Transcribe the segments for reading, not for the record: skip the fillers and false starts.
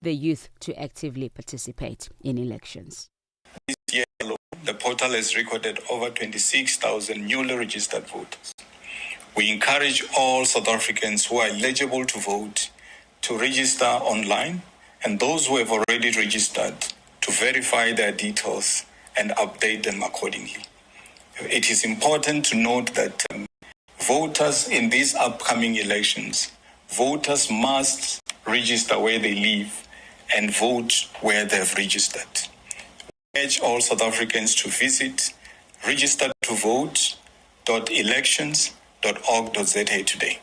the youth to actively participate in elections. This year alone, the portal has recorded over 26,000 newly registered voters. We encourage all South Africans who are eligible to vote to register online, and those who have already registered to verify their details and update them accordingly. It is important to note that voters in these upcoming elections, voters must register where they live and vote where they have registered. We urge all South Africans to visit registertovote.elections.org.za today.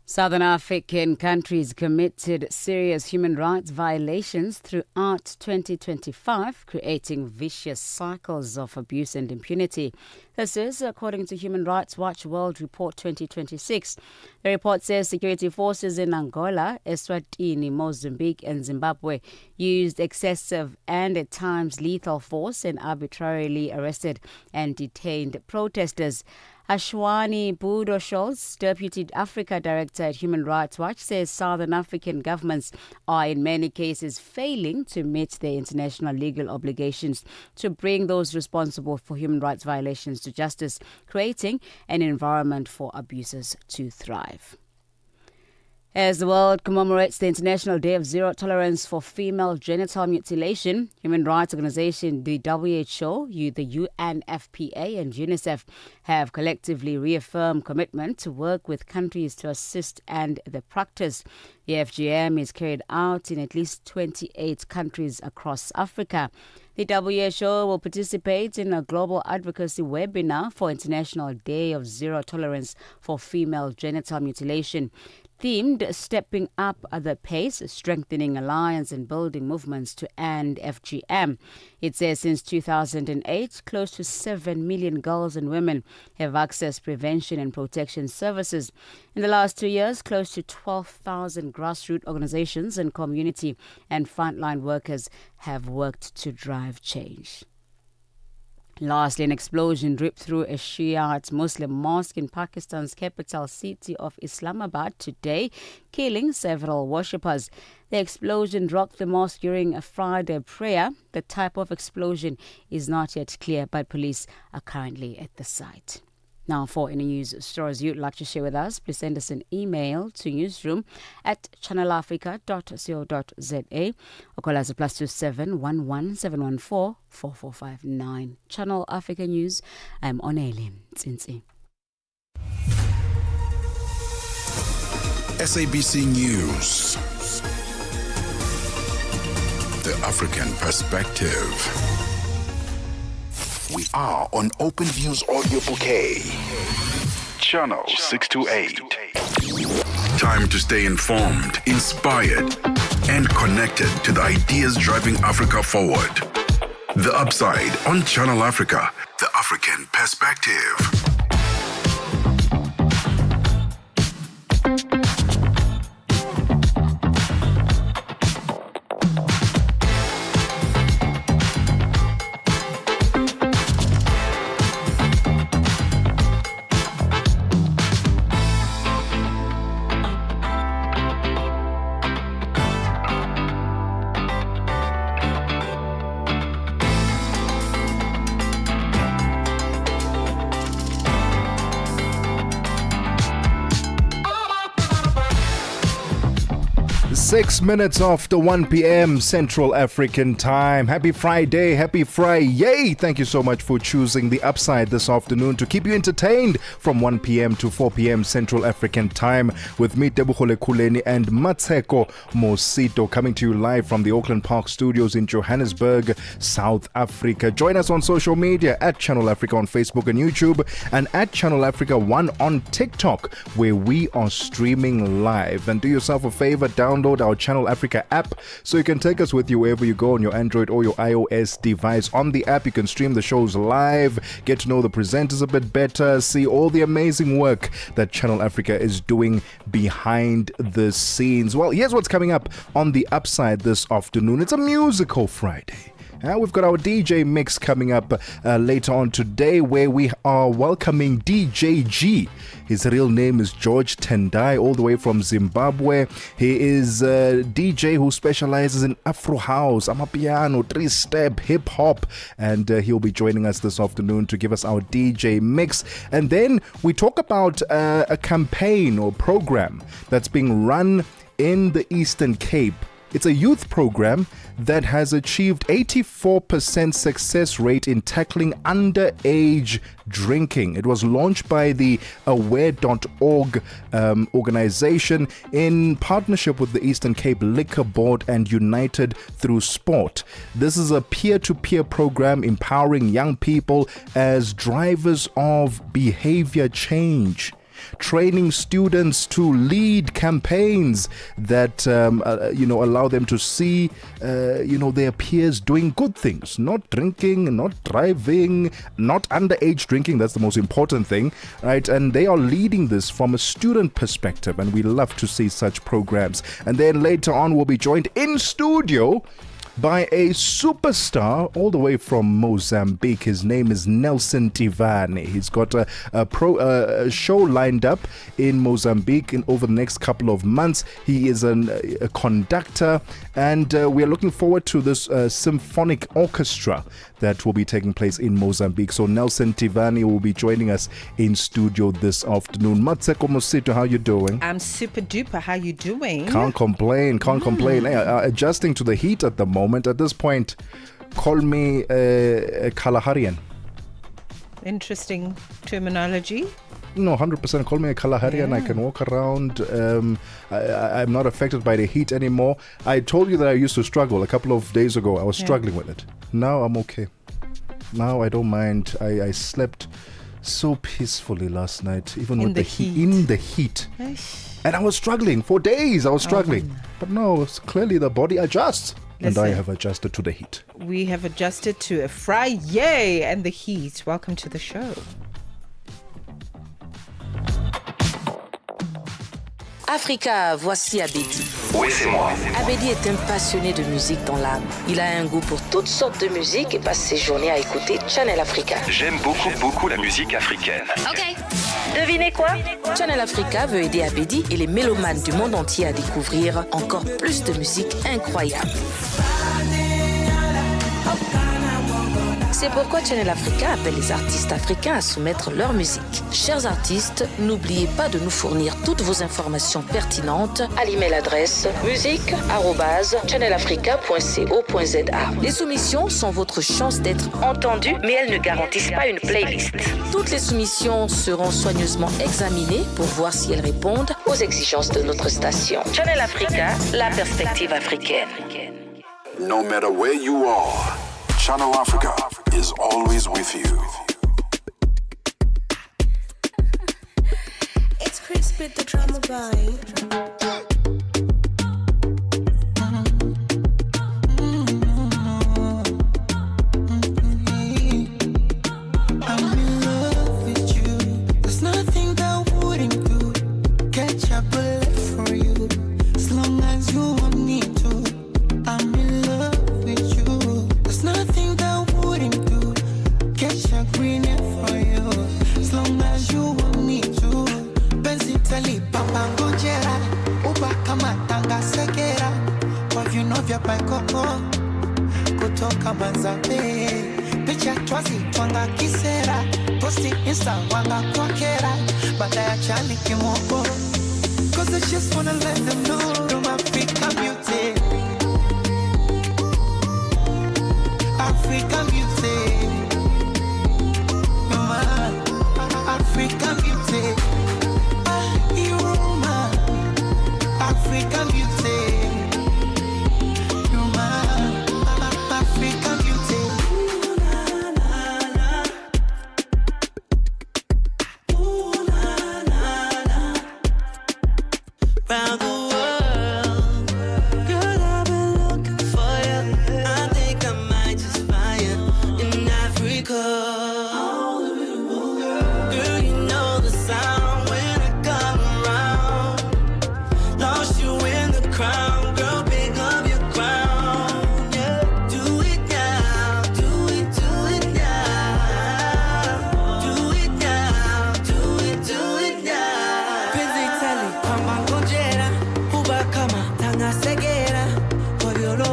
Southern African countries committed serious human rights violations throughout 2025, creating vicious cycles of abuse and impunity. This is according to Human Rights Watch World Report 2026. The report says security forces in Angola, Eswatini, Mozambique and Zimbabwe used excessive and at times lethal force and arbitrarily arrested and detained protesters. Ashwani Budo-Scholz, Deputy Africa Director at Human Rights Watch, says Southern African governments are in many cases failing to meet their international legal obligations to bring those responsible for human rights violations to justice, creating an environment for abusers to thrive. As the world commemorates the International Day of Zero Tolerance for Female Genital Mutilation, human rights organization the WHO, the UNFPA and UNICEF have collectively reaffirmed commitment to work with countries to assist and the practice. The FGM is carried out in at least 28 countries across Africa. The WHO will participate in a global advocacy webinar for International Day of Zero Tolerance for Female Genital Mutilation, themed Stepping Up the Pace, Strengthening Alliance and Building Movements to End FGM. It says since 2008, close to 7 million girls and women have accessed prevention and protection services. In the last 2 years, close to 12,000 grassroots organizations and community and frontline workers have worked to drive change. Lastly, an explosion ripped through a Shiite Muslim mosque in Pakistan's capital city of Islamabad today, killing several worshippers. The explosion rocked the mosque during a Friday prayer. The type of explosion is not yet clear, but police are currently at the site. Now, for any news stories you'd like to share with us, please send us an email to newsroom@channelafrica.co.za or call us at +27 11 714 4459. Channel Africa News. I'm Oneli Tsintsi. SABC News. The African Perspective. We are on Open Views Audio Bouquet. Channel 628. Time to stay informed, inspired, and connected to the ideas driving Africa forward. The Upside on Channel Africa, the African Perspective. Six minutes after 1 p.m. Central African Time. Happy Friday, happy Friday. Thank you so much for choosing The Upside this afternoon to keep you entertained from 1 p.m. to 4 p.m. Central African Time with me, Tebogo, Lekhuleni and Mmatsheko Mosito, coming to you live from the Auckland Park Studios in Johannesburg, South Africa. Join us on social media at Channel Africa on Facebook and YouTube and at Channel Africa 1 on TikTok, where we are streaming live. And do yourself a favor, download our Channel Africa app so you can take us with you wherever you go on your Android or your iOS device. On the app, you can stream the shows live, get to know the presenters a bit better, see all the amazing work that Channel Africa is doing behind the scenes. Well, here's what's coming up on The Upside this afternoon. It's a musical Friday. We've got our DJ mix coming up later on today, where we are welcoming DJ G. His real name is George Tendai, all the way from Zimbabwe. He is a DJ who specializes in Afro House, Amapiano, 3-step, hip hop, and he'll be joining us this afternoon to give us our DJ mix. And then we talk about a campaign or program that's being run in the Eastern Cape. It's a youth program that has achieved 84% success rate in tackling underage drinking. It was launched by the aware.org organization in partnership with the Eastern Cape Liquor Board and United Through Sport. This is a peer-to-peer program empowering young people as drivers of behavior change, training students to lead campaigns that allow them to see their peers doing good things, not drinking, not driving, not underage drinking. That's the most important thing, right? And they are leading this from a student perspective, and we love to see such programs. And then later on, we'll be joined in studio by a superstar all the way from Mozambique. His name is Nelson Tivani. He's got a show lined up in Mozambique over the next couple of months. He is a conductor, and we are looking forward to this symphonic orchestra that will be taking place in Mozambique. So Nelson Tivani will be joining us in studio this afternoon. Mmatsheko, Mosito, how you doing? I'm super duper. How you doing? Can't complain. Hey, adjusting to the heat at the moment. At this point, call me a Kalaharian. Interesting terminology. No, 100%. Call me a Kalaharian. I can walk around. I'm not affected by the heat anymore. I told you that I used to struggle a couple of days ago. I was struggling with it. Now I'm okay. Now I don't mind. I slept so peacefully last night, even with the heat. In the heat. And I was struggling for days. I was struggling. But no, clearly the body adjusts. Listen, and I have adjusted to the heat. We have adjusted to a Friday and the heat. Welcome to the show. Africa, voici Abedi. Oui, c'est moi. Abedi est un passionné de musique dans l'âme. Il a un goût pour toutes sortes de musique et passe ses journées à écouter Channel Africa. J'aime beaucoup la musique africaine. Ok. Devinez quoi? Channel Africa veut aider Abedi et les mélomanes du monde entier à découvrir encore plus de musique incroyable. C'est pourquoi Channel Africa appelle les artistes africains à soumettre leur musique. Chers artistes, n'oubliez pas de nous fournir toutes vos informations pertinentes à l'email adresse musique@channelafrica.co.za. Les soumissions sont votre chance d'être entendues, mais elles ne garantissent pas une playlist. Toutes les soumissions seront soigneusement examinées pour voir si elles répondent aux exigences de notre station. Channel Africa, la perspective africaine. No matter where you are, Channel Africa is always with you. It's Chris with the drama vibe. kutoka Manzabe, picha twazi twanga kisera, posti insta wanga kwa kera, baada ya chani kimoko. Cause I just wanna let them know I'm African beauty. African beauty. Mama, African beauty. You're my African beauty.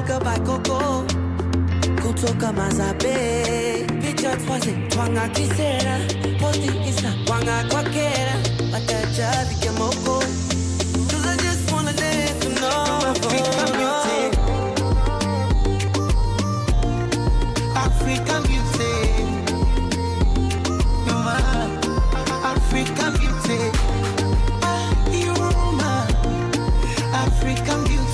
Toka bakoko kutoka mazabe picha twaze twanga kisera posti insta wanga kwakera bataja vikemoko cause I just wanna let you know African beauty African beauty you're my African beauty you're my African beauty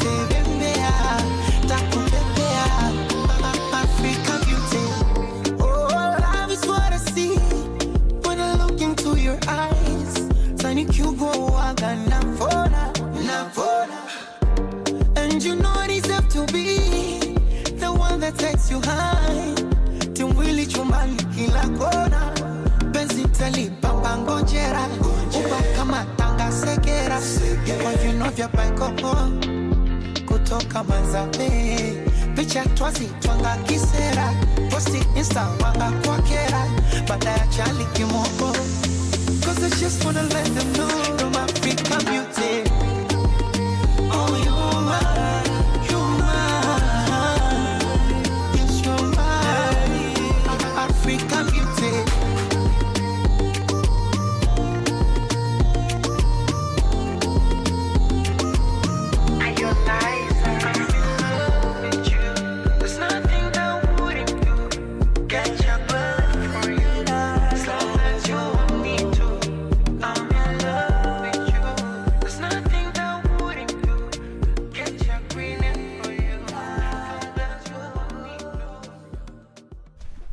African beauty. Oh, love is what I see when I look into your eyes. Tiny Cubo, Navona. And you know I deserve to be the one that takes you high. Timwili chumbani kila kona. Benzi tali pambango jera. Uba kama tanga segera. Kwa vino vya paikoko. Kutoka mazabe. Picha twazi twanga kisera posti insta wanga kwakera baada ya chali kimoko cause I just wanna let them know I'm African beauty oh you're mine yes you're mine African beauty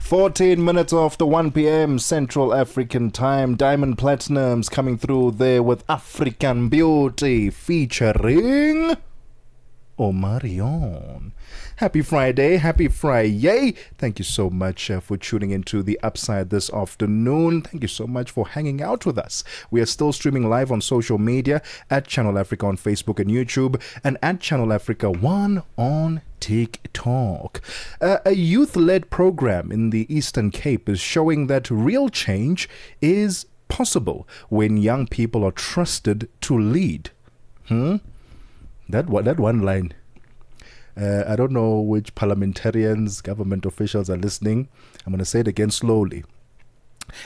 "14 minutes after 1 p.m. Central African Time. Diamond Platinums coming through there with African Beauty featuring Omarion. Happy Friday, happy Friday. Thank you so much for tuning into the Upside this afternoon. Thank you so much for hanging out with us. We are still streaming live on social media at Channel Africa on Facebook and YouTube and at Channel Africa 1 on TikTok. A youth-led program in the Eastern Cape is showing that real change is possible when young people are trusted to lead. That one line. I don't know which parliamentarians, government officials are listening. I'm going to say it again slowly.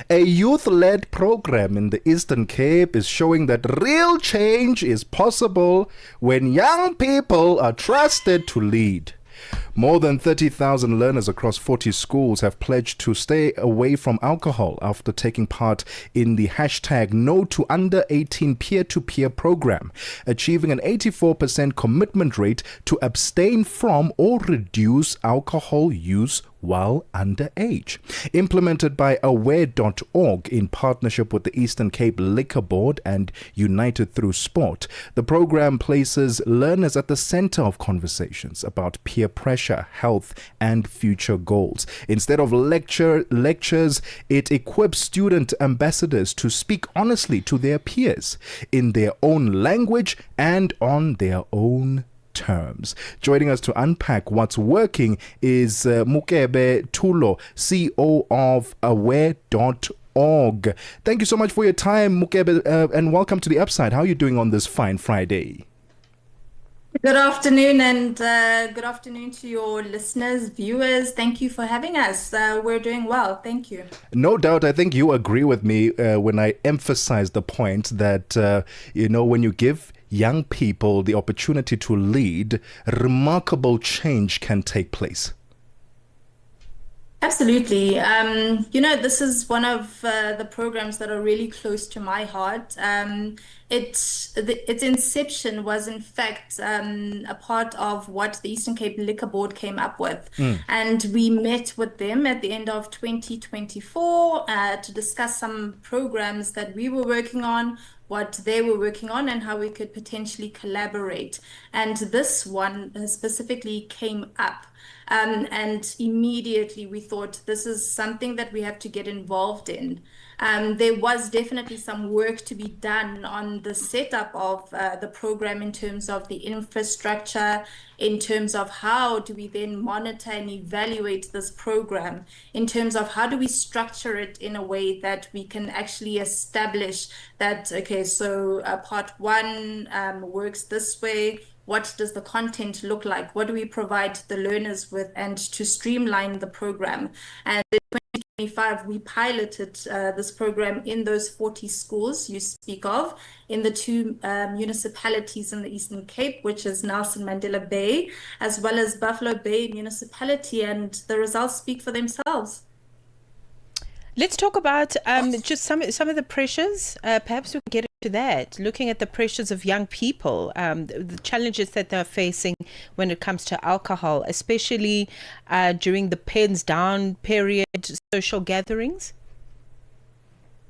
A youth-led program in the Eastern Cape is showing that real change is possible when young people are trusted to lead. More than 30,000 learners across 40 schools have pledged to stay away from alcohol after taking part in the hashtag No to Under 18 peer-to-peer program, achieving an 84% commitment rate to abstain from or reduce alcohol use while underage. Implemented by aware.org in partnership with the Eastern Cape Liquor Board and United Through Sport, the program places learners at the center of conversations about peer pressure, health, and future goals. Instead of lectures, it equips student ambassadors to speak honestly to their peers in their own language and on their own terms. Joining us to unpack what's working is Mukebe Tulo, CEO of aware.org. Thank you so much for your time, Mukebe, and welcome to the Upside. How are you doing on this fine Friday? Good afternoon, and good afternoon to your listeners, viewers. Thank you for having us. We're doing well. Thank you. No doubt. I think you agree with me when I emphasize the point that, when you give young people the opportunity to lead, remarkable change can take place. Absolutely. This is one of the programs that are really close to my heart. Its inception was, in fact, a part of what the Eastern Cape Liquor Board came up with. And we met with them at the end of 2024 to discuss some programs that we were working on, what they were working on, and how we could potentially collaborate. And this one specifically came up. And immediately we thought this is something that we have to get involved in. There was definitely some work to be done on the setup of the program in terms of the infrastructure, in terms of how do we then monitor and evaluate this program, in terms of how do we structure it in a way that we can actually establish that, okay, so part one works this way, what does the content look like? What do we provide the learners with, and to streamline the program? And in 2025, we piloted this program in those 40 schools you speak of, in the two municipalities in the Eastern Cape, which is Nelson Mandela Bay, as well as Buffalo Bay Municipality, and the results speak for themselves. Let's talk about just some of the pressures. Perhaps we can get into that. Looking at the pressures of young people, the challenges that they're facing when it comes to alcohol, especially during the pens down period, social gatherings.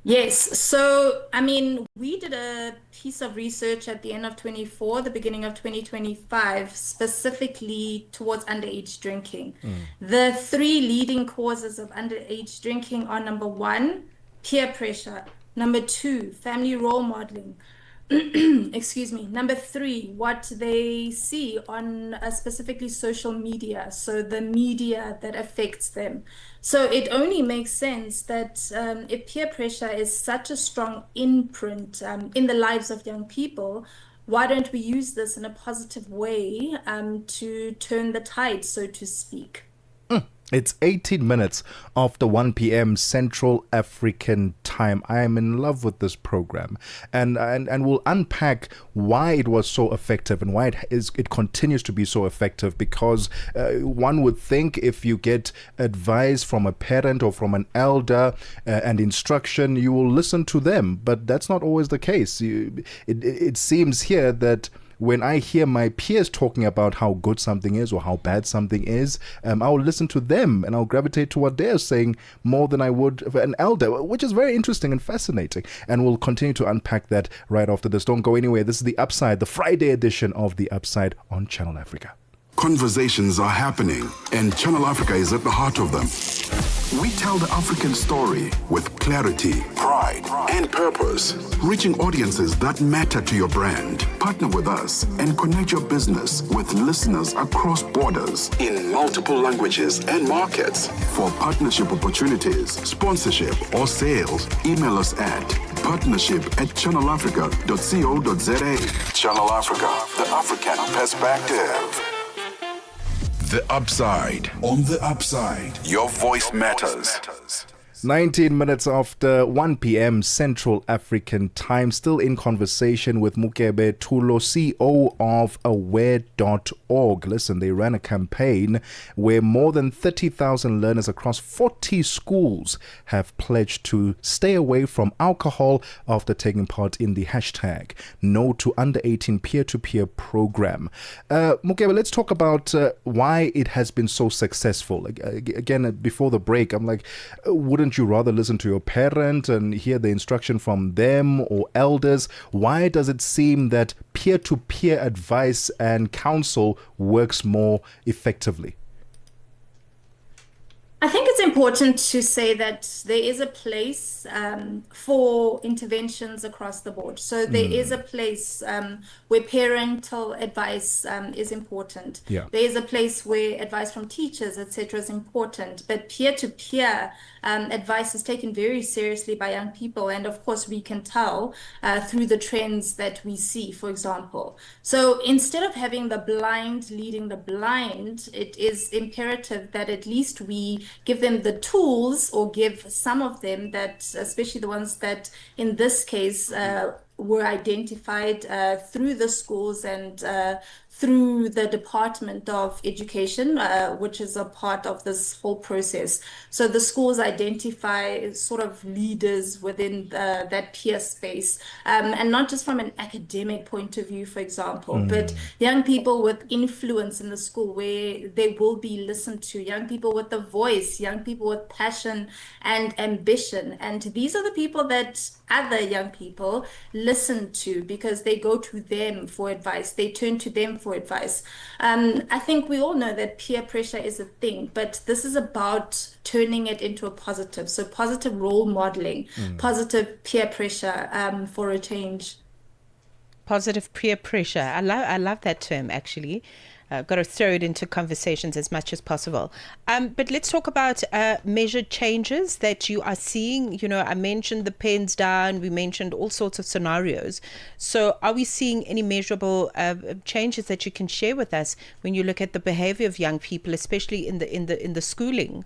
Yes. So, I mean, we did a piece of research at the end of 24, the beginning of 2025, specifically towards underage drinking. The three leading causes of underage drinking are: number one, peer pressure; number two, family role modeling; excuse me. Number three, what they see on specifically social media, so the media that affects them. So it only makes sense that if peer pressure is such a strong imprint in the lives of young people, why don't we use this in a positive way to turn the tide, so to speak? It's 18 minutes after 1 p.m. Central African time. I am in love with this program, and we'll unpack why it was so effective and why it continues to be so effective, because one would think if you get advice from a parent or from an elder and instruction, you will listen to them, but that's not always the case. It seems here that when I hear my peers talking about how good something is or how bad something is, I'll listen to them and I'll gravitate to what they're saying more than I would an elder, which is very interesting and fascinating. And we'll continue to unpack that right after this. Don't go anywhere. This is The Upside, the Friday edition of The Upside on Channel Africa. Conversations are happening, and Channel Africa is at the heart of them. We tell the African story with clarity, pride, and purpose, reaching audiences that matter to your brand. Partner with us and connect your business with listeners across borders in multiple languages and markets. For partnership opportunities, sponsorship, or sales, email us at partnership@channelafrica.co.za. Channel Africa, the African perspective. The Upside. On The Upside, your voice matters. 19 minutes after 1 p.m. Central African time. Still in conversation with Mukebe Tulo, CEO of aware.org. Listen, they ran a campaign where more than 30,000 learners across 40 schools have pledged to stay away from alcohol after taking part in the hashtag No to Under 18 peer-to-peer program. Mukebe, let's talk about why it has been so successful. Again, before the break, I'm like, wouldn't you rather listen to your parent and hear the instruction from them or elders? Why does it seem that peer-to-peer advice and counsel works more effectively? I think it's important to say that there is a place for interventions across the board. So there is a place where parental advice is important. Yeah. There is a place where advice from teachers, etc., is important. But peer-to-peer advice is taken very seriously by young people. And of course, we can tell through the trends that we see, for example. So instead of having the blind leading the blind, it is imperative that at least we give them the tools, or give some of them, that especially the ones that in this case were identified through the schools and through the Department of Education, which is a part of this whole process. So the schools identify sort of leaders within that peer space, and not just from an academic point of view, for example, but young people with influence in the school where they will be listened to, young people with a voice, young people with passion and ambition. And these are the people that other young people listen to, because they go to them for advice, they turn to them for advice. I think we all know that peer pressure is a thing, but this is about turning it into a positive. So positive role modeling, positive peer pressure for a change. Positive peer pressure. I love that term, actually. Got to throw it into conversations as much as possible. But let's talk about measured changes that you are seeing. You know, I mentioned the pens down. We mentioned all sorts of scenarios. So, are we seeing any measurable changes that you can share with us when you look at the behavior of young people, especially in the schooling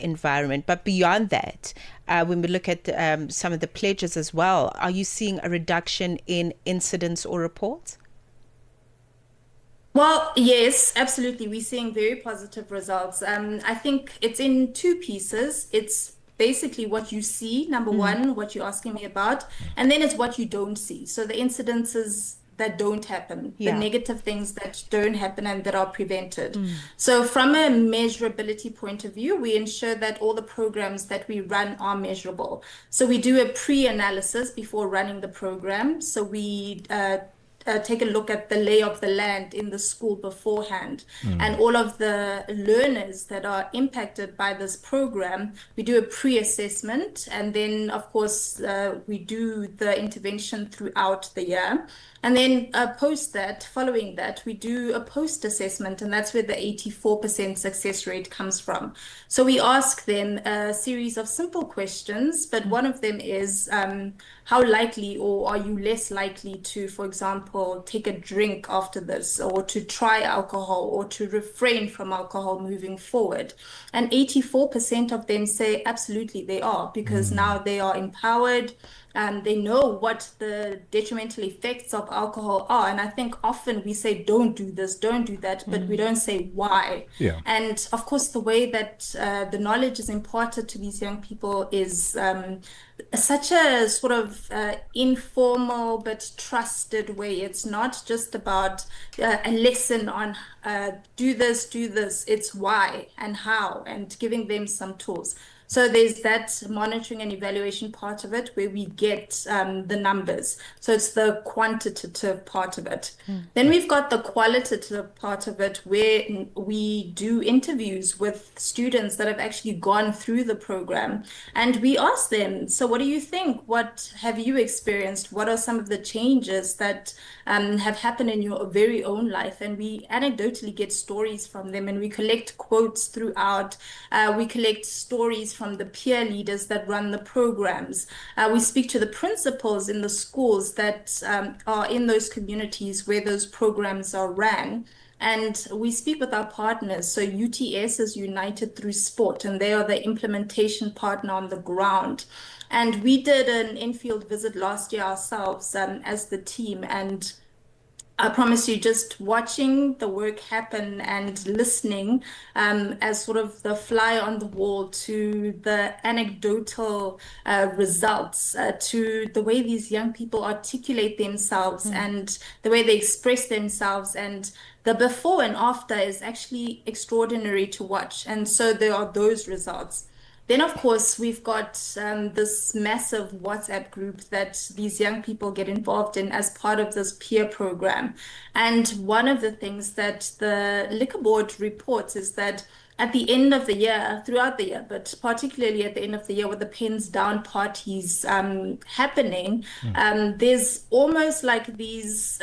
environment? But beyond that, when we look at some of the pledges as well, are you seeing a reduction in incidents or reports? Well, yes, absolutely. We're seeing very positive results. I think it's in two pieces. It's basically what you see, number one, what you're asking me about, and then it's what you don't see. So the incidences that don't happen, the negative things that don't happen and that are prevented. So from a measurability point of view, we ensure that all the programs that we run are measurable. So we do a pre-analysis before running the program. So we take a look at the lay of the land in the school beforehand, and all of the learners that are impacted by this program. We do a pre-assessment, and then of course we do the intervention throughout the year. And then following that, we do a post-assessment, and that's where the 84% success rate comes from. So we ask them a series of simple questions, but one of them is how likely, or are you less likely to, for example, take a drink after this, or to try alcohol, or to refrain from alcohol moving forward? And 84% of them say absolutely they are, because now they are empowered. They know what the detrimental effects of alcohol are. And I think often we say, don't do this, don't do that, but we don't say why. Yeah. And of course, the way that the knowledge is imparted to these young people is such a sort of informal but trusted way. It's not just about a lesson on do this, it's why and how, and giving them some tools. So there's that monitoring and evaluation part of it where we get the numbers. So it's the quantitative part of it. Then we've got the qualitative part of it where we do interviews with students that have actually gone through the program. And we ask them, so what do you think? What have you experienced? What are some of the changes that have happened in your very own life? And we anecdotally get stories from them, and we collect quotes throughout. We collect stories from the peer leaders that run the programs. We speak to the principals in the schools that are in those communities where those programs are ran. And we speak with our partners. So UTS is United Through Sport, and they are the implementation partner on the ground. And we did an in-field visit last year ourselves as the team. And I promise you, just watching the work happen and listening as sort of the fly on the wall to the anecdotal results, to the way these young people articulate themselves and the way they express themselves, and the before and after is actually extraordinary to watch. And so there are those results. Then, of course, we've got this massive WhatsApp group that these young people get involved in as part of this peer program. And one of the things that the Liquor Board reports is that at the end of the year, throughout the year, but particularly at the end of the year with the pens down parties happening, there's almost like these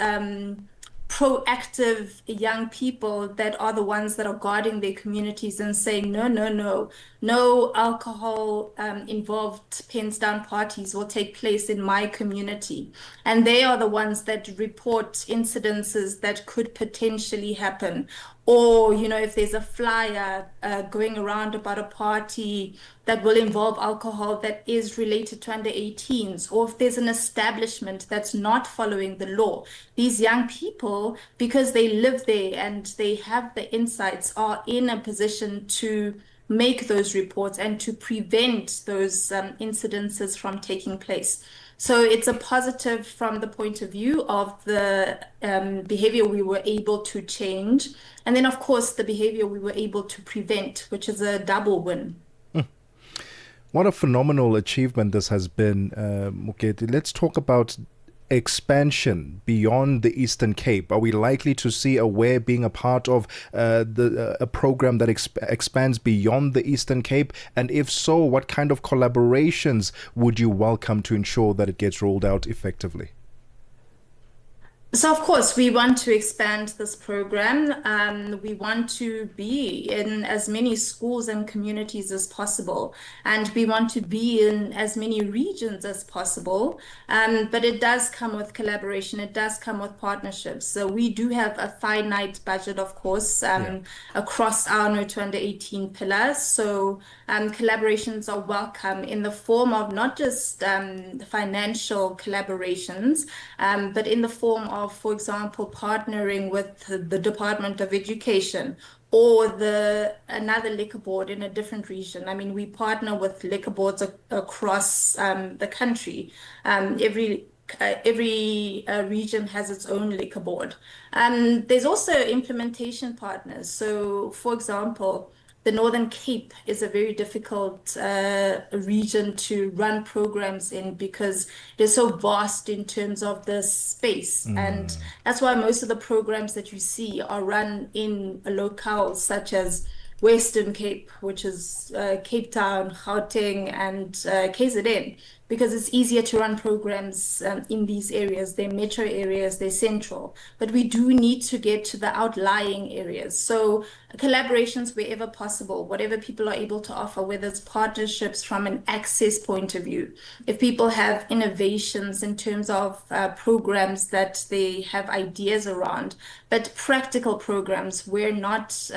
proactive young people that are the ones that are guarding their communities and saying, no alcohol involved pens down parties will take place in my community. And they are the ones that report incidences that could potentially happen. Or, if there's a flyer going around about a party that will involve alcohol that is related to under 18s, or if there's an establishment that's not following the law, these young people, because they live there and they have the insights, are in a position to make those reports and to prevent those incidences from taking place. So it's a positive from the point of view of the behavior we were able to change. And then, of course, the behavior we were able to prevent, which is a double win. What a phenomenal achievement this has been, Mokete. Let's talk about expansion beyond the Eastern Cape. Are we likely to see Aware being a part of a program that expands beyond the Eastern Cape? And if so, what kind of collaborations would you welcome to ensure that it gets rolled out effectively? So, of course, we want to expand this program. We want to be in as many schools and communities as possible, and we want to be in as many regions as possible. But it does come with collaboration, it does come with partnerships. So, we do have a finite budget, of course, across our No to Under 18 pillars. So, collaborations are welcome in the form of not just financial collaborations, but in the form of, for example, partnering with the Department of Education or another liquor board in a different region. I mean, we partner with liquor boards across the country. Every region has its own liquor board. There's also implementation partners. So, for example, the Northern Cape is a very difficult region to run programs in because they're so vast in terms of the space. And that's why most of the programs that you see are run in locales such as Western Cape, which is Cape Town, Gauteng, and KZN, because it's easier to run programs in these areas. They're metro areas, they're central, but we do need to get to the outlying areas. So collaborations wherever possible, whatever people are able to offer, whether it's partnerships from an access point of view, if people have innovations in terms of programs that they have ideas around, but practical programs, we're not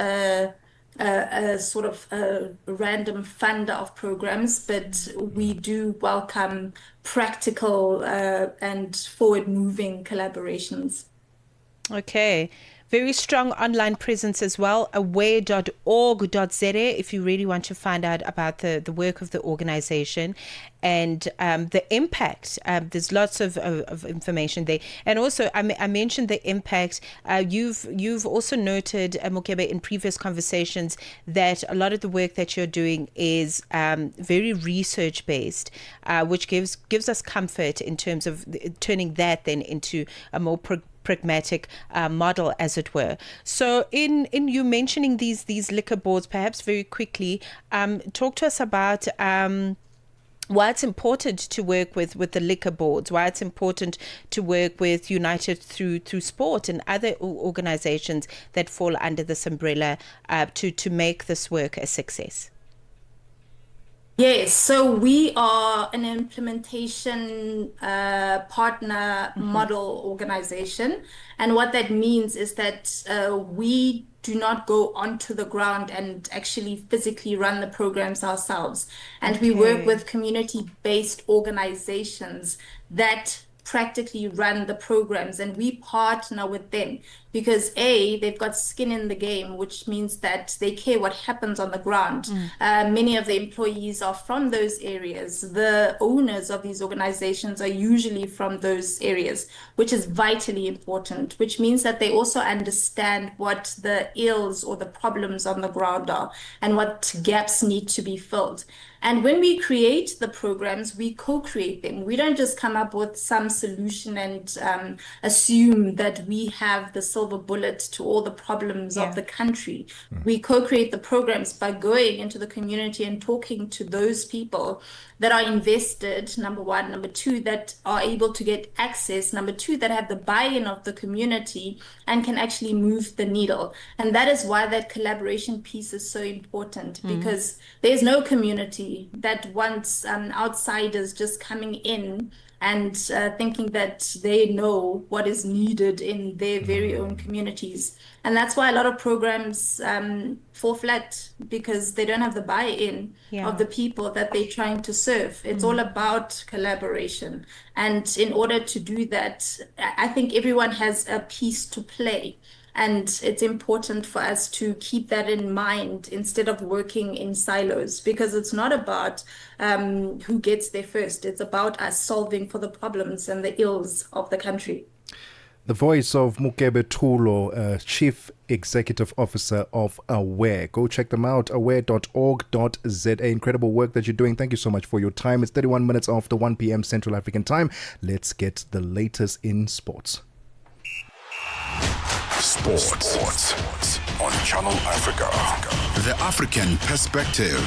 a sort of a random funder of programs, but we do welcome practical and forward-moving collaborations. Okay. Very strong online presence as well, aware.org.za if you really want to find out about the work of the organization and the impact. There's lots of information there. And also, I mentioned the impact. You've also noted, Mokebe, in previous conversations that a lot of the work that you're doing is very research-based, which gives us comfort in terms of turning that then into a more pragmatic model, as it were. So in you mentioning these liquor boards, perhaps very quickly, talk to us about why it's important to work with the liquor boards, why it's important to work with United Through Sport and other organizations that fall under this umbrella to make this work a success. Yes, so we are an implementation partner model organization. And what that means is that we do not go onto the ground and actually physically run the programs ourselves. And we work with community-based organizations that practically run the programs, and we partner with them because they've got skin in the game, which means that they care what happens on the ground. Many of the employees are from those areas. The owners of these organizations are usually from those areas, which is vitally important, which means that they also understand what the ills or the problems on the ground are and what gaps need to be filled. And when we create the programs, we co-create them. We don't just come up with some solution and assume that we have the silver bullet to all the problems of the country. We co-create the programs by going into the community and talking to those people that are invested, number one. Number two, that are able to get access. Number two, that have the buy-in of the community and can actually move the needle. And that is why that collaboration piece is so important, because there's no community that wants outsiders just coming in and thinking that they know what is needed in their very own communities. And that's why a lot of programs fall flat, because they don't have the buy-in of the people that they're trying to serve. It's all about collaboration. And in order to do that, I think everyone has a piece to play. And it's important for us to keep that in mind instead of working in silos, because it's not about who gets there first. It's about us solving for the problems and the ills of the country. The voice of Mokebe Thulo, Chief Executive Officer of Aware. Go check them out, aware.org.za. Incredible work that you're doing. Thank you so much for your time. It's 31 minutes after 1 p.m. Central African time. Let's get the latest in sports. Sports on Channel Africa. The African perspective.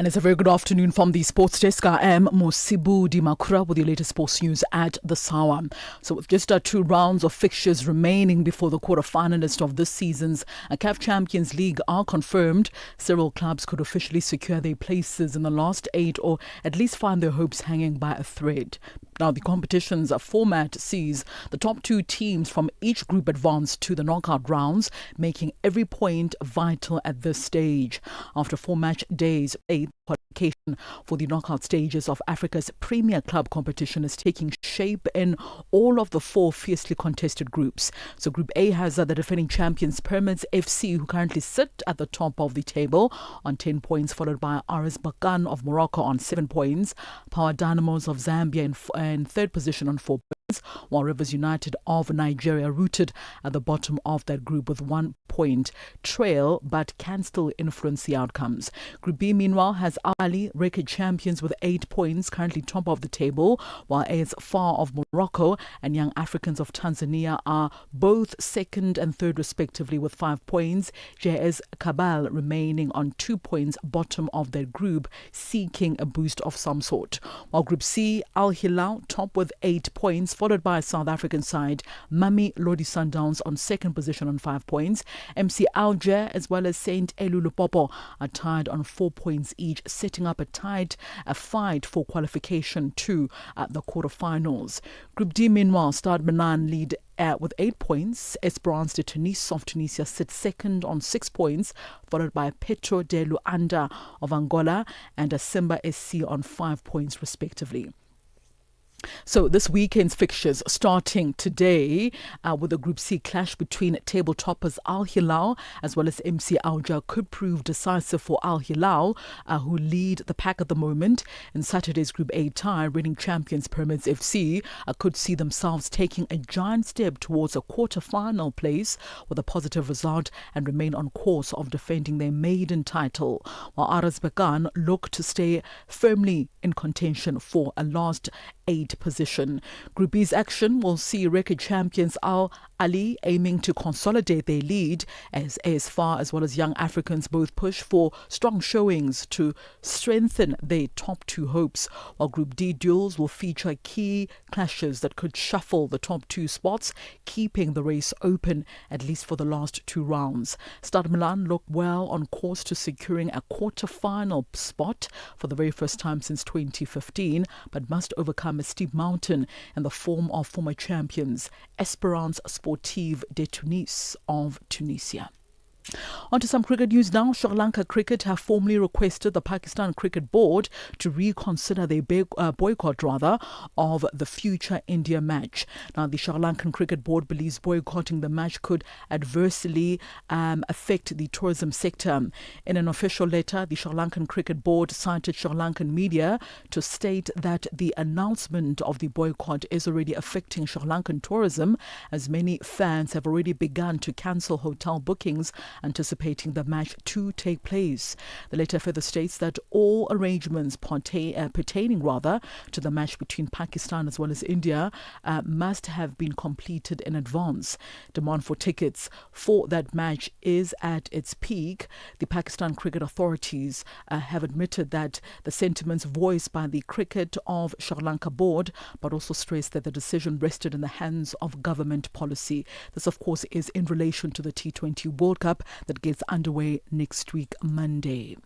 And it's a very good afternoon from the sports desk. I am Mosibu Dimakura with your latest sports news at this hour. So with just 2 rounds of fixtures remaining before the quarterfinalists of this season's CAF Champions League are confirmed, several clubs could officially secure their places in the last 8 or at least find their hopes hanging by a thread. Now, the competition's format sees the top 2 teams from each group advance to the knockout rounds, making every point vital at this stage. After 4 match days, 8th qualification for the knockout stages of Africa's premier club competition is taking shape in all of the 4 fiercely contested groups. So Group A has the defending champions Pyramids FC, who currently sit at the top of the table on 10 points, followed by RS Bakan of Morocco on 7 points, Power Dynamos of Zambia in third position on 4 points, while Rivers United of Nigeria rooted at the bottom of that group with 1 point trail, but can still influence the outcomes. Group B, meanwhile, has Al Ali, record champions with 8 points, currently top of the table, while AS FAR of Morocco and Young Africans of Tanzania are both second and third respectively with 5 points. JS Kabal remaining on 2 points, bottom of their group, seeking a boost of some sort. While Group C, Al Hilal top with 8 points, followed by South African side Mami Lodi Sundowns on second position on 5 points. MC Alger as well as Saint Elu Lupopo are tied on 4 points each, setting up a fight for qualification to the quarterfinals. Group D, meanwhile, Stade Milan lead with 8 points. Esperance de Tunis of Tunisia sits second on 6 points, followed by Petro de Luanda of Angola and Simba SC on 5 points respectively. So this weekend's fixtures starting today with the Group C clash between table toppers Al Hilal as well as MC Alger could prove decisive for Al Hilal, who lead the pack at the moment. In Saturday's Group A tie, reigning champions Pyramids FC could see themselves taking a giant step towards a quarter-final place with a positive result and remain on course of defending their maiden title, while RS Bakan look to stay firmly in contention for a last 8 position. Group B's action will see record champions Al Ali aiming to consolidate their lead as FAR as well as Young Africans both push for strong showings to strengthen their top 2 hopes, while Group D duels will feature key clashes that could shuffle the top 2 spots, keeping the race open at least for the last 2 rounds. Stade Milan look well on course to securing a quarter-final spot for the very first time since 2015, but must overcome a steep mountain in the form of former champions Esperance Sportive de Tunis of Tunisia. On to some cricket news now. Sri Lanka Cricket have formally requested the Pakistan Cricket Board to reconsider their boycott of the future India match. Now, the Sri Lankan Cricket Board believes boycotting the match could adversely affect the tourism sector. In an official letter, the Sri Lankan Cricket Board cited Sri Lankan media to state that the announcement of the boycott is already affecting Sri Lankan tourism, as many fans have already begun to cancel hotel bookings anticipating the match to take place. The letter further states that all arrangements pertaining to the match between Pakistan as well as India must have been completed in advance. Demand for tickets for that match is at its peak. The Pakistan cricket authorities have admitted that the sentiments voiced by the Cricket of Sri Lanka Board, but also stressed that the decision rested in the hands of government policy. This, of course, is in relation to the T20 World Cup that gets underway next week, Monday.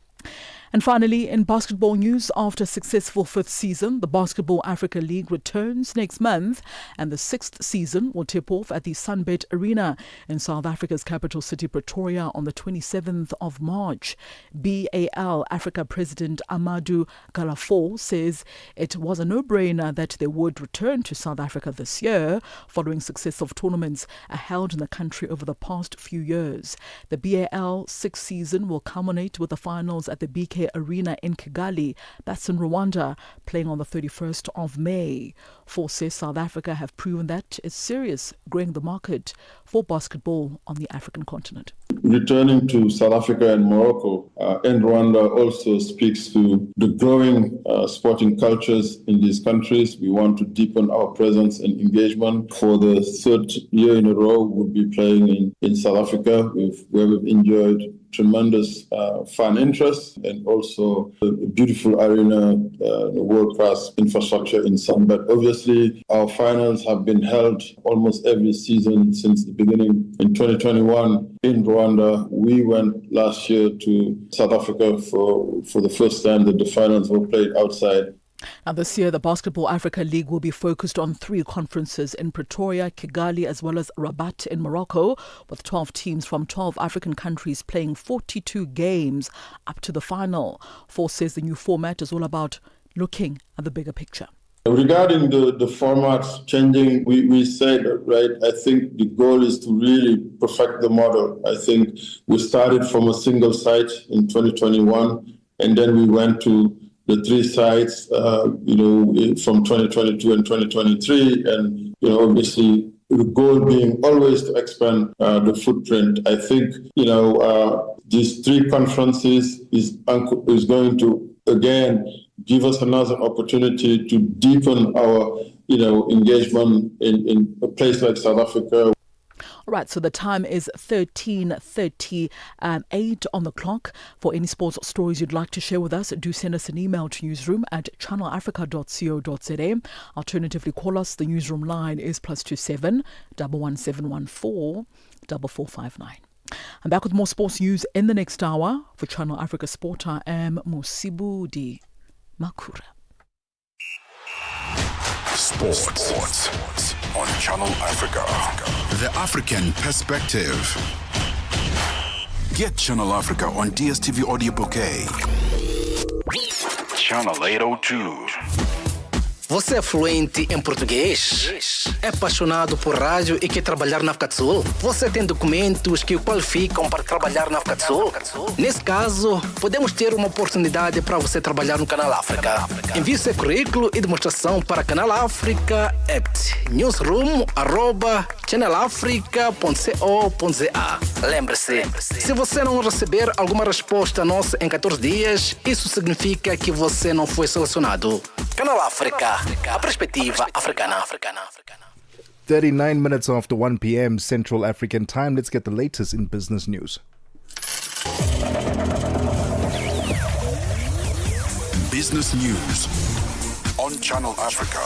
And finally, in basketball news, after a successful 5th season, the Basketball Africa League returns next month, and the 6th season will tip off at the Sunbet Arena in South Africa's capital city, Pretoria, on the 27th of March. BAL Africa President Amadou Galafo says it was a no-brainer that they would return to South Africa this year, following successful tournaments held in the country over the past few years. The BAL 6th season will culminate with the finals at the BK Arena in Kigali, that's in Rwanda, playing on the 31st of May. Forces South Africa have proven that it's serious, growing the market for basketball on the African continent. Returning to South Africa and Morocco and Rwanda also speaks to the growing sporting cultures in these countries. We want to deepen our presence and engagement. For the 3rd year in a row, we'll be playing in South Africa, where we've enjoyed tremendous fan interest and also a beautiful arena, world-class infrastructure in Sunbet. Obviously, our finals have been held almost every season since the beginning. In 2021 in Rwanda, we went last year to South Africa for the first time that the finals were played outside. Now, this year, the Basketball Africa League will be focused on 3 conferences in Pretoria, Kigali, as well as Rabat in Morocco, with 12 teams from 12 African countries playing 42 games up to the final. Force says the new format is all about looking at the bigger picture. Regarding the formats changing, we said, right, I think the goal is to really perfect the model. I think we started from a single site in 2021, and then we went to the 3 sites, from 2022 and 2023. And, obviously, the goal being always to expand the footprint. I think, these 3 conferences is going to, again, give us another opportunity to deepen our, engagement in a place like South Africa. All right, so the time is 13:38 on the clock. For any sports stories you'd like to share with us, do send us an email to newsroom@channelafrica.co.za. Alternatively, call us. The newsroom line is +27 11714 4459. I'm back with more sports news in the next hour. For Channel Africa Sport, I am Mosito Makura. Sports on Channel Africa. The African perspective. Get Channel Africa on DSTV Audio Bouquet. Channel 802. Você é fluente em português? É apaixonado por rádio e quer trabalhar na África do Sul? Você tem documentos que o qualificam para trabalhar na África do Sul? Nesse caso, podemos ter uma oportunidade para você trabalhar no Canal África. Envie seu currículo e demonstração para Canal África @ newsroom@channelafrica.co.za. Lembre-se, se você não receber alguma resposta nossa em 14 dias, isso significa que você não foi selecionado. Canal África, a perspectiva africana. 39 minutes after 1 p.m. Central African Time. Let's get the latest in business news. Business news on Channel Africa.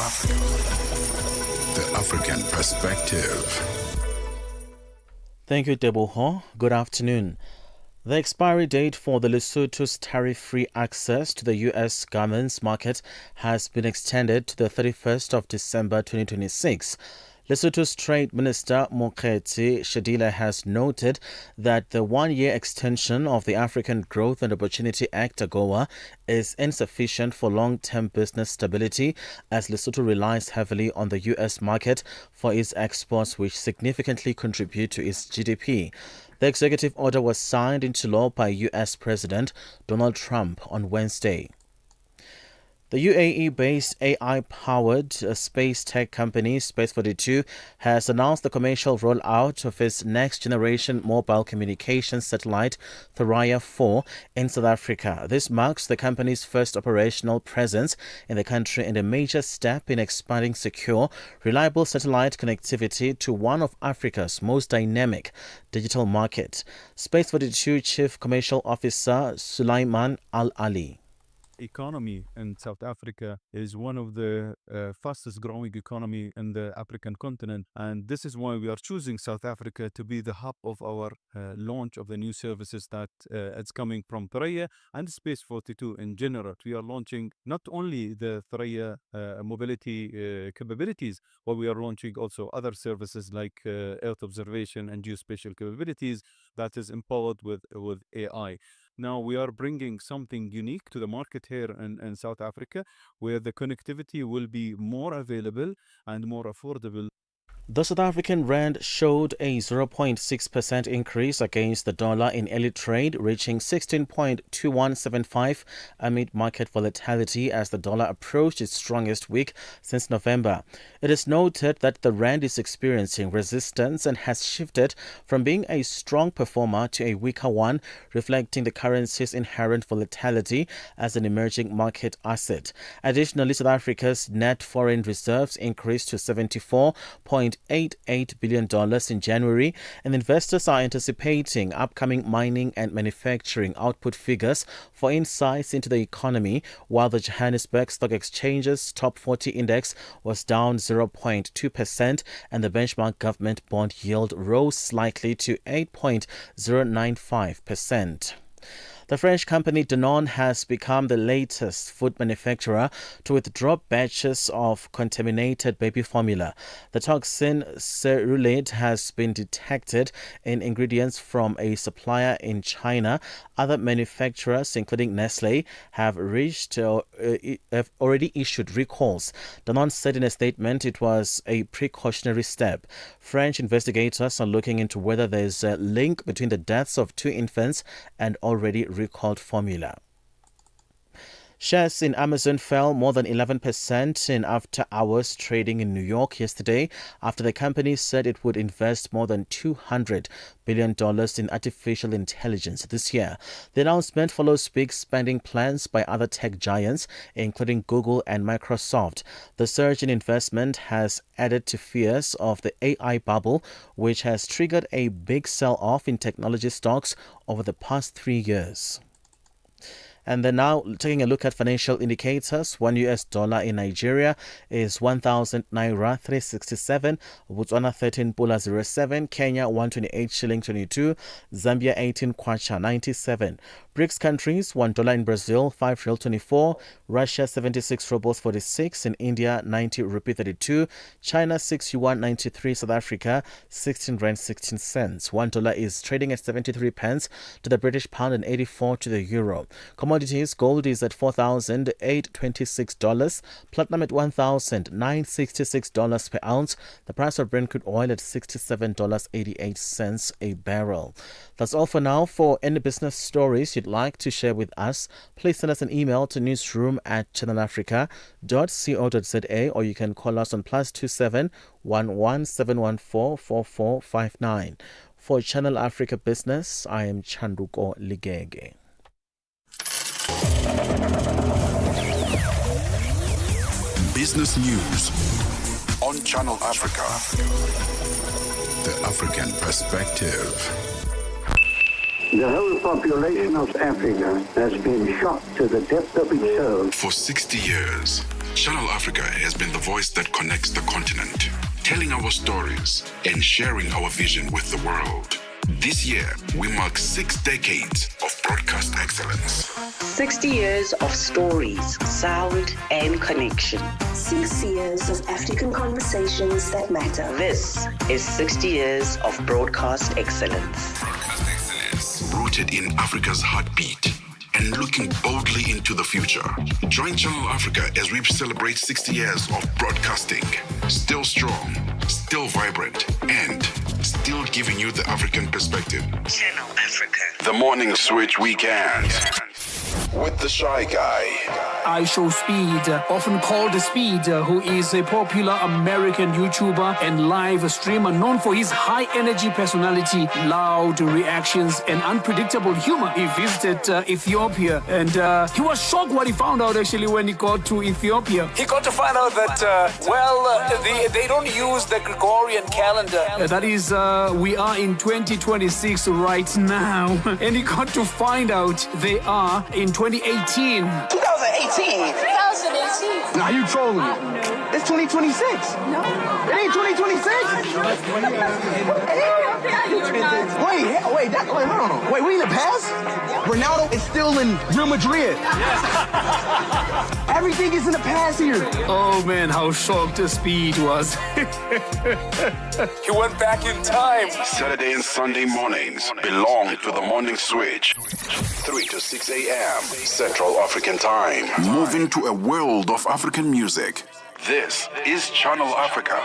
The African perspective. Thank you, Tebogo. Good afternoon. The expiry date for the Lesotho's tariff-free access to the U.S. government's market has been extended to the 31st of December 2026. Lesotho's Trade Minister Mokgethi Shadila has noted that the one-year extension of the African Growth and Opportunity Act, AGOA, is insufficient for long-term business stability as Lesotho relies heavily on the U.S. market for its exports, which significantly contribute to its GDP. The executive order was signed into law by U.S. President Donald Trump on Wednesday. The UAE-based AI-powered space tech company Space42 has announced the commercial rollout of its next-generation mobile communications satellite, Thuraya 4, in South Africa. This marks the company's first operational presence in the country and a major step in expanding secure, reliable satellite connectivity to one of Africa's most dynamic digital market. Space42 Chief Commercial Officer Sulaiman Al-Ali. Economy in South Africa is one of the fastest growing economy in the African continent, and this is why we are choosing South Africa to be the hub of our launch of the new services that is coming from Thuraya and Space42 in general. We are launching not only the Thuraya mobility capabilities, but we are launching also other services like Earth observation and geospatial capabilities that is empowered with AI. Now we are bringing something unique to the market here in South Africa, where the connectivity will be more available and more affordable. The South African rand showed a 0.6% increase against the dollar in early trade, reaching 16.2175 amid market volatility as the dollar approached its strongest week since November. It is noted that the rand is experiencing resistance and has shifted from being a strong performer to a weaker one, reflecting the currency's inherent volatility as an emerging market asset. Additionally, South Africa's net foreign reserves increased to 74.8 $1.88 billion in January, and investors are anticipating upcoming mining and manufacturing output figures for insights into the economy, while the Johannesburg Stock Exchange's top 40 index was down 0.2% and the benchmark government bond yield rose slightly to 8.095%. The French company Danone has become the latest food manufacturer to withdraw batches of contaminated baby formula. The toxin cerulide has been detected in ingredients from a supplier in China. Other manufacturers, including Nestle, have already issued recalls. Danone said in a statement it was a precautionary step. French investigators are looking into whether there is a link between the deaths of 2 infants and already recalled formula. Shares in Amazon fell more than 11% in after-hours trading in New York yesterday after the company said it would invest more than $200 billion in artificial intelligence this year. The announcement follows big spending plans by other tech giants, including Google and Microsoft. The surge in investment has added to fears of the AI bubble, which has triggered a big sell-off in technology stocks over the past 3 years. And then now taking a look at financial indicators. $1 in Nigeria is 1,000 naira 367, Botswana 13 pula 07, Kenya 128 shilling 22, Zambia 18 kwacha 97. BRICS countries, $1 in Brazil 5 real 24, Russia 76 rubles 46, in India 90 rupee 32, China 6 yuan 93, South Africa 16 rand 16 cents. $1 is trading at 73 pence to the British pound and 84 to the euro. Commodities, gold is at $4,826, platinum at $1,966 per ounce, the price of Brent crude oil at $67.88 a barrel. That's all for now. For any business stories you'd like to share with us, please send us an email to newsroom@channelafrica.co.za, or you can call us on +27 11 714 4459. For Channel Africa Business, I am Chanduko Ligege. Business news on Channel Africa. The African perspective. The whole population of Africa has been shocked to the depth of its soul. For 60 years, Channel Africa has been the voice that connects the continent, telling our stories and sharing our vision with the world. This year, we mark 6 decades of broadcast excellence. 60 years of stories, sound, and connection. 6 years of African conversations that matter. This is 60 years of broadcast excellence. Rooted in Africa's heartbeat and looking boldly into the future. Join Channel Africa as we celebrate 60 years of broadcasting. Still strong, still vibrant, and still giving you the African perspective. Channel Africa. The Morning Switch Weekend with the Shy Guy. I Show Speed, often called Speed, who is a popular American YouTuber and live streamer known for his high-energy personality, loud reactions, and unpredictable humor. He visited Ethiopia, and he was shocked what he found out actually when he got to Ethiopia. He got to find out that, they don't use the Gregorian calendar. That is, we are in 2026 right now. And he got to find out they are in 2018. 2018. Nah, you trolling me. It's 2026. No. It ain't 2026. Wait, hold on. Wait, we in the past? Ronaldo is still in Real Madrid. Everything is in the past here. Oh man, how shocked the Speed was. He went back in time. Saturday and Sunday mornings belong to the Morning Switch. 3 to 6 a.m. Central African Time. Moving to a world of African music. This is Channel Africa.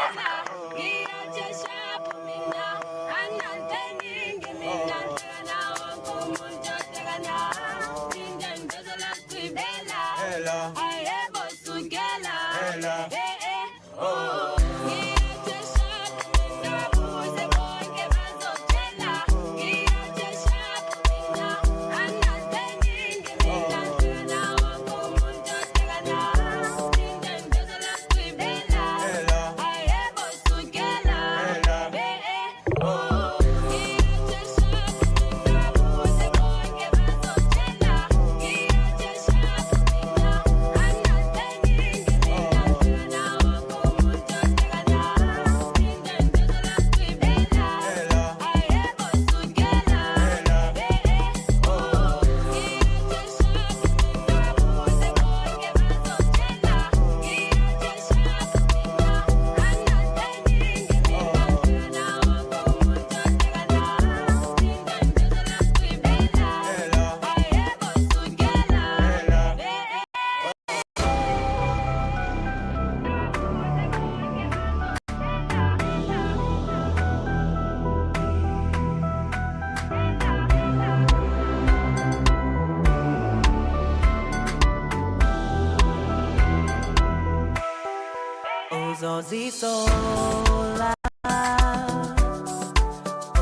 uzozisola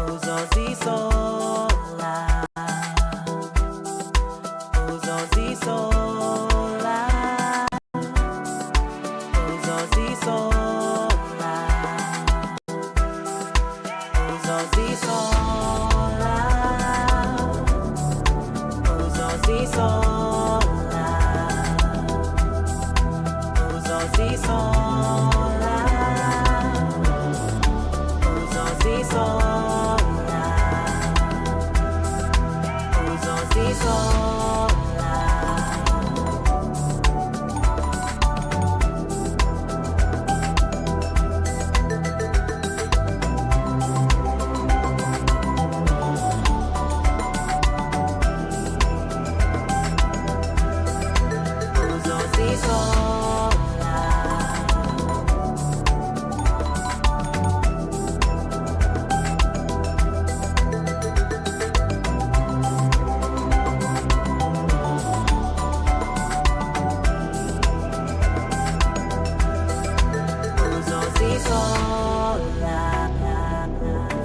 uzozisola uzozisola uzozisola uzozisola uzozisola uzozisola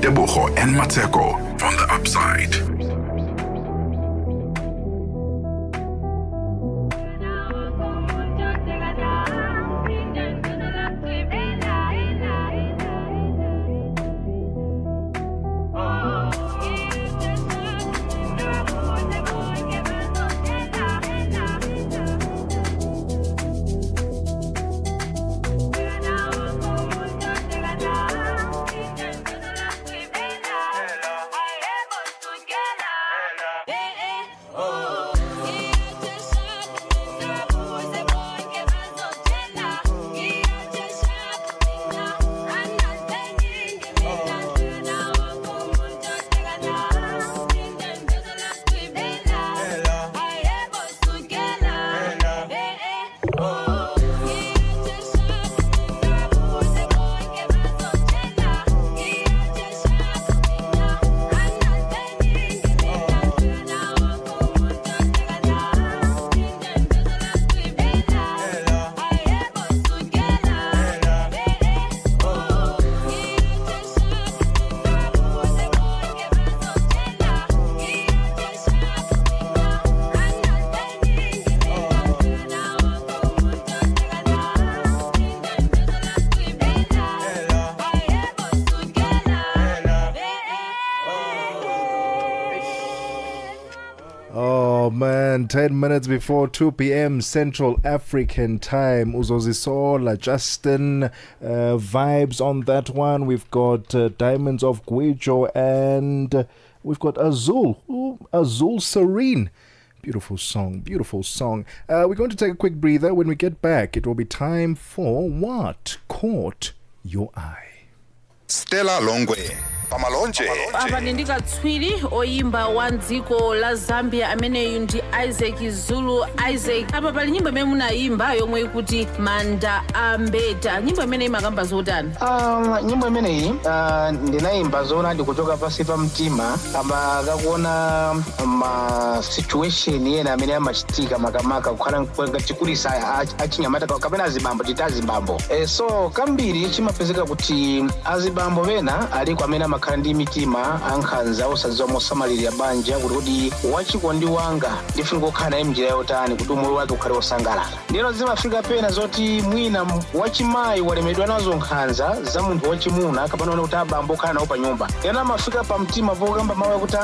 Tebogo and Mmatsheko on the upside. Oh man, 10 minutes before 2 p.m. Central African Time. Uzozisola, Justin, vibes on that one. We've got Diamonds of Guijo and we've got Azul. Ooh, Azul Serene. Beautiful song, beautiful song. We're going to take a quick breather. When we get back, it will be time for What Caught Your Eye? Stella Longwe pamalonje apa ndikatswiri oyimba wa dziko la Zambia ameneyu ndi Isaac Zulu. Isaac, apa pali nyimbo imene munayimba yomwe ikuti manda ambeta. Nyimbo imene imakamba zotani? Nyimbo imeneyi ndinayimba zona ndikuchoka pasi pa mtima ama kakuona ma situation yena amene amachitika makamaka kukhala chikulisa achinyamata kapena azibambo tita azibambo. So kambiri chimapezeka kuti azibambo bena aliko amene amakhala ndi mitima ankhanza osadziwa mosamalirira banja kuti wachikondi wanga ndifuna kukhala naye mnjira yotani kuti moyo wake ukhale wosangalala. Ndino zimafika pena zoti mwina wachimayi walemedwa nazo nkhanza za munthu wachimuna kapena kuti abambo okhala nawo pa nyumba. Ena amafika pa mtima pokamba mawu kuti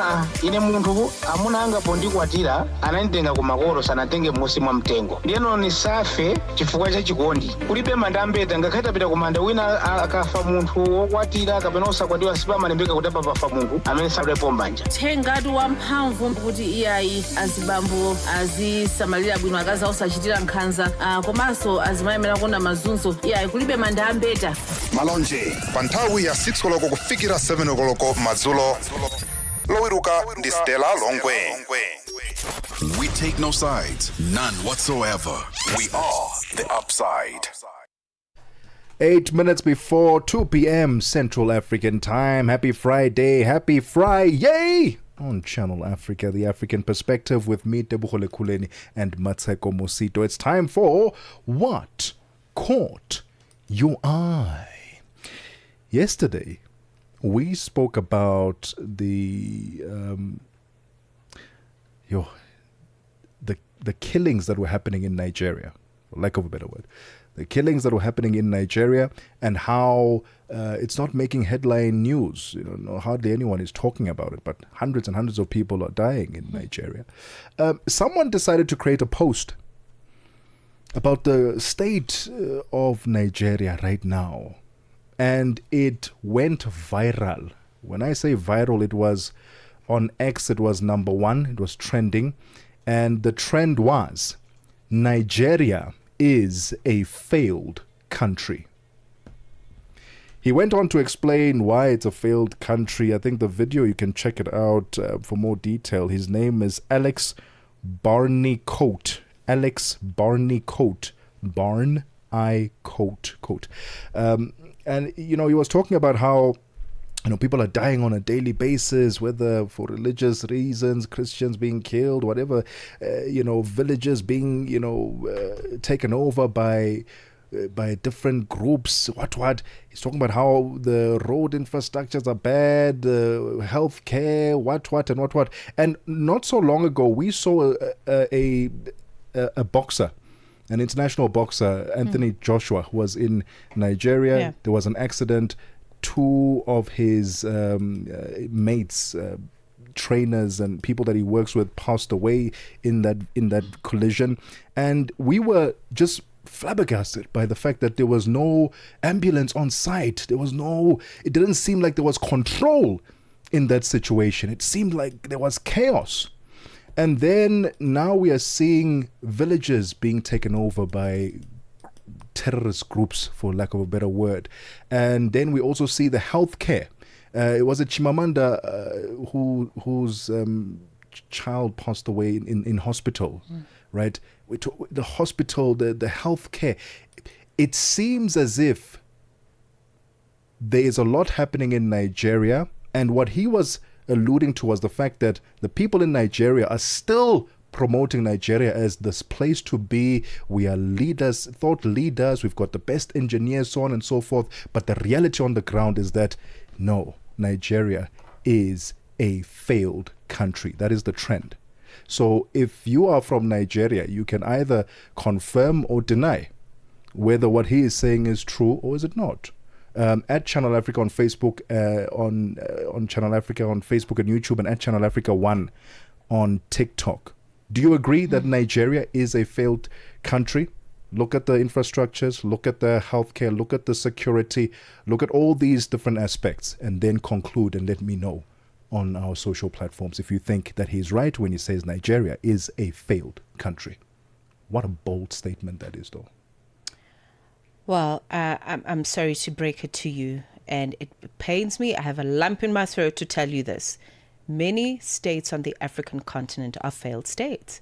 ine munthu amuna anga pondikwatira ananditenga ku makolo sanatenge m'munsi mwa mtengo. Ndino nisafe chifukwa cha chikondi. Kulibe manda ambeta ngakhale tapita ku manda wina akafa munthu wokwatira kapena osakwatiwa sipamalembeka kuti apa pafa munthu amene sadalepo mbanja. Thengati wamphamvu kuti iyayi azibambo azisamalira bwino akazi osachitira nkhanza komanso azimayemera kuona mazunzo iyayi kulibe manda ambeta. malonje pa nthawi ya 6 koloko kufikira 7 koloko madzulo lowiruka ndi Stella Longwe. We take no sides, none whatsoever. We are the upside. 8 minutes before 2 p.m. Central African Time. Happy Friday, happy Friday on Channel Africa, the African Perspective with me, Tebogo Lekhuleni and Mmatsheko Mosito. It's time for What Caught you, I. Yesterday, we spoke about the killings that were happening in Nigeria, for lack of a better word. The killings that were happening in Nigeria and how it's not making headline news. Hardly anyone is talking about it, but hundreds and hundreds of people are dying in Nigeria. Someone decided to create a post about the state of Nigeria right now. And it went viral. When I say viral, it was on X, it was number one, it was trending. And the trend was, Nigeria is a failed country. He went on to explain why it's a failed country. I think the video, you can check it out for more detail. His name is Alex Barney-Coat. Alex Barney-Coat. Barn-I-Coat. And, he was talking about how, people are dying on a daily basis, whether for religious reasons, Christians being killed, whatever, villages being, taken over by different groups, what. He's talking about how the road infrastructures are bad, healthcare, what. And not so long ago, we saw a boxer, an international boxer, Anthony Joshua, who was in Nigeria. Yeah. There was an accident. Two of his mates, trainers and people that he works with passed away in that collision. And we were just flabbergasted by the fact that there was no ambulance on site. It didn't seem like there was control in that situation. It seemed like there was chaos. And then now we are seeing villages being taken over by terrorist groups, for lack of a better word. And then we also see the healthcare. It was a Chimamanda whose child passed away in hospital, right? The hospital, the healthcare. It seems as if there is a lot happening in Nigeria, and what he was alluding to was the fact that the people in Nigeria are still promoting Nigeria as this place to be. We are leaders, thought leaders, we've got the best engineers, so on and so forth. But the reality on the ground is that no, Nigeria is a failed country. That is the trend. So if you are from Nigeria, you can either confirm or deny whether what he is saying is true or is it not. At Channel Africa on Facebook, on Channel Africa on Facebook and YouTube, and at Channel Africa 1 on TikTok. Do you agree that Nigeria is a failed country? Look at the infrastructures, look at the healthcare, look at the security, look at all these different aspects, and then conclude and let me know on our social platforms if you think that he's right when he says Nigeria is a failed country. What a bold statement that is, though. Well, I'm sorry to break it to you, and it pains me. I have a lump in my throat to tell you this. Many states on the African continent are failed states.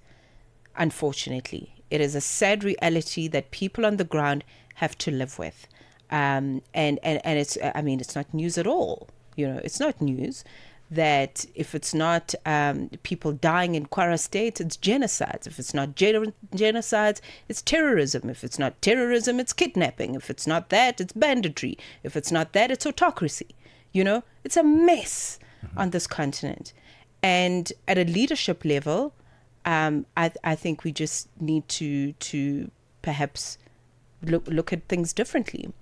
Unfortunately, it is a sad reality that people on the ground have to live with. And it's, it's not news at all. It's not news that if it's not people dying in Kwara State, it's genocides. If it's not genocides, it's terrorism. If it's not terrorism, it's kidnapping. If it's not that, it's banditry. If it's not that, it's autocracy. It's a mess on this continent. And at a leadership level, I think we just need to perhaps look at things differently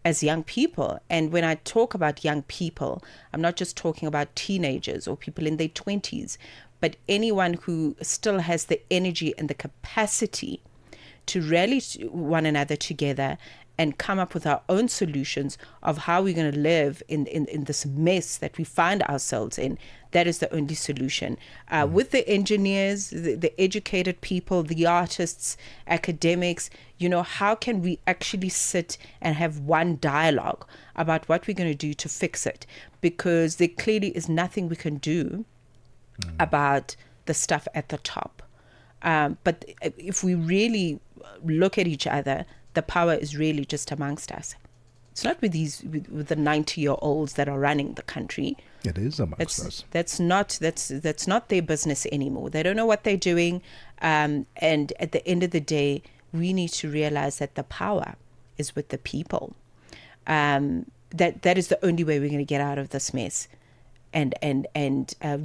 as young people. And when I talk about young people, I'm not just talking about teenagers or people in their 20s, but anyone who still has the energy and the capacity to rally one another together and come up with our own solutions of how we're going to live in this mess that we find ourselves in. That is the only solution. With the engineers, the educated people, the artists, academics, how can we actually sit and have one dialogue about what we're going to do to fix it? Because there clearly is nothing we can do about the stuff at the top. But if we really look at each other, the power is really just amongst us. It's not with the 90-year-olds that are running the country. It is amongst us. That's not their business anymore. They don't know what they're doing. And at the end of the day, we need to realize that the power is with the people. That is the only way we're going to get out of this mess and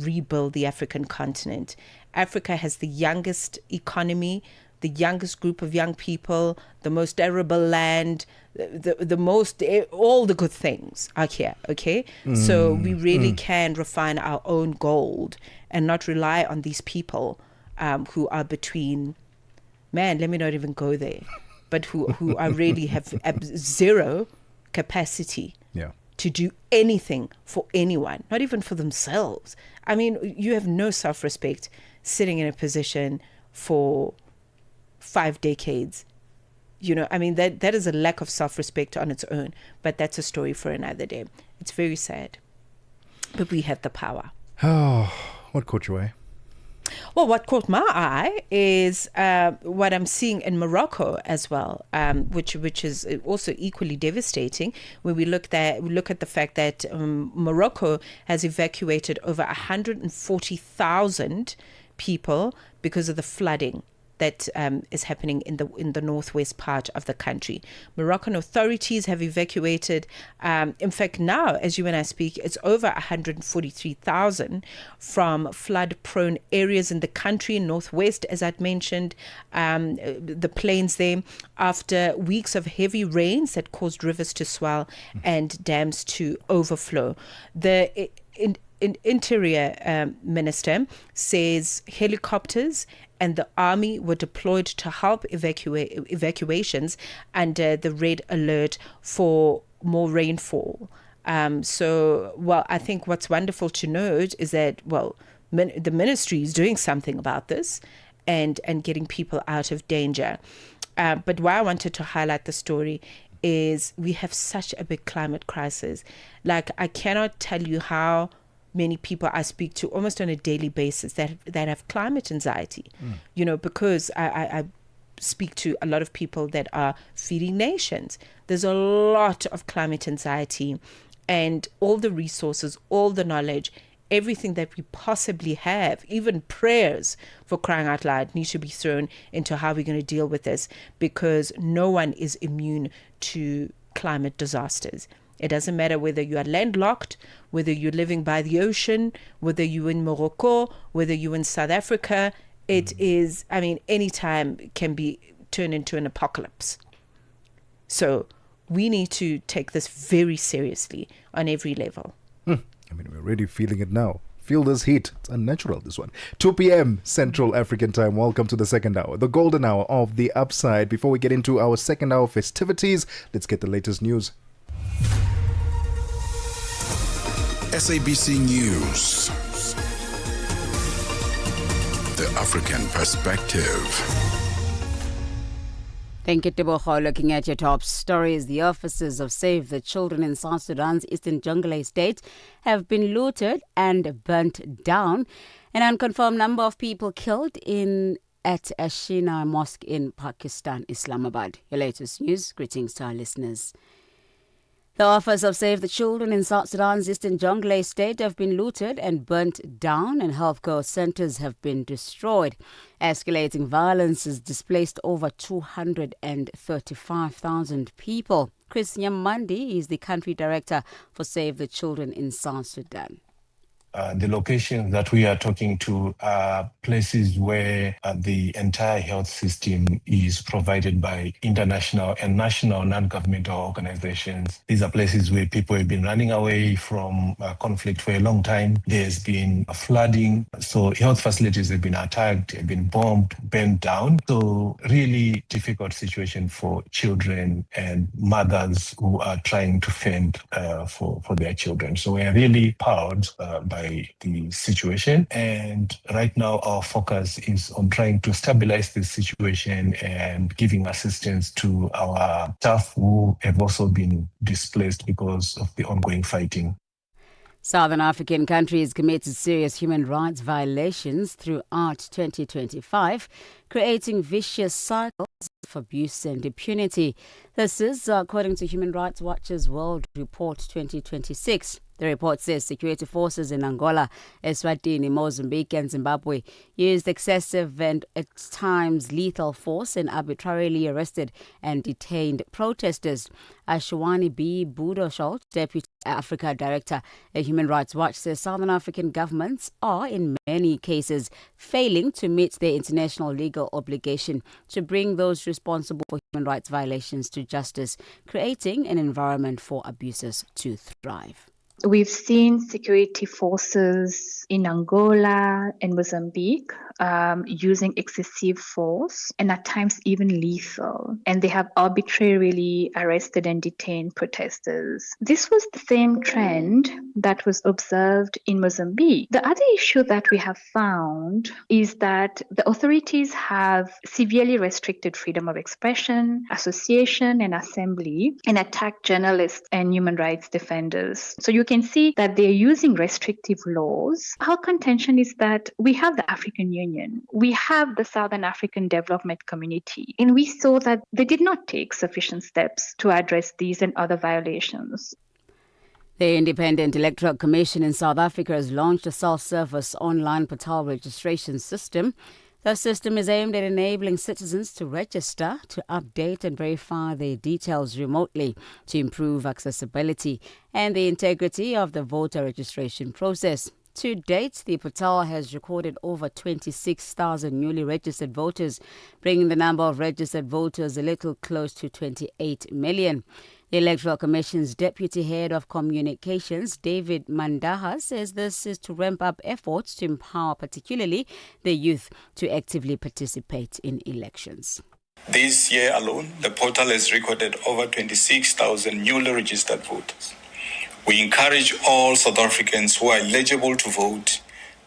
rebuild the African continent. Africa has the youngest economy, the youngest group of young people, the most arable land, the most, all the good things are here, okay? So we really can refine our own gold and not rely on these people who are between, man, let me not even go there, but who are really have zero capacity to do anything for anyone, not even for themselves. I mean, you have no self-respect sitting in a position for 5 decades. You know, I mean, that is a lack of self-respect on its own, but that's a story for another day. It's very sad, but we have the power. Oh, what caught your eye? Well, what caught my eye is what I'm seeing in Morocco as well, which is also equally devastating. When we look at the fact that Morocco has evacuated over 140,000 people because of the flooding that is happening in the northwest part of the country. Moroccan authorities have evacuated, in fact now as you and I speak, it's over 143,000 from flood-prone areas in the country, northwest, as I'd mentioned, the plains there, after weeks of heavy rains that caused rivers to swell and dams to overflow. The Interior Minister says helicopters and the army were deployed to help evacuations under the red alert for more rainfall. So, I think what's wonderful to note is that, the ministry is doing something about this and getting people out of danger. But why I wanted to highlight the story is we have such a big climate crisis. Like, I cannot tell you how many people I speak to almost on a daily basis that have climate anxiety, you know, because I speak to a lot of people that are feeding nations. There's a lot of climate anxiety, and all the resources, all the knowledge, everything that we possibly have, even prayers, for crying out loud, need to be thrown into how we're going to deal with this, because no one is immune to climate disasters. It doesn't matter whether you are landlocked, whether you're living by the ocean, whether you're in Morocco, whether you're in South Africa. It is, I mean, any time can be turned into an apocalypse. So we need to take this very seriously on every level. I mean, we're already feeling it now. Feel this heat. It's unnatural, this one. 2 p.m. Central African Time. Welcome to the second hour, the golden hour of The Upside. Before we get into our second hour festivities, let's get the latest news. SABC News. The African Perspective. Thank you, Tebogo. Looking at your top stories, the offices of Save the Children in South Sudan's Eastern Jonglei state have been looted and burnt down. An unconfirmed number of people killed at a Shina mosque in Pakistan, Islamabad. Your latest news. Greetings to our listeners. The office of Save the Children in South Sudan's Eastern Jonglei state have been looted and burnt down, and healthcare centers have been destroyed. Escalating violence has displaced over 235,000 people. Chris Nyamandi is the country director for Save the Children in South Sudan. The locations that we are talking to are places where the entire health system is provided by international and national non-governmental organizations. These are places where people have been running away from conflict for a long time. There's been flooding, so health facilities have been attacked, have been bombed, burnt down. So really difficult situation for children and mothers who are trying to fend for their children. So we are really proud by the situation, and right now our focus is on trying to stabilize this situation and giving assistance to our staff who have also been displaced because of the ongoing fighting. Southern African countries committed serious human rights violations throughout 2025, creating vicious cycles of abuse and impunity. This is according to Human Rights Watch's World Report 2026. The report says security forces in Angola, Eswatini, Mozambique and Zimbabwe used excessive and at times lethal force and arbitrarily arrested and detained protesters. Ashwani B. Budosholt, Deputy Africa Director at Human Rights Watch, says Southern African governments are in many cases failing to meet their international legal obligation to bring those responsible for human rights violations to justice, creating an environment for abusers to thrive. We've seen security forces in Angola and Mozambique using excessive force and at times even lethal, and they have arbitrarily arrested and detained protesters. This was the same trend that was observed in Mozambique. The other issue that we have found is that the authorities have severely restricted freedom of expression, association, and assembly, and attacked journalists and human rights defenders. So you can see that they're using restrictive laws. Our contention is that we have the African Union, we have the Southern African Development Community, and we saw that they did not take sufficient steps to address these and other violations. The Independent Electoral Commission in South Africa has launched a self-service online portal registration system. The system is aimed at enabling citizens to register, to update and verify their details remotely, to improve accessibility and the integrity of the voter registration process. To date, the portal has recorded over 26,000 newly registered voters, bringing the number of registered voters a little close to 28 million. The Electoral Commission's Deputy Head of Communications, David Mandaha, says this is to ramp up efforts to empower particularly the youth to actively participate in elections. This year alone, the portal has recorded over 26,000 newly registered voters. We encourage all South Africans who are eligible to vote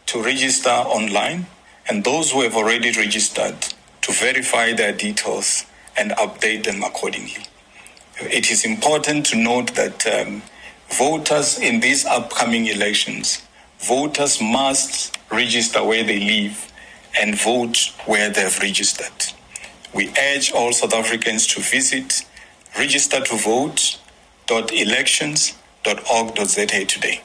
to register online, and those who have already registered to verify their details and update them accordingly. It is important to note that voters in these upcoming elections, voters must register where they live and vote where they have registered. We urge all South Africans to visit registertovote.elections.org.za today.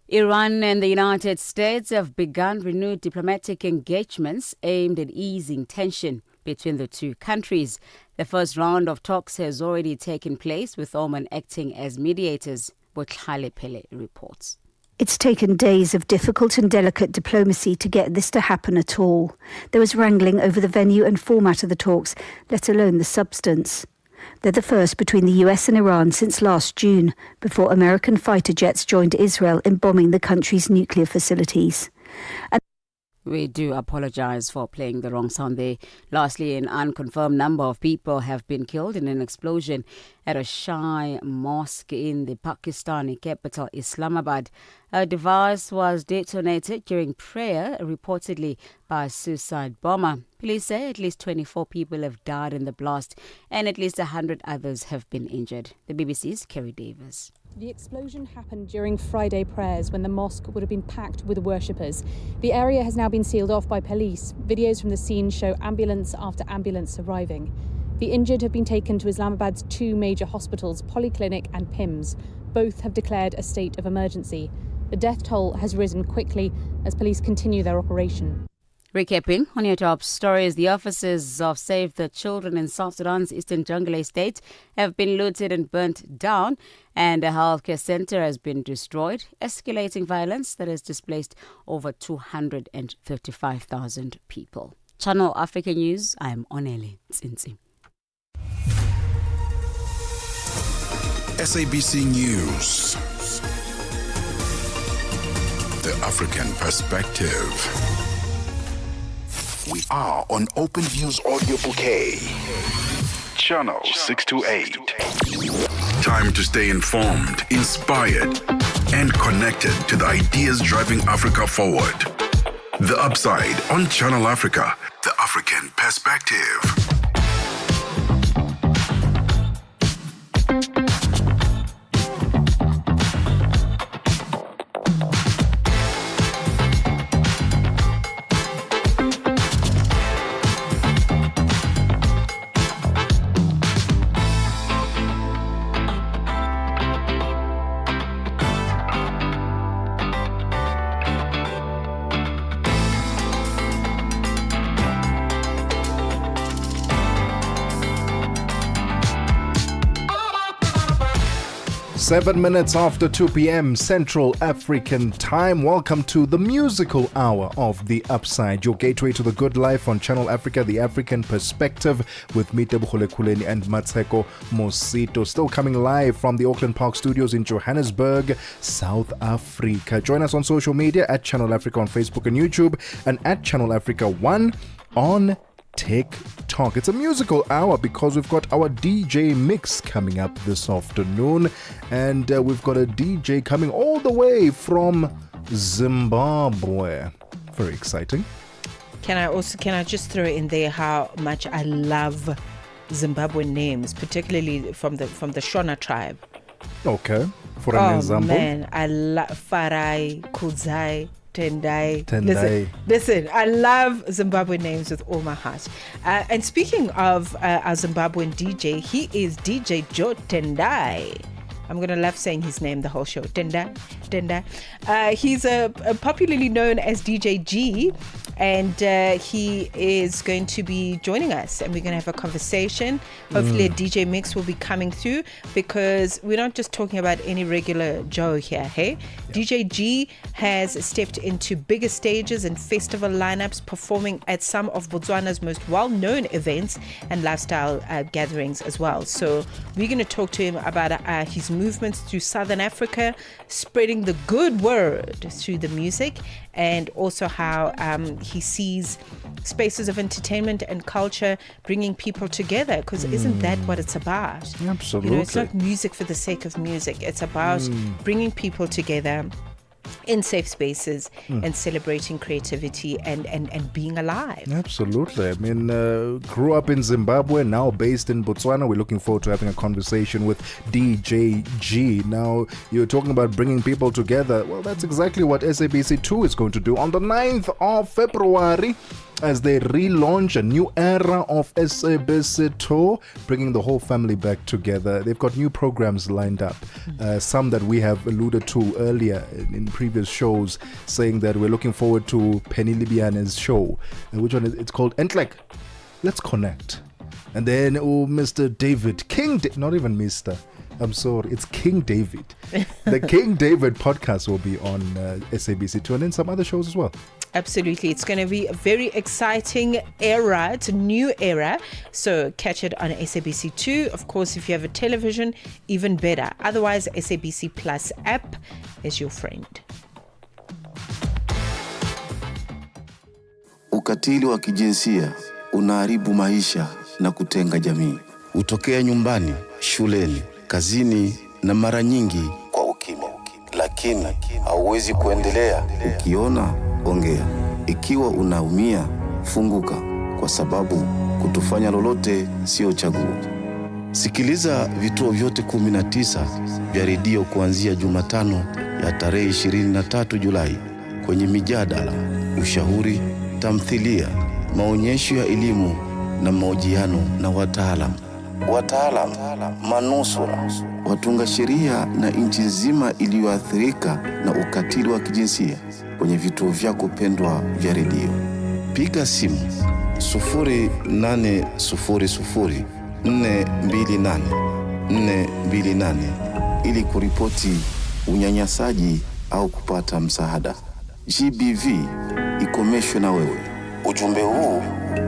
Iran and the United States have begun renewed diplomatic engagements aimed at easing tension between the two countries. The first round of talks has already taken place, with Oman acting as mediators, Botlhale Pele reports. It's taken days of difficult and delicate diplomacy to get this to happen at all. There was wrangling over the venue and format of the talks, let alone the substance. They're the first between the US and Iran since last June, before American fighter jets joined Israel in bombing the country's nuclear facilities. We do apologize for playing the wrong sound there. Lastly, an unconfirmed number of people have been killed in an explosion at a Shia mosque in the Pakistani capital, Islamabad. A device was detonated during prayer, reportedly by a suicide bomber. Police say at least 24 people have died in the blast and at least 100 others have been injured. The BBC's Kerry Davis. The explosion happened during Friday prayers when the mosque would have been packed with worshippers. The area has now been sealed off by police. Videos from the scene show ambulance after ambulance arriving. The injured have been taken to Islamabad's two major hospitals, Polyclinic and PIMS. Both have declared a state of emergency. The death toll has risen quickly as police continue their operation. Recapping on your top stories, the offices of Save the Children in South Sudan's Eastern Jonglei State have been looted and burnt down, and a healthcare center has been destroyed, escalating violence that has displaced over 235,000 people. Channel Africa News, I am Onele Tsinzi. SABC News. The African Perspective. We are on Open Views Audio Bouquet. Channel 628. Time to stay informed, inspired, and connected to the ideas driving Africa forward. The Upside on Channel Africa. The African Perspective. 7 minutes after 2 p.m. Central African Time. Welcome to the musical hour of The Upside, your gateway to the good life on Channel Africa, the African perspective, with me, Tebogo, Lekhuleni, and Mmatsheko Mosito. Still coming live from the Auckland Park Studios in Johannesburg, South Africa. Join us on social media at Channel Africa on Facebook and YouTube, and at Channel Africa 1 on TikTok. It's a musical hour because we've got our DJ mix coming up this afternoon, and we've got a DJ coming all the way from Zimbabwe. Very exciting. Can I just throw in there how much I love Zimbabwean names, particularly from the Shona tribe. Okay, for an example. Oh man, I love Farai, Kudzai, Tendai. Listen, I love Zimbabwean names with all my heart. And speaking of our Zimbabwean DJ, he is DJ Joe Tendai. I'm going to love saying his name the whole show. Tendai. He's popularly known as DJ G, and he is going to be joining us, and we're going to have a conversation. Hopefully a DJ mix will be coming through, because we're not just talking about any regular Joe here, hey? Yep. DJ G has stepped into bigger stages and festival lineups, performing at some of Botswana's most well-known events and lifestyle gatherings as well. So we're going to talk to him about his movements through Southern Africa, spreading the good word through the music, and also how he sees spaces of entertainment and culture bringing people together, because isn't that what it's about? Absolutely. You know, it's not music for the sake of music. It's about bringing people together in safe spaces and celebrating creativity and being alive. Absolutely. I mean, grew up in Zimbabwe, now based in Botswana. We're looking forward to having a conversation with DJ G. Now, you're talking about bringing people together. Well, that's exactly what SABC2 is going to do on the 9th of February, as they relaunch a new era of SABC2, bringing the whole family back together. They've got new programs lined up, some that we have alluded to earlier in previous shows, saying that we're looking forward to Penny Libiana's show. Which one is it's called? Entlek. Let's Connect. And then, Mr. David, not even Mr. I'm sorry, it's King David. The King David podcast will be on SABC2, and then some other shows as well. Absolutely. It's going to be a very exciting era. It's a new era. So catch it on SABC2. Of course, if you have a television, even better. Otherwise, SABC Plus app is your friend. Ukatili wa kijinsia unaharibu maisha na kutenga jamii. Hutokea nyumbani, shuleni, kazini na mara nyingi kwa ukimya. Lakini hauwezi kuendelea. Ukiona, ongea. Ikiwa unaumia, funguka, kwa sababu kutofanya lolote sio chaguo. Sikiliza vituo vyote 19 vya redio kuanzia Jumatano ya tarehe 23 Julai kwenye mijadala, ushauri, tamthilia, maonyesho ya elimu na mahojiano na wataalamu, manusura, watunga sheria na nchi nzima iliyoathirika na ukatili wa kijinsia kwenye vituo vyako pendwa vya redio. Piga simu 0800 428 428 ili kuripoti unyanyasaji au kupata msaada. GBV ikomeshwe na wewe. Ujumbe huu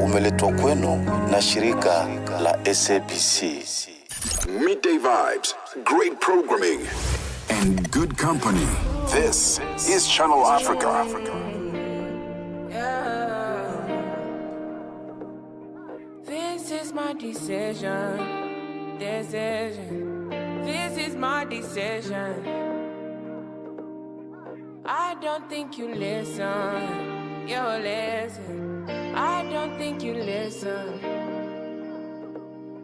umeletwa kwenu na shirika la SABC. Midday vibes, great programming, and good company. This is Channel Africa. This is my decision. This is my decision. I don't think you listen. You listen. I don't think you listen.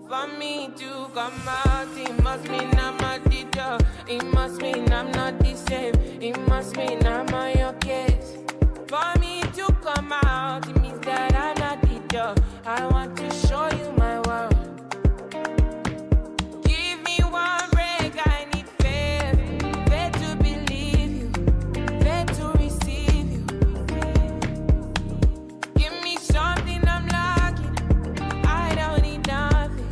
For me to come out, it must mean I'm a teacher. It must mean I'm not the same. It must mean I'm on your case. For me to come out, it means that I'm not the teacher. I want to show you my world. Give me one break, I need faith. Faith to believe you, faith to receive you. Give me something I'm lacking, I don't need nothing.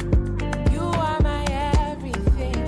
You are my everything.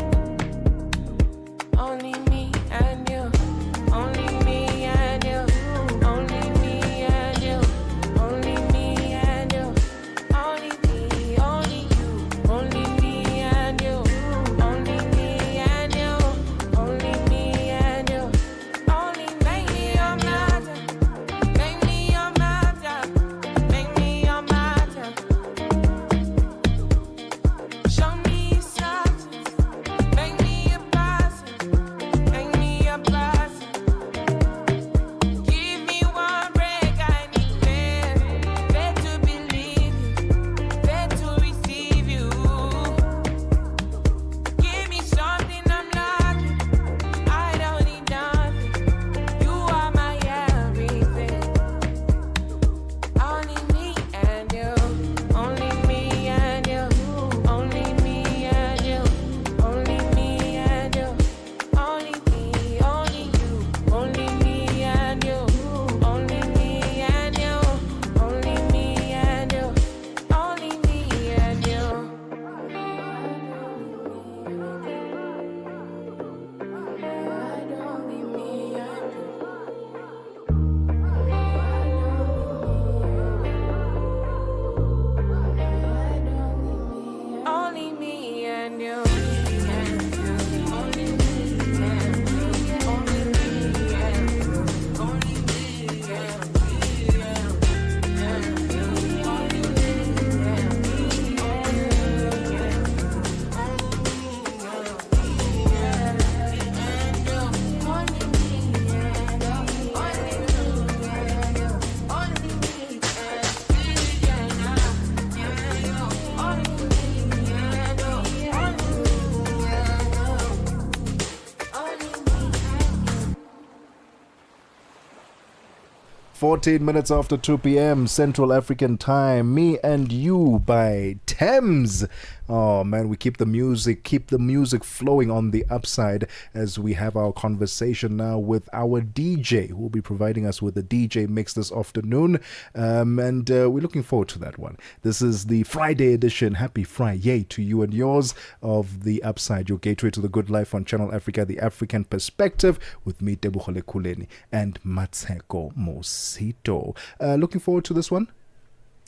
14 minutes after 2 p.m. Central African Time. Me and You by Thames. Oh man, we keep the music flowing on the upside as we have our conversation now with our DJ who will be providing us with a DJ mix this afternoon. And we're looking forward to that one. This is the Friday edition. Happy Friday to you and yours of the upside, your gateway to the good life on Channel Africa, the African perspective, with me, Tebogo Lekhuleni, and Mmatsheko Mosito. Looking forward to this one?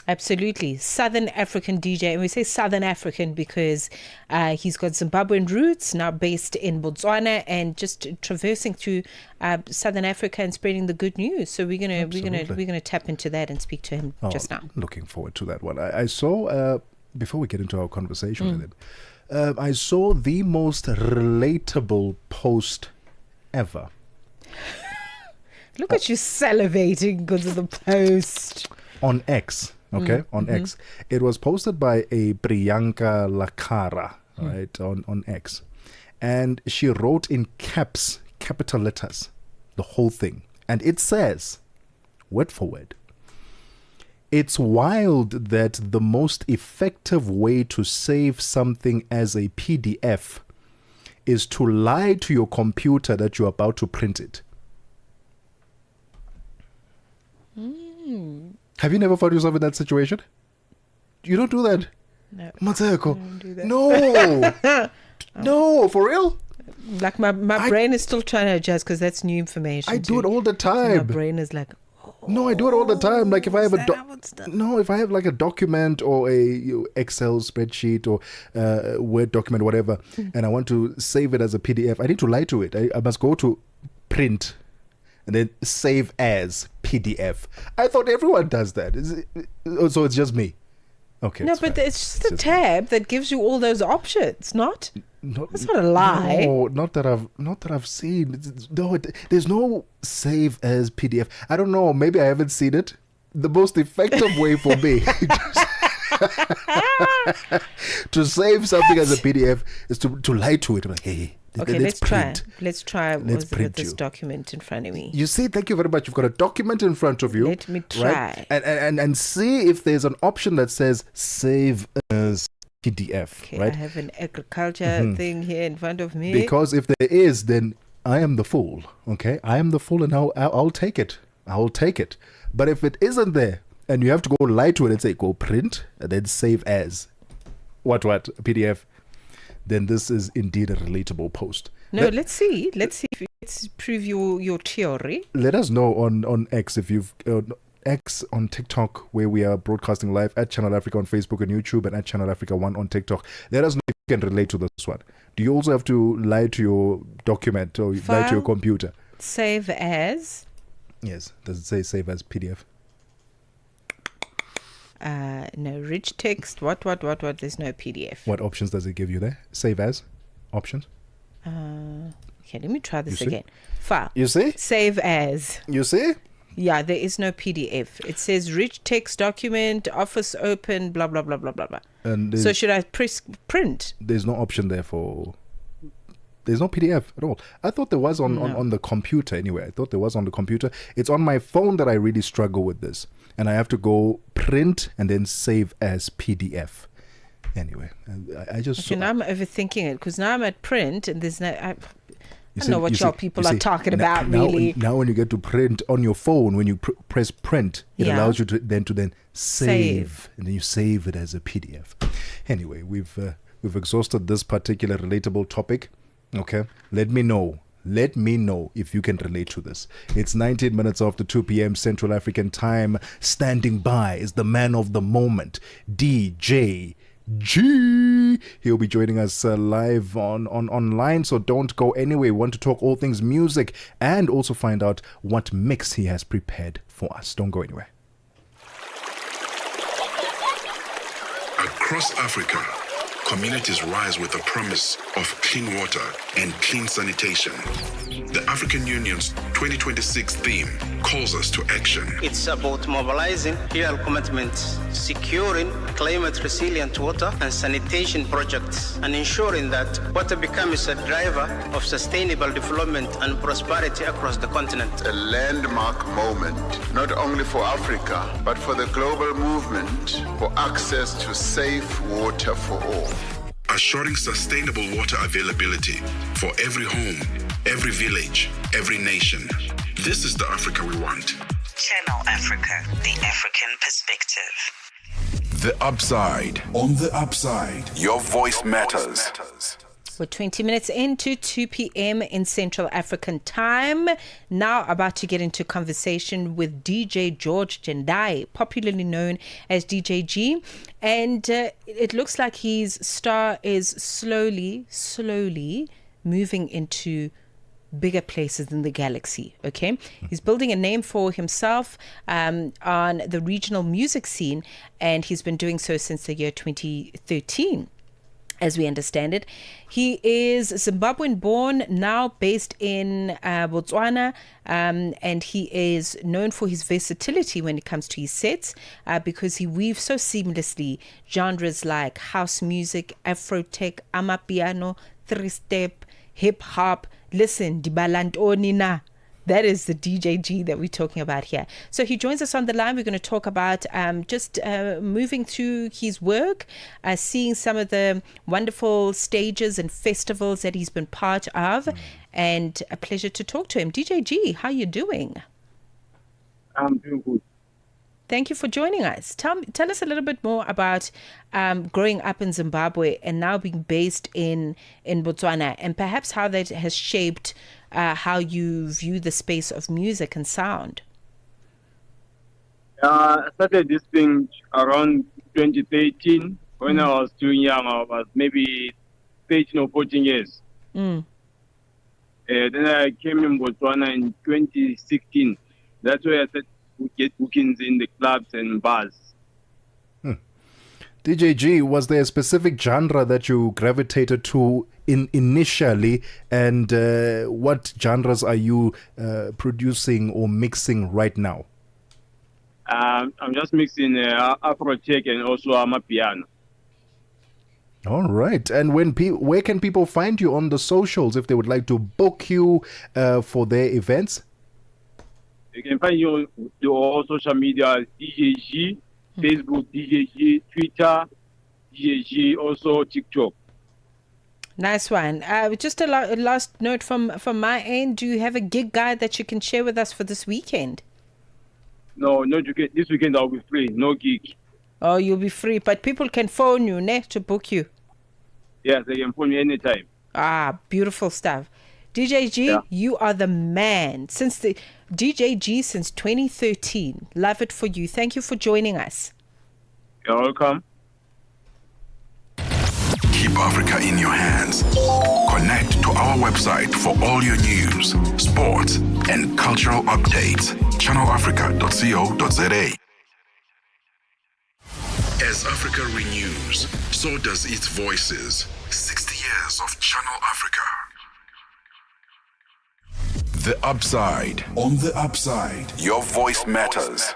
Absolutely. Southern African DJ. And we say Southern African because he's got Zimbabwean roots, now based in Botswana, and just traversing through Southern Africa and spreading the good news. So we're gonna tap into that and speak to him just now. Looking forward to that one. I saw, before we get into our conversation with him, I saw the most relatable post ever. Look at you salivating because of the post. On X. Okay, on X. It was posted by a Priyanka Lakara, right, on X. And she wrote in capital letters, the whole thing. And it says, word for word, "It's wild that the most effective way to save something as a PDF is to lie to your computer that you're about to print it." Have you never found yourself in that situation? You don't do that? No. Mmatsheko. I don't do that. No. No, for real? Like my brain is still trying to adjust because that's new information. I do it all the time. My brain is like, no, I do it all the time. Like if I have if I have like a document or a Excel spreadsheet or Word document, whatever, and I want to save it as a PDF, I need to lie to it. I must go to print and then save as PDF. I thought everyone does that. So it's just me. Okay. No, but it's just a tab that gives you all those options, not? That's not a lie. No, not that I've seen. There's no save as PDF. I don't know. Maybe I haven't seen it. The most effective way for me to save something as a PDF is to lie to it. I'm like, hey. Okay, let's try. Let's with this document in front of me. You see, thank you very much. You've got a document in front of you. Let me try. Right? And see if there's an option that says save as PDF. Okay, right? I have an agriculture thing here in front of me. Because if there is, then I am the fool. Okay, I am the fool, and I'll take it. I'll take it. But if it isn't there, and you have to go lie to it and say go print and then save as what PDF, then this is indeed a relatable post. No, let's see. Let's prove your theory. Let us know on X if you've X on TikTok, where we are broadcasting live at Channel Africa on Facebook and YouTube, and at Channel Africa 1 on TikTok. Let us know if you can relate to this one. Do you also have to lie to your document or lie to your computer? Save as. Yes. Does it say save as PDF? No, rich text. What? There's no PDF. What options does it give you there? Save as options. Okay, let me try this again. File. You see? Save as. You see? Yeah, there is no PDF. It says rich text document, Office open, blah blah blah blah blah blah. And so should I press print? There's no option there for. There's no PDF at all. I thought there was on the computer anyway. I thought there was on the computer. It's on my phone that I really struggle with this. And I have to go print and then save as PDF. Anyway, I just... Okay, now I'm overthinking it because now I'm at print and there's no... I don't know what y'all people are talking about, really. Now when you get to print on your phone, when you press print, it allows you to then save. And then you save it as a PDF. Anyway, we've exhausted this particular relatable topic. Okay, let me know if you can relate to this. It's 19 minutes after 2 p.m. Central African Time. Standing by is the man of the moment, DJ G. He'll be joining us live online, so don't go anywhere. We want to talk all things music and also find out what mix he has prepared for us. Don't go anywhere. Across Africa, communities rise with the promise of clean water and clean sanitation. The African Union's 2026 theme calls us to action. It's about mobilizing real commitments, securing climate-resilient water and sanitation projects, and ensuring that water becomes a driver of sustainable development and prosperity across the continent. A landmark moment, not only for Africa, but for the global movement for access to safe water for all. Assuring sustainable water availability for every home, every village, every nation. This is the Africa we want. Channel Africa, the African perspective. The Upside. On the Upside, your voice matters. We're 20 minutes into 2 p.m. in Central African time. Now about to get into conversation with DJ George Jendai, popularly known as DJ G. And it looks like his star is slowly moving into bigger places in the galaxy. Okay, he's building a name for himself on the regional music scene, and he's been doing so since the year 2013. As we understand it. He is Zimbabwean born, now based in Botswana, and he is known for his versatility when it comes to his sets because he weaves so seamlessly genres like house music, Afro-tech, amapiano, three-step, hip-hop. Listen, Dibalantoni na. That is the DJ G that we're talking about here. So he joins us on the line. We're going to talk about just moving through his work, seeing some of the wonderful stages and festivals that he's been part of, and a pleasure to talk to him. DJ G, how are you doing? I'm doing good. Thank you for joining us. Tell us a little bit more about growing up in Zimbabwe and now being based in Botswana, and perhaps how that has shaped how you view the space of music and sound. I started this thing around 2013 when I was too young. I was maybe 13 or 14 years. Then I came in Botswana in 2016. That's where I started to get bookings in the clubs and bars. DJ G, was there a specific genre that you gravitated to initially, and what genres are you producing or mixing right now? I'm just mixing Afro-tech and also amapiano. All right. And where can people find you on the socials if they would like to book you for their events? You can find you on all social media, DJ G, Facebook, DJ G, Twitter, DJ G, also TikTok. Nice one. Just a last note from my end. Do you have a gig guide that you can share with us for this weekend? No, this weekend I'll be free. No gig. Oh, you'll be free, but people can phone you, to book you. Yes, they can phone me anytime. Ah, beautiful stuff. DJ G, You are the man. DJ G since 2013. Love it for you. Thank you for joining us. You're welcome. Keep Africa in your hands. Connect to our website for all your news, sports, and cultural updates. channelafrica.co.za. As Africa renews, so does its voices. 60 years of Channel Africa. The Upside. On the Upside, your voice matters.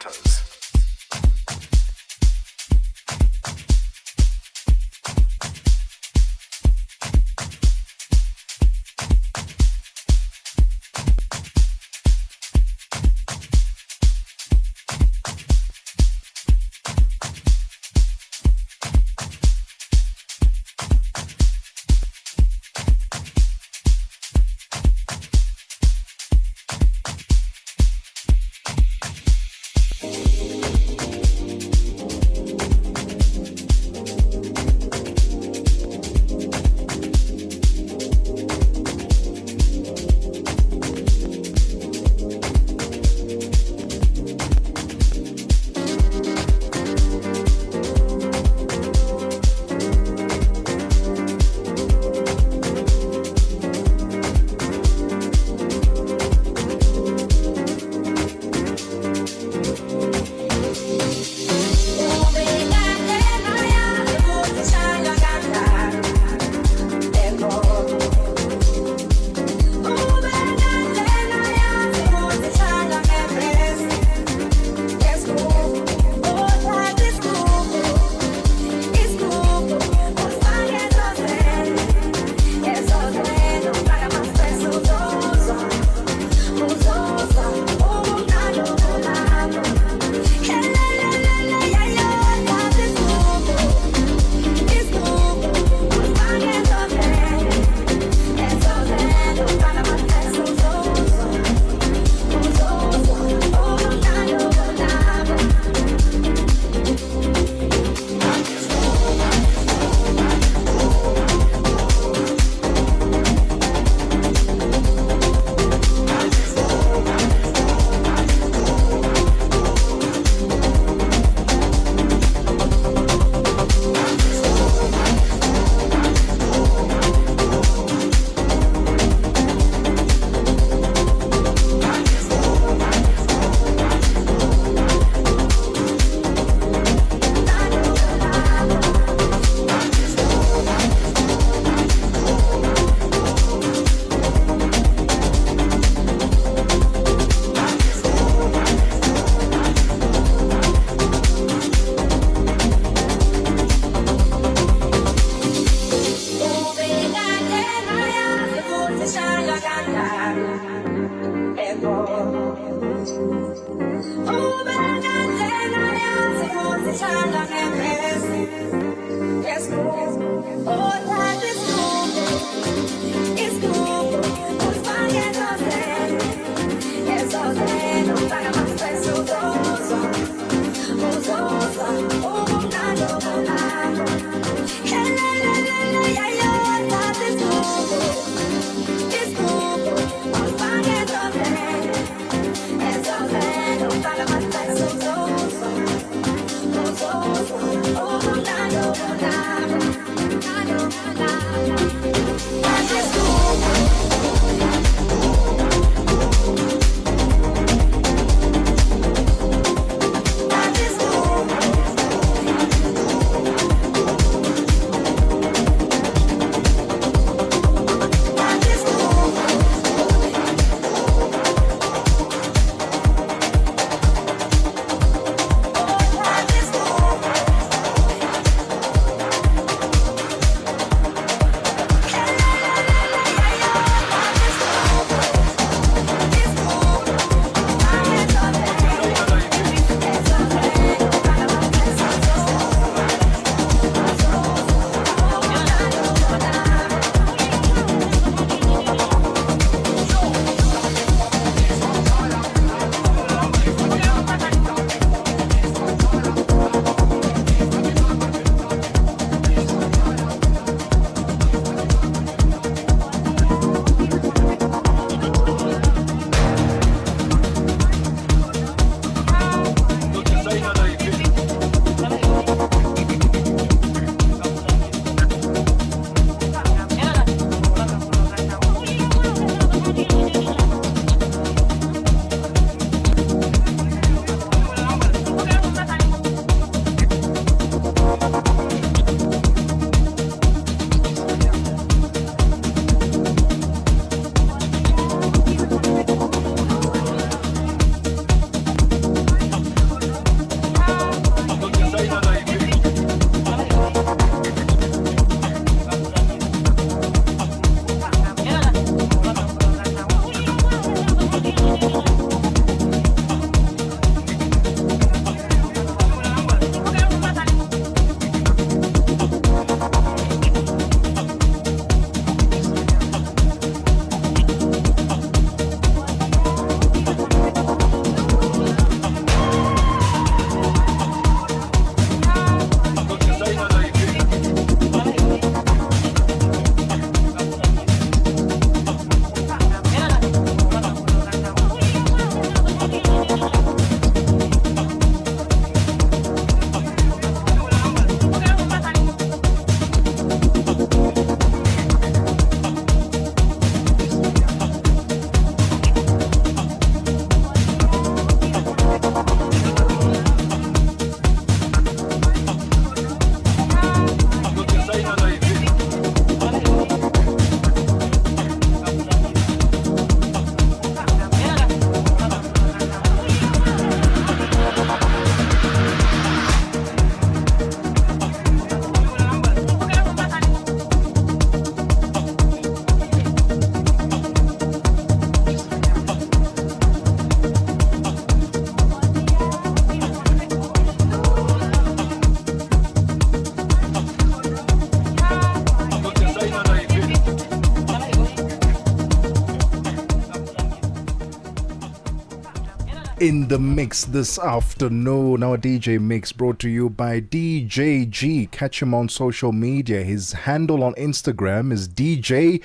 in the mix this afternoon. Our DJ mix brought to you by DJ G. Catch him on social media. His handle on Instagram is DJ_G.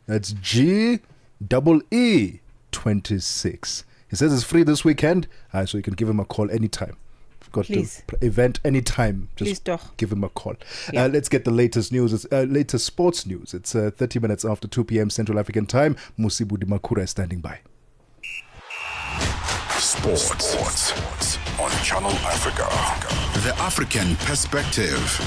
That's G-E-E-26. He says it's free this weekend, so you can give him a call anytime. Got Please. the event anytime. Just give him a call. Yeah. Let's get the latest news. It's latest sports news. It's 30 minutes after 2 p.m. Central African time. Musibu Dimakura is standing by. Sports on Channel Africa. The African perspective.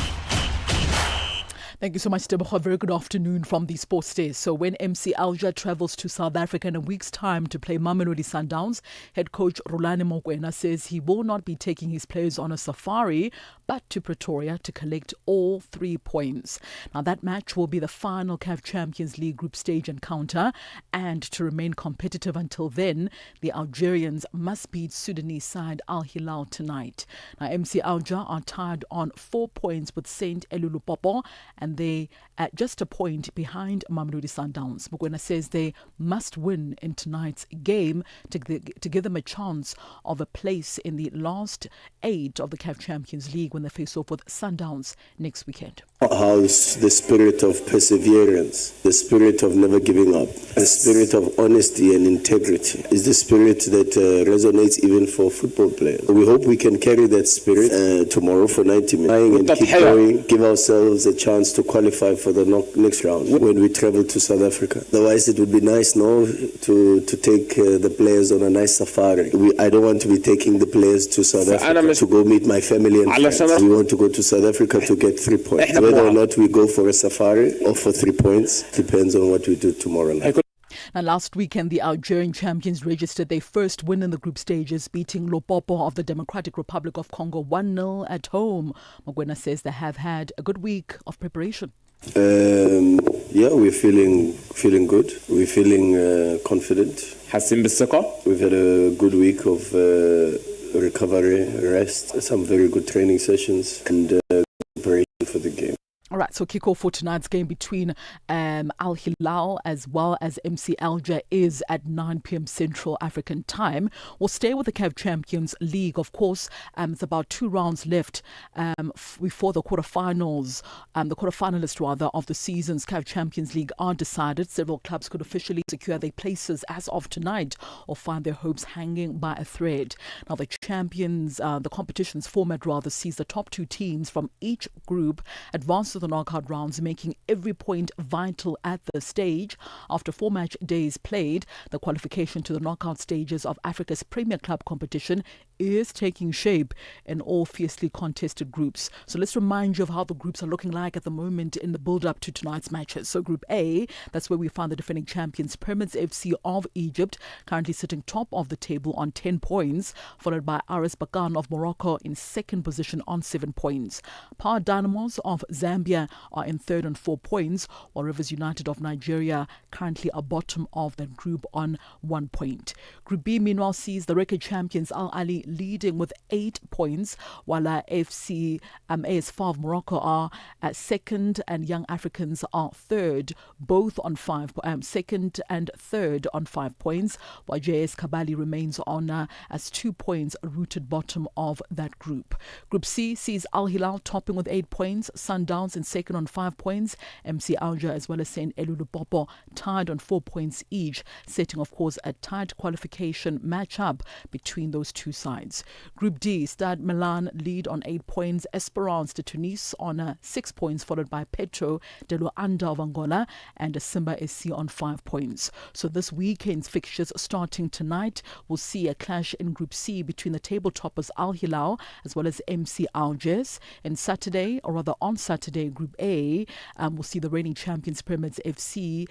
Thank you so much, Tebogo. Very good afternoon from the Sports Day. So when MC Alger travels to South Africa in a week's time to play Mamelodi Sundowns, head coach Rulani Mokwena says he will not be taking his players on a safari, but to Pretoria to collect all 3 points. Now that match will be the final CAF Champions League group stage encounter, and to remain competitive until then, the Algerians must beat Sudanese side Al Hilal tonight. Now MC Alger are tied on 4 points with Saint Elulupopo, and and they at just a point behind Mamelodi Sundowns. Mokoena says they must win in tonight's game to give them a chance of a place in the last 8 of the CAF Champions League when they face off with Sundowns next weekend. How's the spirit of perseverance, the spirit of never giving up, the spirit of honesty and integrity is the spirit that resonates even for football players. We hope we can carry that spirit tomorrow for 90 minutes and keep going, give ourselves a chance to qualify for the next round when we travel to South Africa. Otherwise, it would be nice now to take the players on a nice safari. I don't want to be taking the players to South Africa to go meet my family and friends. We want to go to South Africa to get 3 points. Whether or not we go for a safari or for 3 points depends on what we do tomorrow night. Now, last weekend, the Algerian champions registered their first win in the group stages, beating Limpopo of the Democratic Republic of Congo 1-0 at home. Mokoena says they have had a good week of preparation. We're feeling good. We're feeling confident. We've had a good week of recovery, rest, some very good training sessions, and preparation for the game. All right, so kickoff for tonight's game between Al Hilal as well as MC Alger is at 9 p.m. Central African time. We'll stay with the CAF Champions League, of course. It's about 2 rounds left before the quarterfinals. The quarterfinalists, rather, of the season's CAF Champions League are decided. Several clubs could officially secure their places as of tonight or find their hopes hanging by a thread. Now, the competition's format, rather, sees the top 2 teams from each group advance to the knockout rounds, making every point vital at the stage. After 4 match days played, the qualification to the knockout stages of Africa's Premier Club competition is taking shape in all fiercely contested groups. So let's remind you of how the groups are looking like at the moment in the build-up to tonight's matches. So Group A, that's where we find the defending champions Pyramids FC of Egypt, currently sitting top of the table on 10 points, followed by RS Berkane of Morocco in second position on 7 points. Power Dynamos of Zambia are in third on 4 points, while Rivers United of Nigeria currently are bottom of that group on 1 point. Group B, meanwhile, sees the record champions Al Ali leading with 8 points, while AS FAR of Morocco are at second and Young Africans are third, both on 5, second and third on 5 points, while JS Kabali remains on as 2 points, rooted bottom of that group. Group C sees Al Hilal topping with 8 points, Sundowns in second on 5 points, MC Alger as well as St. Limpopo tied on 4 points each, setting, of course, a tight qualification matchup between those two sides. Group D, Stade Milan lead on 8 points, Esperance de Tunis on 6 points, followed by Petro de Luanda of Angola and Simba SC on 5 points. So this weekend's fixtures starting tonight will see a clash in Group C between the table toppers Al Hilal as well as MC Algiers. And on Saturday, Group A will see the reigning champions Pyramids FC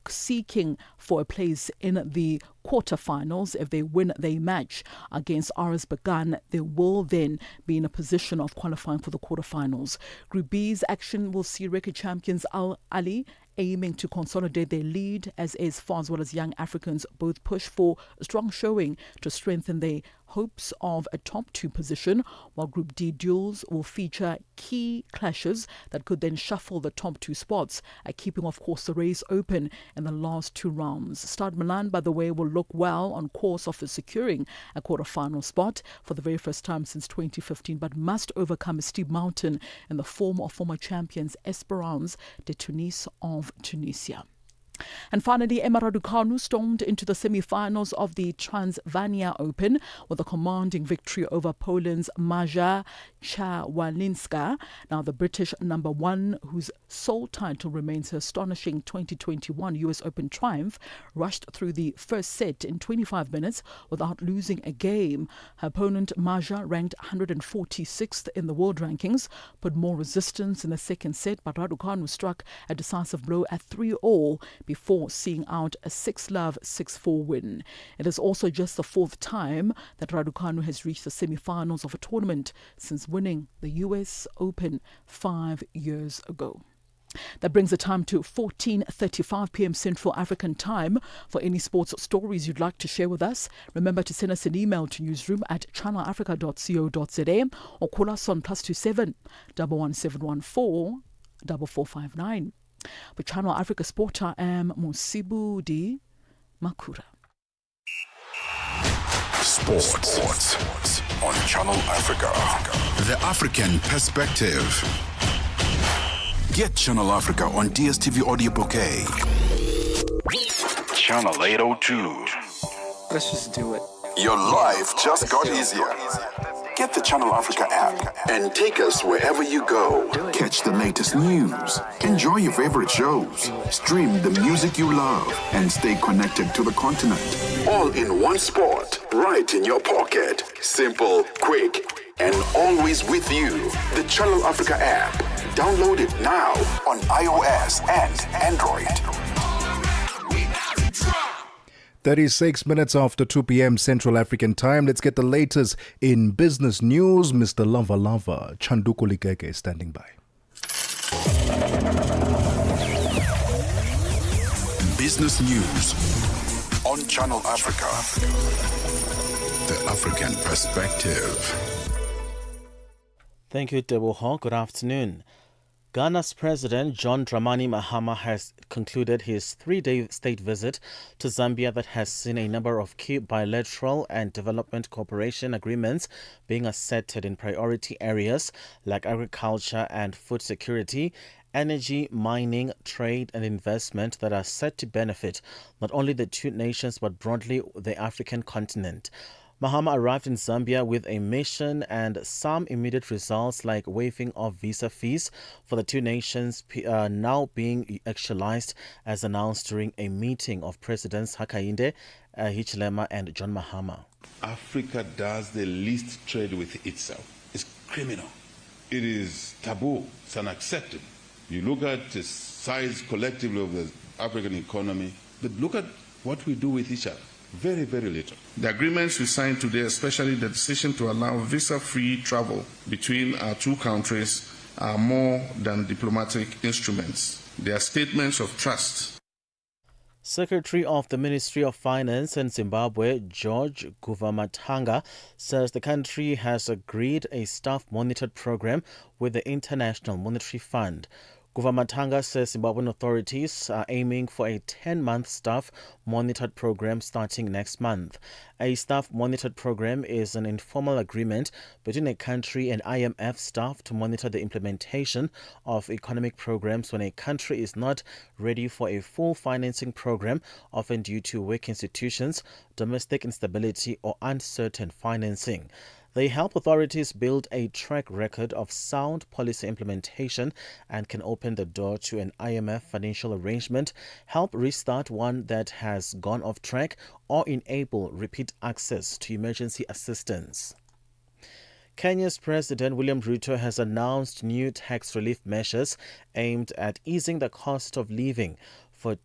seeking for a place in the quarterfinals. If they win their match against RS Berkane, they will then be in a position of qualifying for the quarterfinals. Group B's action will see record champions Al Ali aiming to consolidate their lead as FAR as well as Young Africans both push for a strong showing to strengthen their hopes of a top 2 position, while Group D duels will feature key clashes that could then shuffle the top 2 spots, keeping, of course, the race open in the last 2 rounds. Stade Milan, by the way, will look well on course of securing a quarterfinal spot for the very first time since 2015, but must overcome a steep mountain in the form of former champions Esperance de Tunis of Tunisia. And finally, Emma Raducanu stormed into the semi-finals of the Transylvania Open with a commanding victory over Poland's Maja Chawalinska. Now, the British number 1, whose sole title remains her astonishing 2021 US Open triumph, rushed through the first set in 25 minutes without losing a game. Her opponent, Maja, ranked 146th in the world rankings, put more resistance in the second set, but Raducanu struck a decisive blow at 3-all before seeing out a 6-love, 6-4 win. It is also just the 4th time that Raducanu has reached the semi-finals of a tournament since winning the US Open 5 years ago. That brings the time to 14:35 p.m. Central African time. For any sports stories you'd like to share with us, remember to send us an email to newsroom@channelafrica.co.za or call us on +27 11714 4459. But Channel Africa Sporter am Mosito Makura. Sports on Channel Africa. The African Perspective. Get Channel Africa on DSTV Audio Bouquet. Channel 802. Let's just do it. Your life just got easier. Get the Channel Africa app and take us wherever you go. Catch the latest news, enjoy your favorite shows, stream the music you love, and stay connected to the continent. All in one spot, right in your pocket. Simple, quick, and always with you. The Channel Africa app. Download it now on iOS and Android. 36 minutes after 2 p.m. Central African Time. Let's get the latest in business news. Mr. Lava Chanduko Likeke is standing by. Business news on Channel Africa. The African Perspective. Thank you, Tebogo. Good afternoon. Ghana's President John Dramani Mahama has concluded his 3-day state visit to Zambia that has seen a number of key bilateral and development cooperation agreements being asserted in priority areas like agriculture and food security, energy, mining, trade and investment that are set to benefit not only the two nations but broadly the African continent. Mahama arrived in Zambia with a mission and some immediate results like waiving of visa fees for the two nations now being actualized as announced during a meeting of Presidents Hakainde Hichilema and John Mahama. Africa does the least trade with itself. It's criminal. It is taboo. It's unacceptable. You look at the size collectively of the African economy, but look at what we do with each other. Very, very little. The agreements we signed today, especially the decision to allow visa-free travel between our two countries, are more than diplomatic instruments. They are statements of trust. Secretary of the Ministry of Finance in Zimbabwe, George Guvamatanga, says the country has agreed a staff-monitored program with the International Monetary Fund. Guvamatanga says Zimbabwean authorities are aiming for a 10-month staff-monitored program starting next month. A staff-monitored program is an informal agreement between a country and IMF staff to monitor the implementation of economic programs when a country is not ready for a full financing program, often due to weak institutions, domestic instability, or uncertain financing. They help authorities build a track record of sound policy implementation and can open the door to an IMF financial arrangement, help restart one that has gone off track, or enable repeat access to emergency assistance. Kenya's President William Ruto has announced new tax relief measures aimed at easing the cost of living for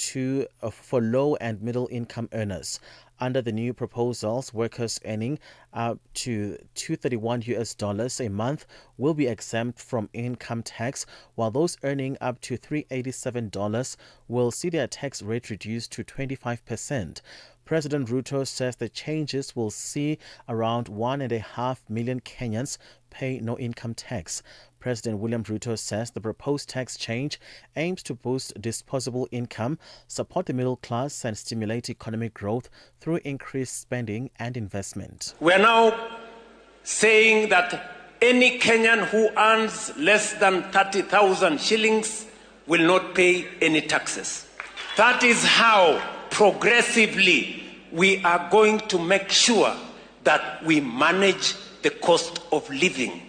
low and middle income earners. Under the new proposals, workers earning up to $231 a month will be exempt from income tax, while those earning up to $387 will see their tax rate reduced to 25%. President Ruto says the changes will see around 1.5 million Kenyans pay no income tax. President William Ruto says the proposed tax change aims to boost disposable income, support the middle class, and stimulate economic growth through increased spending and investment. We are now saying that any Kenyan who earns less than 30,000 shillings will not pay any taxes. That is how progressively we are going to make sure that we manage the cost of living.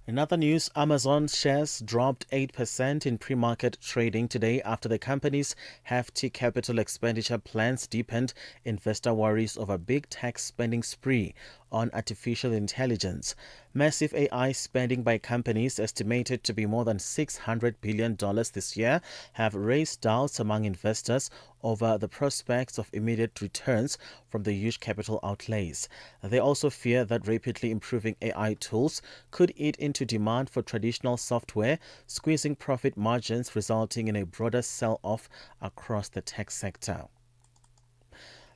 In other news, Amazon shares dropped 8% in pre-market trading today after the company's hefty capital expenditure plans deepened investor worries over big tech spending spree on artificial intelligence. Massive AI spending by companies estimated to be more than $600 billion this year have raised doubts among investors over the prospects of immediate returns from the huge capital outlays. They also fear that rapidly improving AI tools could eat into demand for traditional software, squeezing profit margins, resulting in a broader sell-off across the tech sector.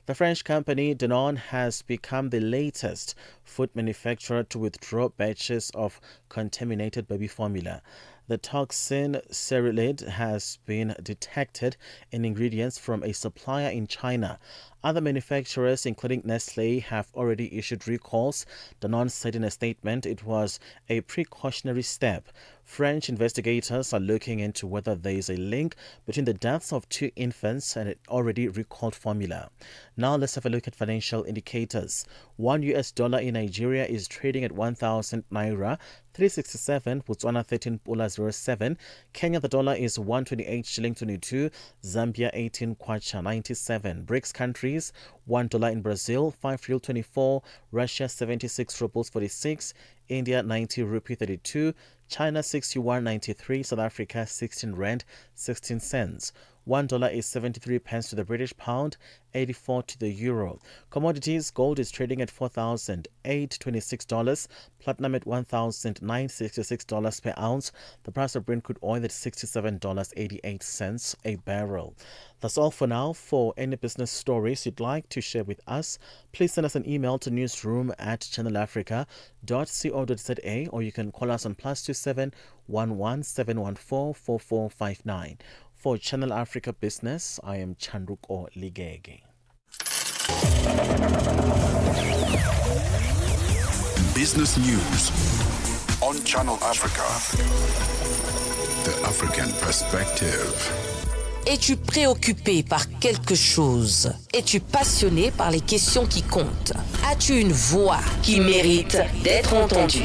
The French company Danone has become the latest food manufacturer to withdraw batches of contaminated baby formula. The toxin cereulide has been detected in ingredients from a supplier in China. Other manufacturers, including Nestle, have already issued recalls. Danone said in a statement it was a precautionary step. French investigators are looking into whether there is a link between the deaths of 2 infants and an already recalled formula. Now let's have a look at financial indicators. $1 in Nigeria is trading at 1,000 naira, 367, Botswana 13.07. Kenya, the dollar is 128 shilling 22, Zambia 18 kwacha 97. BRICS countries, $1 in Brazil, 5 real 24, Russia 76 rubles 46, India 90 rupee 32, China 6 yuan 93, South Africa 16 rand 16 cents. $1 is 73 pence to the British pound, 84 to the euro. Commodities, gold is trading at $4,826, platinum at $1,966 per ounce. The price of Brent crude oil at $67.88 a barrel. That's all for now. For any business stories you'd like to share with us, please send us an email to newsroom@channelafrica.co.za, or you can call us on +27 11 714 4459. For Channel Africa Business, I am Chanduko Ligege. Business news on Channel Africa. The African perspective. Es-tu préoccupé par quelque chose? Es-tu passionné par les questions qui comptent? As-tu une voix qui mérite d'être entendue?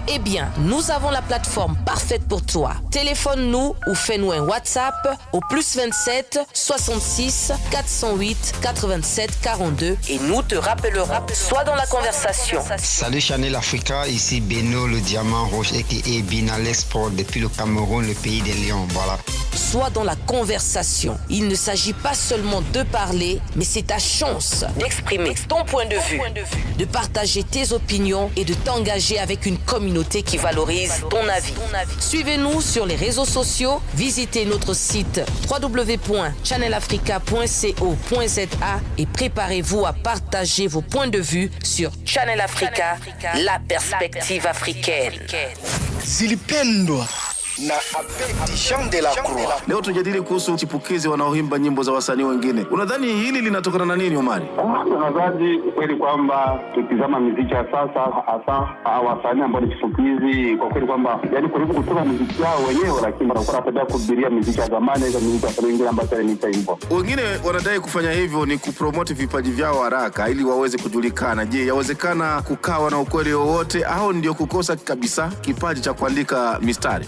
Eh bien, nous avons la plateforme parfaite pour toi. Téléphone-nous ou fais-nous un WhatsApp au +27 66 408 87 42 et nous te rappellerons. Sois dans la conversation. Salut Channel Africa, ici Beno le diamant rouge aka Bina l'export depuis le Cameroun, le pays des lions. Voilà. Sois dans la conversation. Il ne s'agit pas seulement de parler, mais c'est ta chance d'exprimer ton point de vue, de partager tes opinions et de t'engager avec une communauté qui valorise ton avis. Suivez-nous sur les réseaux sociaux, visitez notre site www.channelafrica.co.za et préparez-vous à partager vos points de vue sur Channel Africa, la perspective africaine. Zilipendwa na Abedi Jean de la Croix. Leo tujadili kuhusu chipukizi wanaoimba nyimbo za wasanii wengine. Unadhani hili linatokana na nini, Omari? Nadhani kweli kwamba tukizama muziki ya sasa, hasa wasanii ambao ni chipukizi, kwa kweli kwamba yani karibu kutoka muziki wao wenyewe, lakini wanakuwa wanapenda kuhubiria muziki ya zamani, hizo muziki ya wengine ambao ni taimbo. Wengine wanadai kufanya hivyo ni kupromote vipaji vyao haraka ili waweze kujulikana. Je, yawezekana kukawa na ukweli wowote au ndio kukosa kabisa kipaji cha kuandika mistari?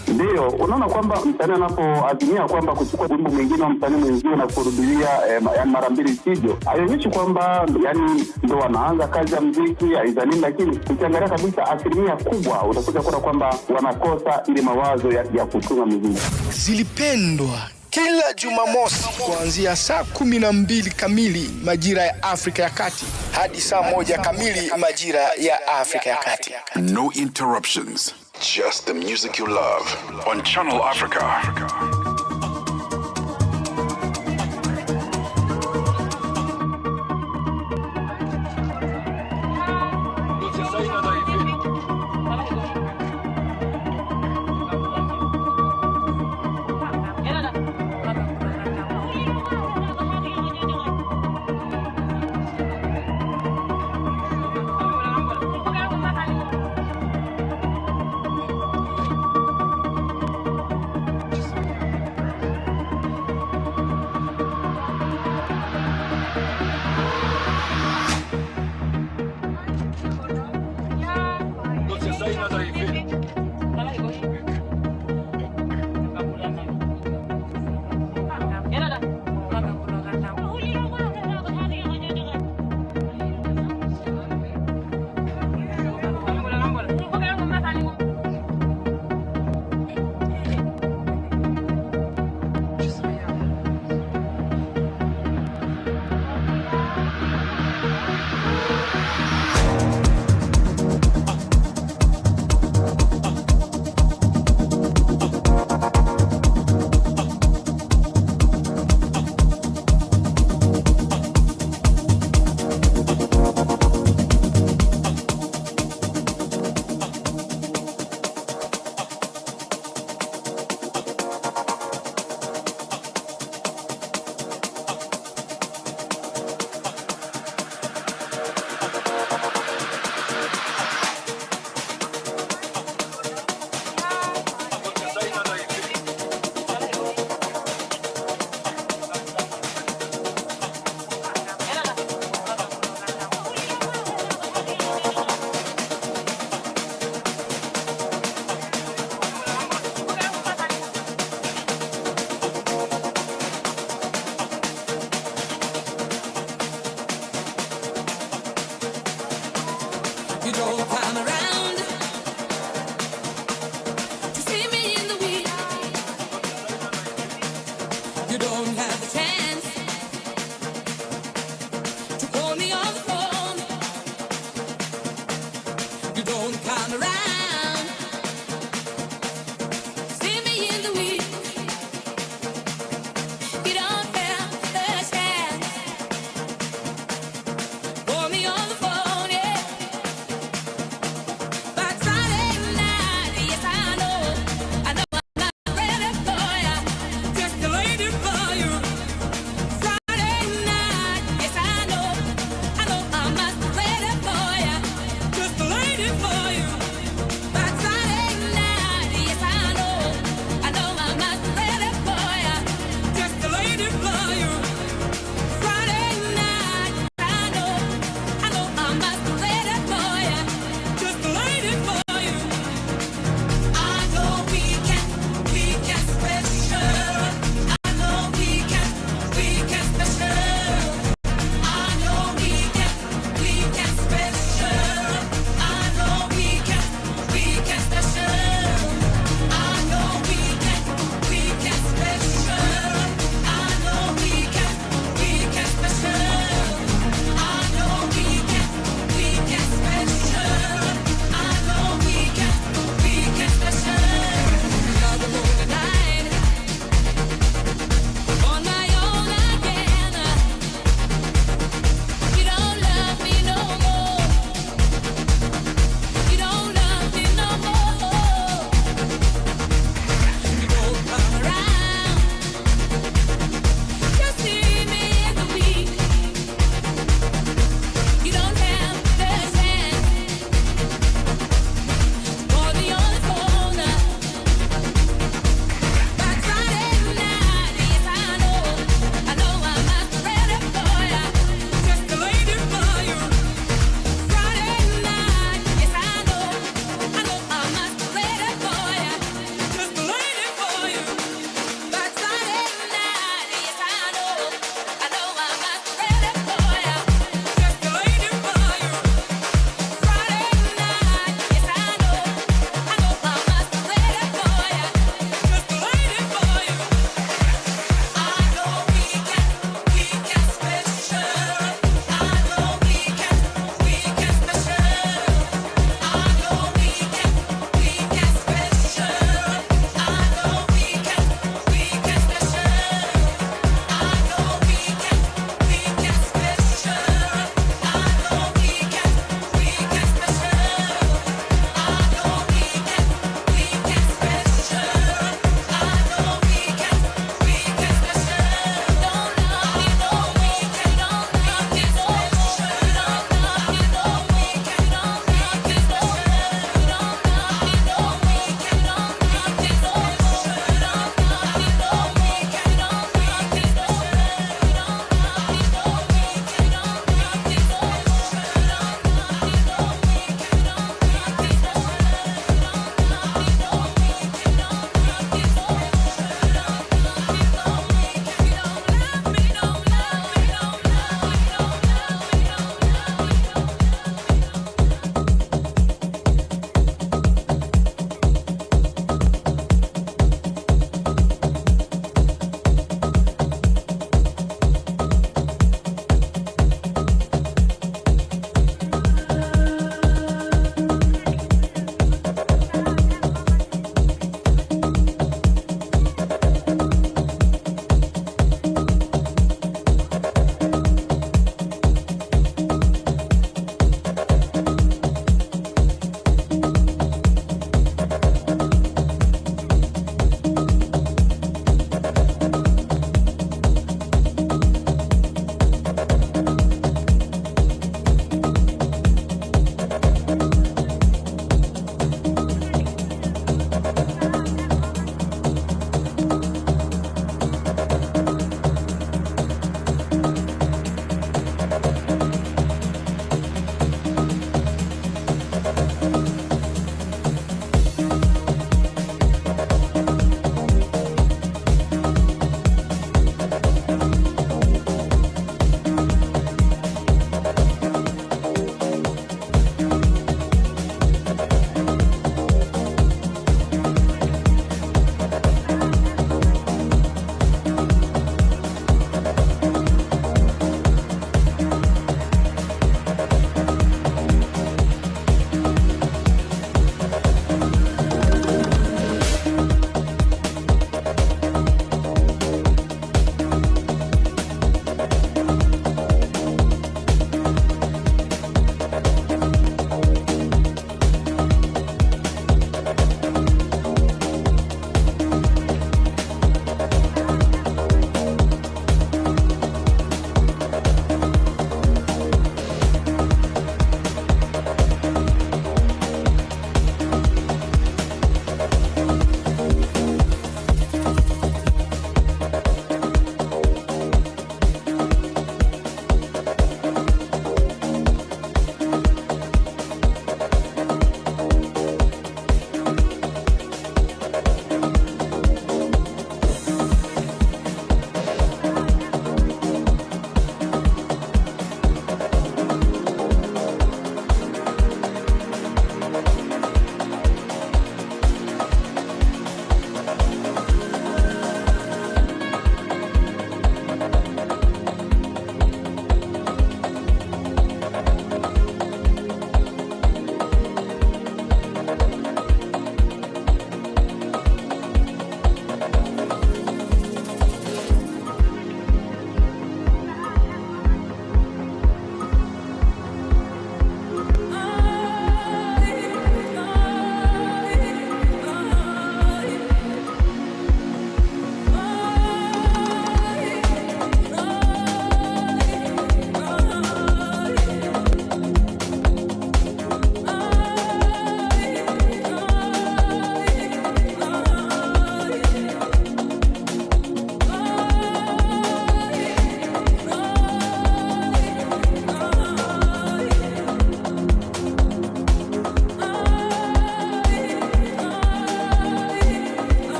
Unaona kwamba msanii anapoazimia kwamba kuchukua wimbo mwingine wa msanii mwingine na kurudia mara mbili studio, haionyeshi kwamba yani ndio wanaanza kazi ya muziki aizalini, lakini ukiangalia kabisa asilimia kubwa utakuta kwamba wanakosa ile mawazo ya kutunga muziki. Zilipendwa kila Jumamosi kuanzia saa 12 kamili majira ya Afrika ya Kati hadi saa 1 kamili majira ya Afrika ya Kati. No interruptions. Just the music you love on Channel Africa. You don't come around. See me in the week. You don't have the chance. Call me on the phone, yeah. But Friday night, yes I know I'm not ready for ya. Just a lady for you. Friday night, yes I know I'm not ready for ya. Just a lady for you.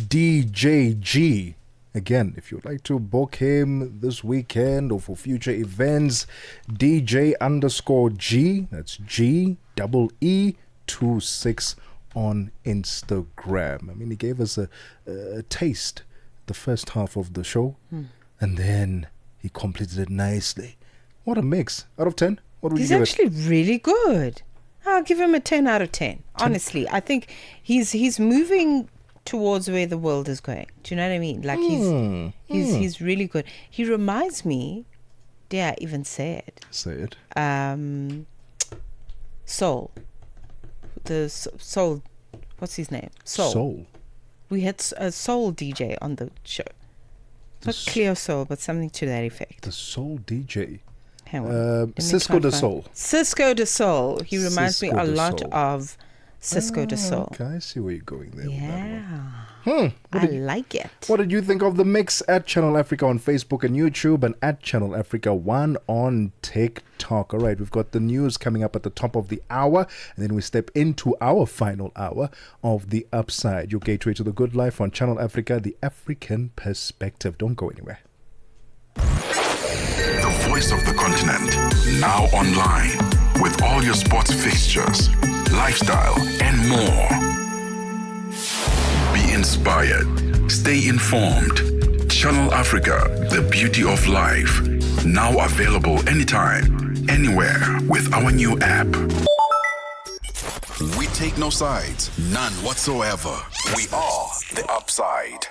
DJ G. Again, if you'd like to book him this weekend or for future events, DJ_G, that's GEE26 on Instagram. I mean, he gave us a taste the first half of the show, and then he completed it nicely. What a mix. Out of 10, what would you give it? He's actually really good. I'll give him a 10 out of 10. Honestly, I think he's moving towards where the world is going. Do you know what I mean? Like he's really good. He reminds me, dare I even say it? Say it. Soul. The Soul. What's his name? Soul. We had a Soul DJ on the show. Not Cleo Soul, but something to that effect. The Soul DJ. Hang on. Cisco de Soul. Cisco de Soul. He reminds me Cisco a de lot Soul. of Cisco de Soul. Okay, I see where you're going there. Yeah. I like it. What did you think of the mix? At Channel Africa on Facebook and YouTube, and at Channel Africa 1 on TikTok. All right, we've got the news coming up at the top of the hour, and then we step into our final hour of The Upside, your gateway to the good life on Channel Africa, the African perspective. Don't go anywhere. The voice of the continent, now online, with all your sports fixtures, lifestyle, and more. Be inspired. Stay informed. Channel Africa, the beauty of life. Now available anytime, anywhere with our new app. We take no sides, none whatsoever. We are The Upside.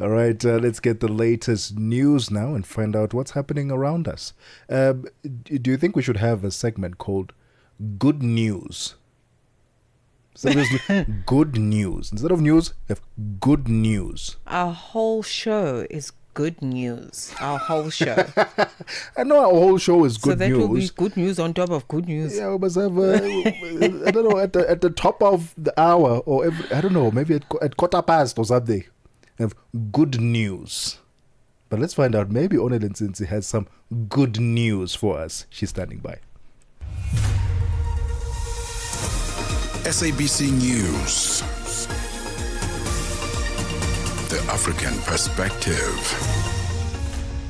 All right, let's get the latest news now and find out what's happening around us. Do you think we should have a segment called Good News? Seriously, good news. Instead of news, have good news. Our whole show is good news. Our whole show. I know our whole show is good news. So that news. will be good news on top of good news. Yeah, we must have, I don't know, at the top of the hour, or I don't know, maybe at quarter past or something, have good news. But let's find out. Maybe Onelin Sinsi has some good news for us. She's standing by. SABC News. The African perspective.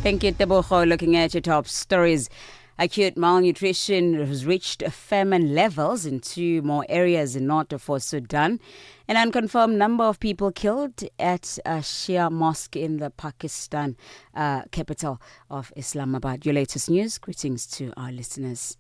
Thank you, Tebogo. Looking at your top stories. Acute malnutrition has reached famine levels in 2 more areas in north of Sudan. An unconfirmed number of people killed at a Shia mosque in the Pakistan capital of Islamabad. Your latest news. Greetings to our listeners.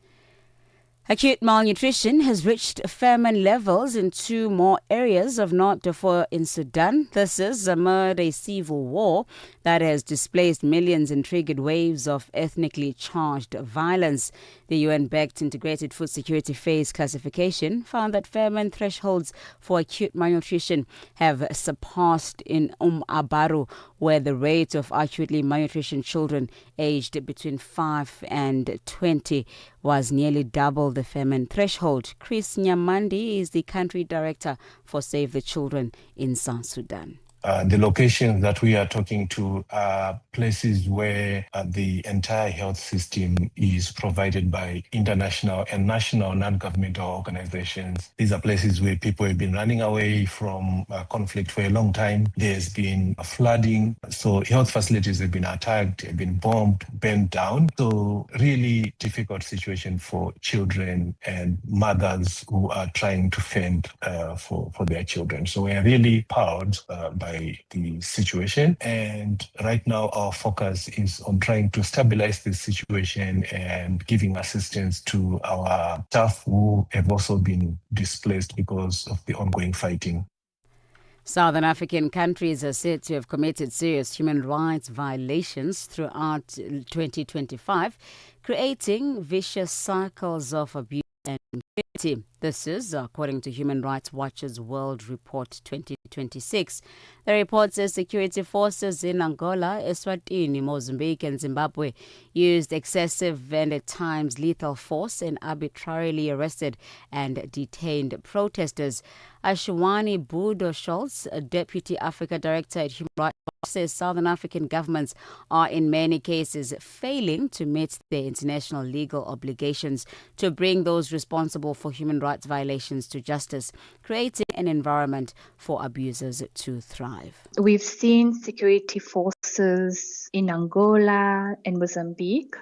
Acute malnutrition has reached famine levels in 2 more areas of North Darfur in Sudan. This is amid a civil war that has displaced millions and triggered waves of ethnically charged violence. The UN-backed Integrated Food Security Phase classification found that famine thresholds for acute malnutrition have surpassed in Abaru, where the rate of acutely malnutrition children aged between 5 and 20 was nearly double the famine threshold. Chris Nyamandi is the country director for Save the Children in South Sudan. The locations that we are talking to are places where the entire health system is provided by international and national non-governmental organizations. These are places where people have been running away from conflict for a long time. There's been flooding, so health facilities have been attacked, have been bombed, burnt down. So really difficult situation for children and mothers who are trying to fend for their children. So we are really proud by the situation, and right now our focus is on trying to stabilize this situation and giving assistance to our staff who have also been displaced because of the ongoing fighting. Southern African countries are said to have committed serious human rights violations throughout 2025, creating vicious cycles of abuse and impunity. This is according to Human Rights Watch's World Report 2026. The report says security forces in Angola, Eswatini, Mozambique and Zimbabwe used excessive and at times lethal force and arbitrarily arrested and detained protesters. Ashwani Budo-Schultz, a Deputy Africa Director at Human Rights Watch, says Southern African governments are in many cases failing to meet their international legal obligations to bring those responsible for human rights violations to justice, creating an environment for abusers to thrive. We've seen security forces in Angola and Mozambique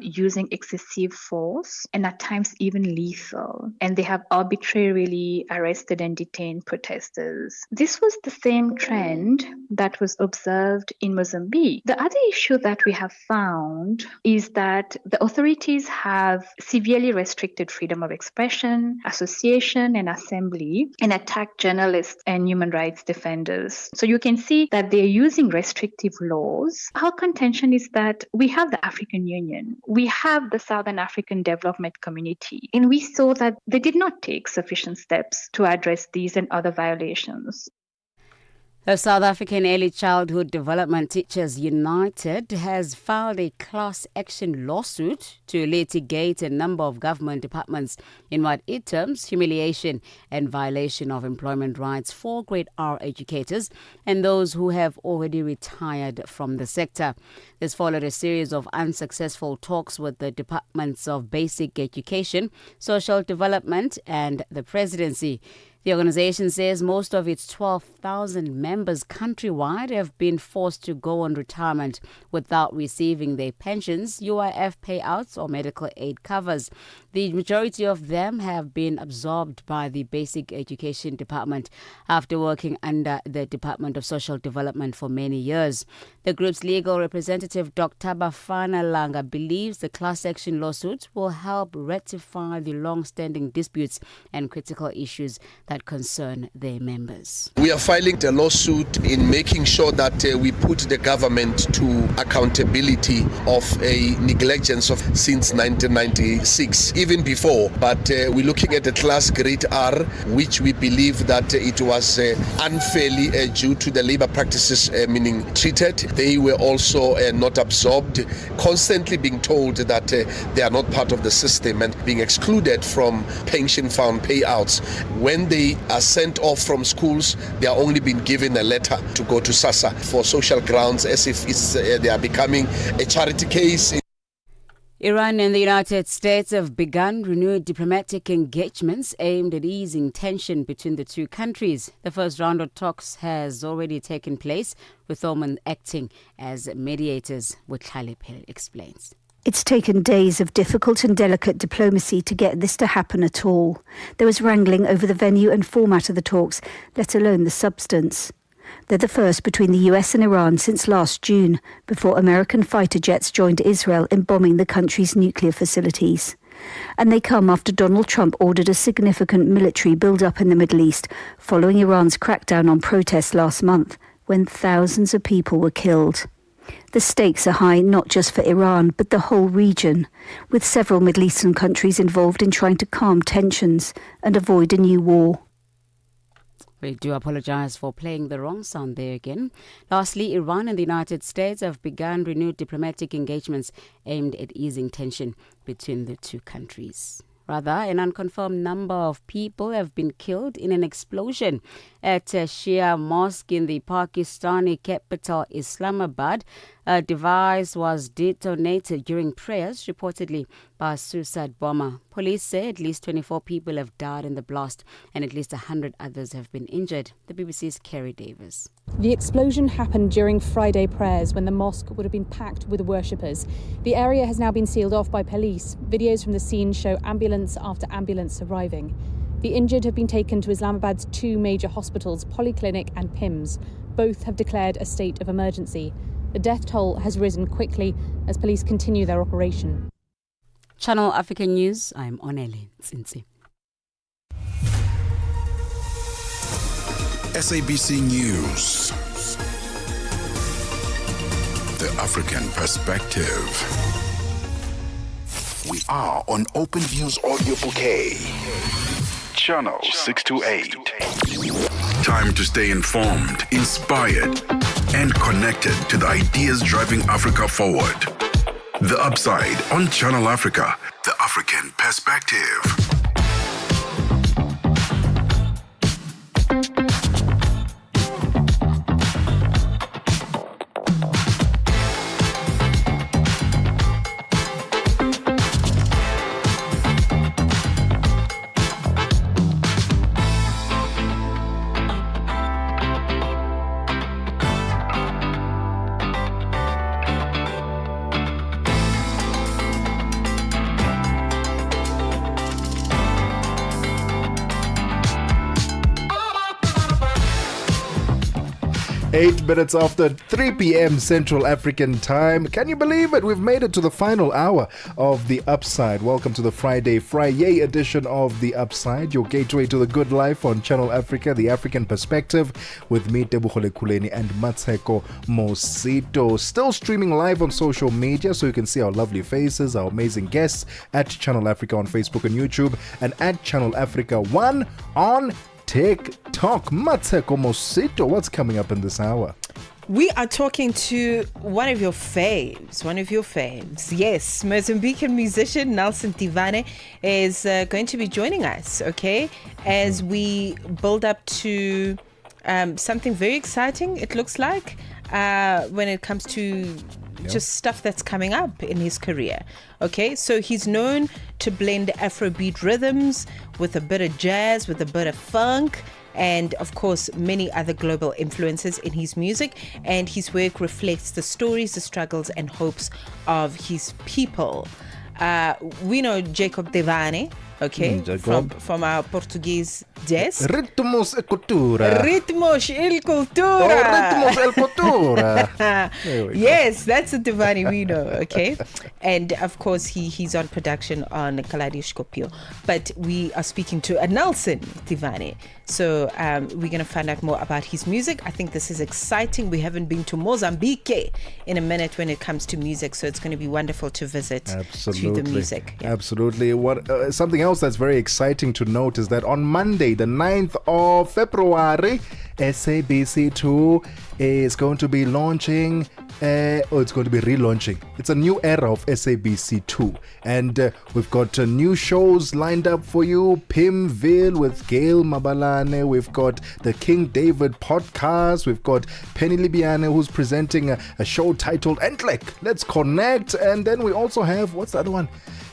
using excessive force and at times even lethal, and they have arbitrarily arrested and detained protesters. This was the same trend that was observed in Mozambique. The other issue that we have found is that the authorities have severely restricted freedom of expression, association, and assembly, and attacked journalists and human rights defenders. So you can see that they're using restrictive laws. Our contention is that we have the African Union, we have the Southern African Development Community, and we saw that they did not take sufficient steps to address these and other violations. The South African Early Childhood Development Teachers United has filed a class action lawsuit to litigate a number of government departments in what it terms humiliation and violation of employment rights for grade R educators and those who have already retired from the sector. This followed a series of unsuccessful talks with the Departments of Basic Education, Social Development and the Presidency. The organization says most of its 12,000 members countrywide have been forced to go on retirement without receiving their pensions, UIF payouts or medical aid covers. The majority of them have been absorbed by the Basic Education Department after working under the Department of Social Development for many years. The group's legal representative, Dr. Bafana Langa, believes the class action lawsuit will help rectify the long-standing disputes and critical issues that concern their members. We are filing a lawsuit in making sure that we put the government to accountability of a negligence of since 1996, even before. But we're looking at the class grade R, which we believe that it was unfairly due to the labor practices meaning treated. They were also not absorbed, constantly being told that they are not part of the system and being excluded from pension fund payouts. When they are sent off from schools, they are only been given a letter to go to SASSA for social grounds as if they are becoming a charity case. Iran and the United States have begun renewed diplomatic engagements aimed at easing tension between the two countries. The first round of talks has already taken place, with Oman acting as mediators, which Khalid explains. It's taken days of difficult and delicate diplomacy to get this to happen at all. There was wrangling over the venue and format of the talks, let alone the substance. They're the first between the US and Iran since last June, before American fighter jets joined Israel in bombing the country's nuclear facilities. And they come after Donald Trump ordered a significant military build-up in the Middle East, following Iran's crackdown on protests last month, when thousands of people were killed. The stakes are high not just for Iran, but the whole region, with several Middle Eastern countries involved in trying to calm tensions and avoid a new war. We do apologize for playing the wrong sound there again. Lastly, Iran and the United States have begun renewed diplomatic engagements aimed at easing tension between the two countries. Rather, an unconfirmed number of people have been killed in an explosion at a Shia mosque in the Pakistani capital Islamabad. A device was detonated during prayers, reportedly by a suicide bomber. Police say at least 24 people have died in the blast and at least 100 others have been injured. The BBC's Kerry Davis. The explosion happened during Friday prayers when the mosque would have been packed with worshippers. The area has now been sealed off by police. Videos from the scene show ambulance after ambulance arriving. The injured have been taken to Islamabad's two major hospitals, Polyclinic and PIMS. Both have declared a state of emergency. The death toll has risen quickly as police continue their operation. Channel African News, I'm Onele Ntsinzi. SABC News. The African Perspective. We are on Open Views Audio Bouquet. Channel 628. Time to stay informed, inspired, and connected to the ideas driving Africa forward. The Upside on Channel Africa, the African Perspective. 8 minutes after 3 p.m. Central African Time. Can you believe it? We've made it to the final hour of The Upside. Welcome to the Friday edition of The Upside, your gateway to the good life on Channel Africa, the African perspective, with me, Tebogo Lekhuleni, and Mmatsheko Mosito. Still streaming live on social media, so you can see our lovely faces, our amazing guests at Channel Africa on Facebook and YouTube, and at Channel Africa 1 on TikTok. Mmatsheko Mosito, what's coming up in this hour? We are talking to one of your faves. Yes, Mozambican musician Nelson Tivane is going to be joining us, okay, as we build up to something very exciting, it looks like, when it comes to just stuff that's coming up in his career. Okay, so he's known to blend Afrobeat rhythms with a bit of jazz, with a bit of funk, and of course many other global influences in his music, and his work reflects the stories, the struggles and hopes of his people. We know Jacob Tivane, okay, from our Portuguese desk. Ritmos e cultura. Ritmos e cultura. Ritmos e cultura. Yes, that's the Tivane we know, okay? And of course, he's on production on Kaleidoscopio. But we are speaking to a Nelson Tivane. So we're going to find out more about his music. I think this is exciting. We haven't been to Mozambique in a minute when it comes to music. So it's going to be wonderful to visit to the music. Yeah. Absolutely. What something else that's very exciting to note is that on Monday, the 9th of February, SABC2 is going to be launching, it's going to be relaunching. It's a new era of SABC2. And we've got new shows lined up for you. Pimville with Gail Mabalane. We've got the King David podcast. We've got Penny Libiane, who's presenting a show titled Entlek, Let's Connect. And then we also have, what's the other one?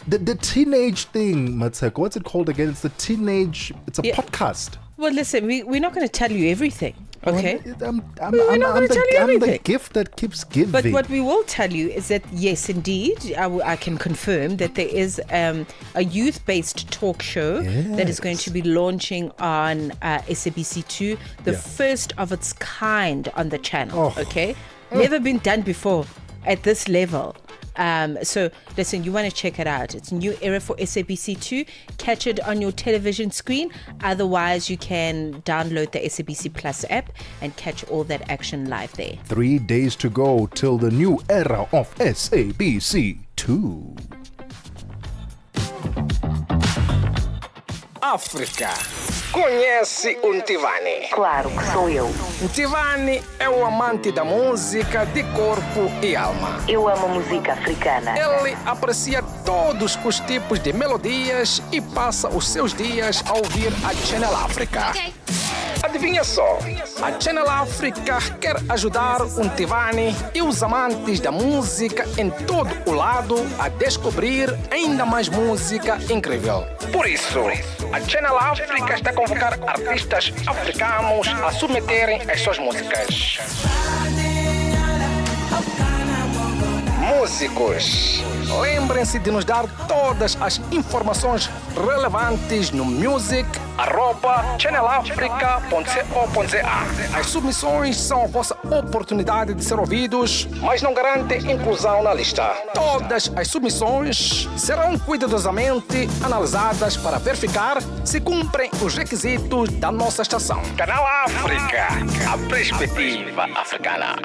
The teenage thing, Mmatsheko. What's it called again? It's the teenage, it's a podcast. Well, listen, we're not going to tell you everything, okay? I'm the gift that keeps giving. But what we will tell you is that, yes, indeed, I can confirm that there is a youth-based talk show that is going to be launching on SABC2, the first of its kind on the channel, okay? Never been done before at this level. So listen, you want to check it out. It's a new era for SABC2. Catch it on your television screen. Otherwise, you can download the SABC Plus app and catch all that action live there. 3 days to go till the new era of SABC2. África. Conhece o Tivane? Claro que sou eu. O Tivane é o amante da música de corpo e alma. Eu amo música africana. Ele aprecia todos os tipos de melodias e passa os seus dias a ouvir a Channel Africa. Okay. Adivinha só, a Channel Africa quer ajudar o Tivane e os amantes da música em todo o lado a descobrir ainda mais música incrível. Por isso, a Channel Africa está a convocar artistas africanos a submeterem as suas músicas. Músicos, lembrem-se de nos dar todas as informações relevantes no music@channelafrica.co.za. As submissões são a vossa oportunidade de ser ouvidos, mas não garantem inclusão na lista. Todas as submissões serão cuidadosamente analisadas para verificar se cumprem os requisitos da nossa estação. Canal África, a perspectiva africana.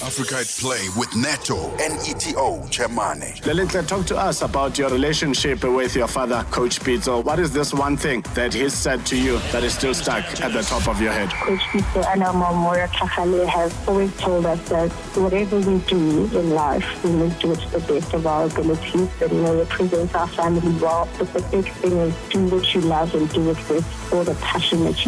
Africa at Play with Neto and ETO Chemane. Lelita, talk to us about your relationship with your father, Coach Pitso. What is this one thing that he said to you that is still stuck at the top of your head? Coach Pitso and our mom, Moira Tlhagale, have always told us that whatever we do in life, we must do it to the best of our abilities, and, represent our family well. But the big thing is do what you love and do it with all the passion that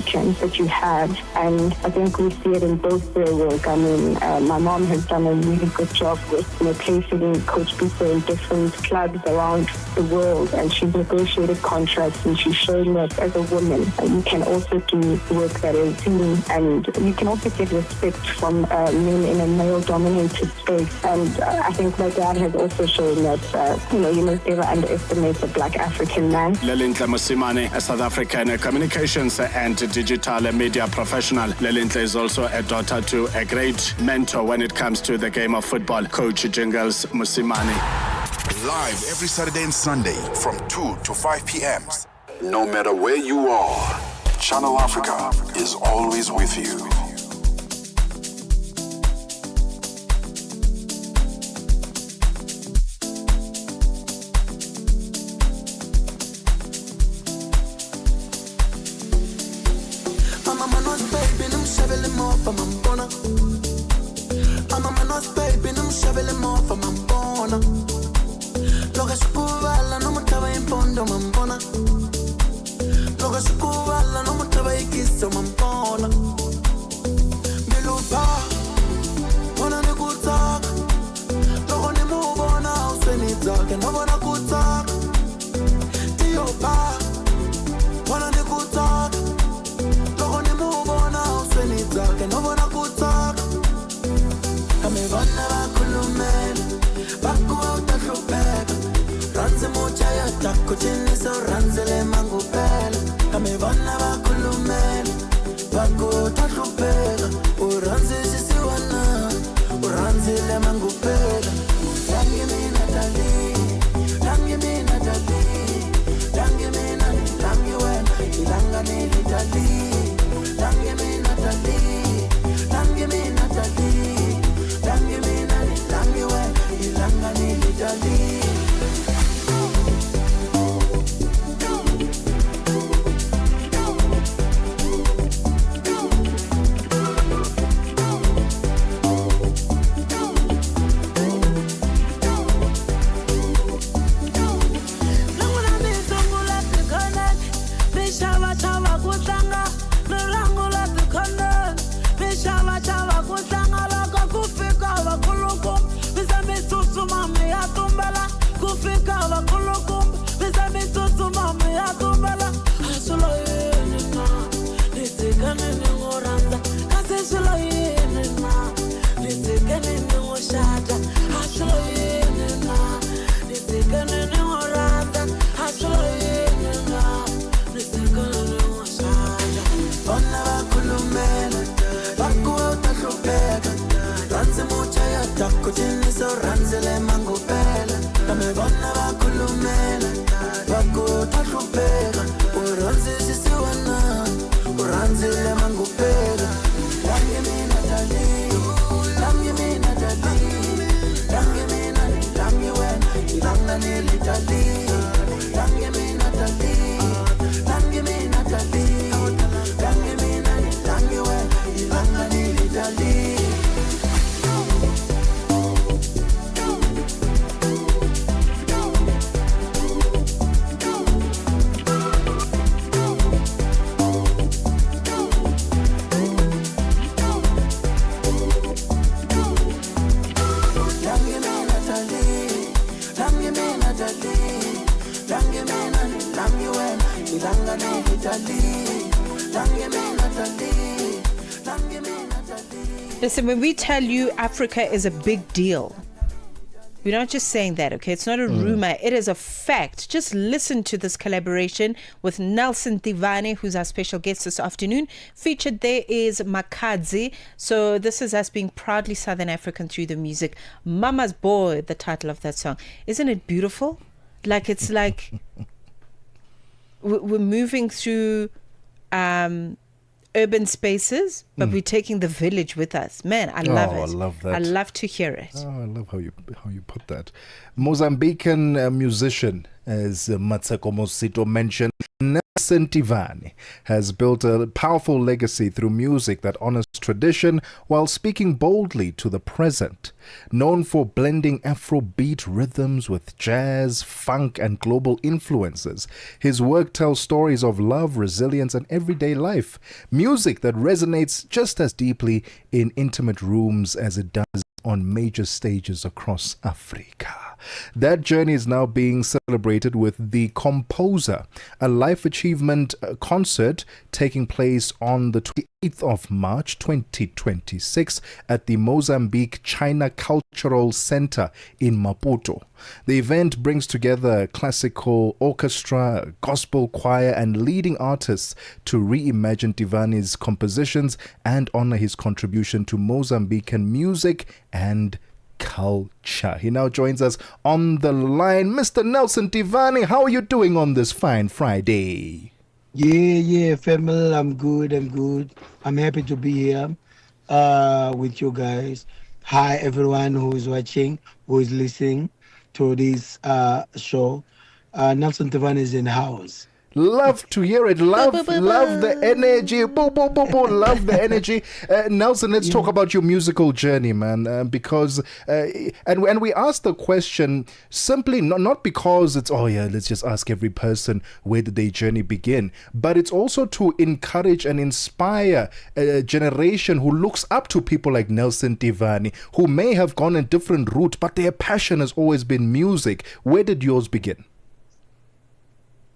you have. And I think we see it in both their work. I mean, my mom mom has done a really good job with placing Coach Pitso in different clubs around the world, and she's negotiated contracts, and she's showing that as a woman you can also do work that is seen, and you can also get respect from men in a male-dominated space. And I think my dad has also shown that you must never underestimate the Black African man. Lelintle Mosimane, a South African communications and digital media professional. Lelintle is also a daughter to a great mentor when it comes to the game of football, Coach Jingles Mosimane. Live every Saturday and Sunday from 2 to 5 p.m. No matter where you are, Channel Africa is always with you. Listen, when we tell you Africa is a big deal, we're not just saying that, okay? It's not a rumor. It is a fact. Just listen to this collaboration with Nelson Tivane, who's our special guest this afternoon. Featured there is Makadzi. So this is us being proudly Southern African through the music. Mama's Boy, the title of that song. Isn't it beautiful? Like, it's like we're moving through urban spaces, but we're taking the village with us. Man, I love it. I love that. I love to hear it. Oh, I love how you put that. Mozambican musician, as Mmatsheko Mosito mentioned, Nelson Tivane has built a powerful legacy through music that honors tradition while speaking boldly to the present. Known for blending Afrobeat rhythms with jazz, funk, and global influences, his work tells stories of love, resilience, and everyday life. Music that resonates just as deeply in intimate rooms as it does on major stages across Africa. That journey is now being celebrated with the Composer, a life achievement concert taking place on the 28th of March 2026 at the Mozambique China Cultural Center in Maputo. The event brings together classical orchestra, gospel choir, and leading artists to reimagine Tivani's compositions and honor his contribution to Mozambican music and culture. He now joins us on the line. Mr. Nelson Tivani, how are you doing on this fine Friday? Yeah, family, I'm good. I'm happy to be here with you guys. Hi, everyone who is watching, who is listening to this show. Nelson Tivani is in the house. Love to hear it. Love the energy. Boo, boo, boo, boo. Love the energy. Nelson, let's talk about your musical journey, man. Because, and we asked the question simply not because it's, let's just ask every person where did their journey begin, but it's also to encourage and inspire a generation who looks up to people like Nelson Tivani, who may have gone a different route, but their passion has always been music. Where did yours begin?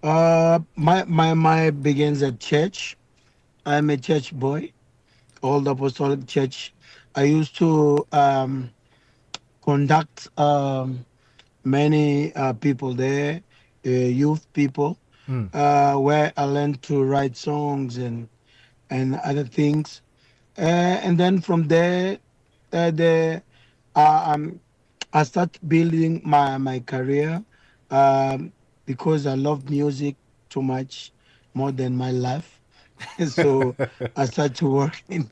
My begins at church. I'm a church boy, Old Apostolic Church. I used to conduct many people there, youth people, where I learned to write songs and other things. And then from there, I started building my career. Because I love music too much, more than my life. So I started to work on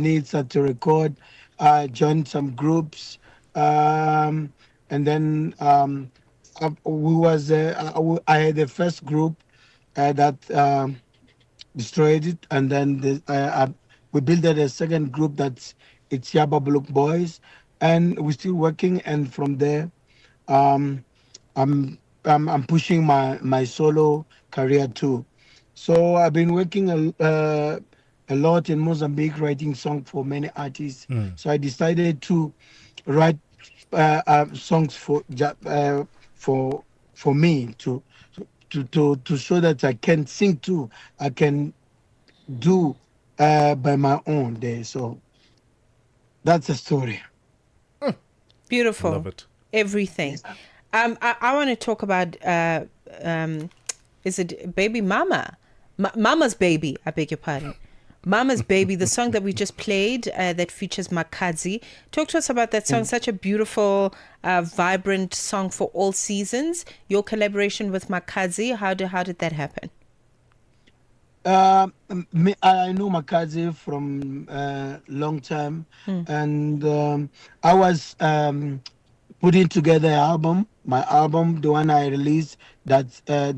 it, started to record, joined some groups, and then I had the first group that destroyed it, and then we built a second group it's Yaba Blue Boys, and we're still working, and from there, I'm pushing my solo career too. So I've been working a lot in Mozambique, writing songs for many artists. So I decided to write songs for me to show that I can sing too. I can do by my own day. So that's the story. Beautiful. Love it. Everything. I want to talk about, is it Baby Mama? Mama's Baby, I beg your pardon. Mama's Baby, the song that we just played that features Makazi. Talk to us about that song, such a beautiful, vibrant song for all seasons. Your collaboration with Makazi, how did that happen? I know Makazi from long time, and I was putting together an album. My album, the one I released, the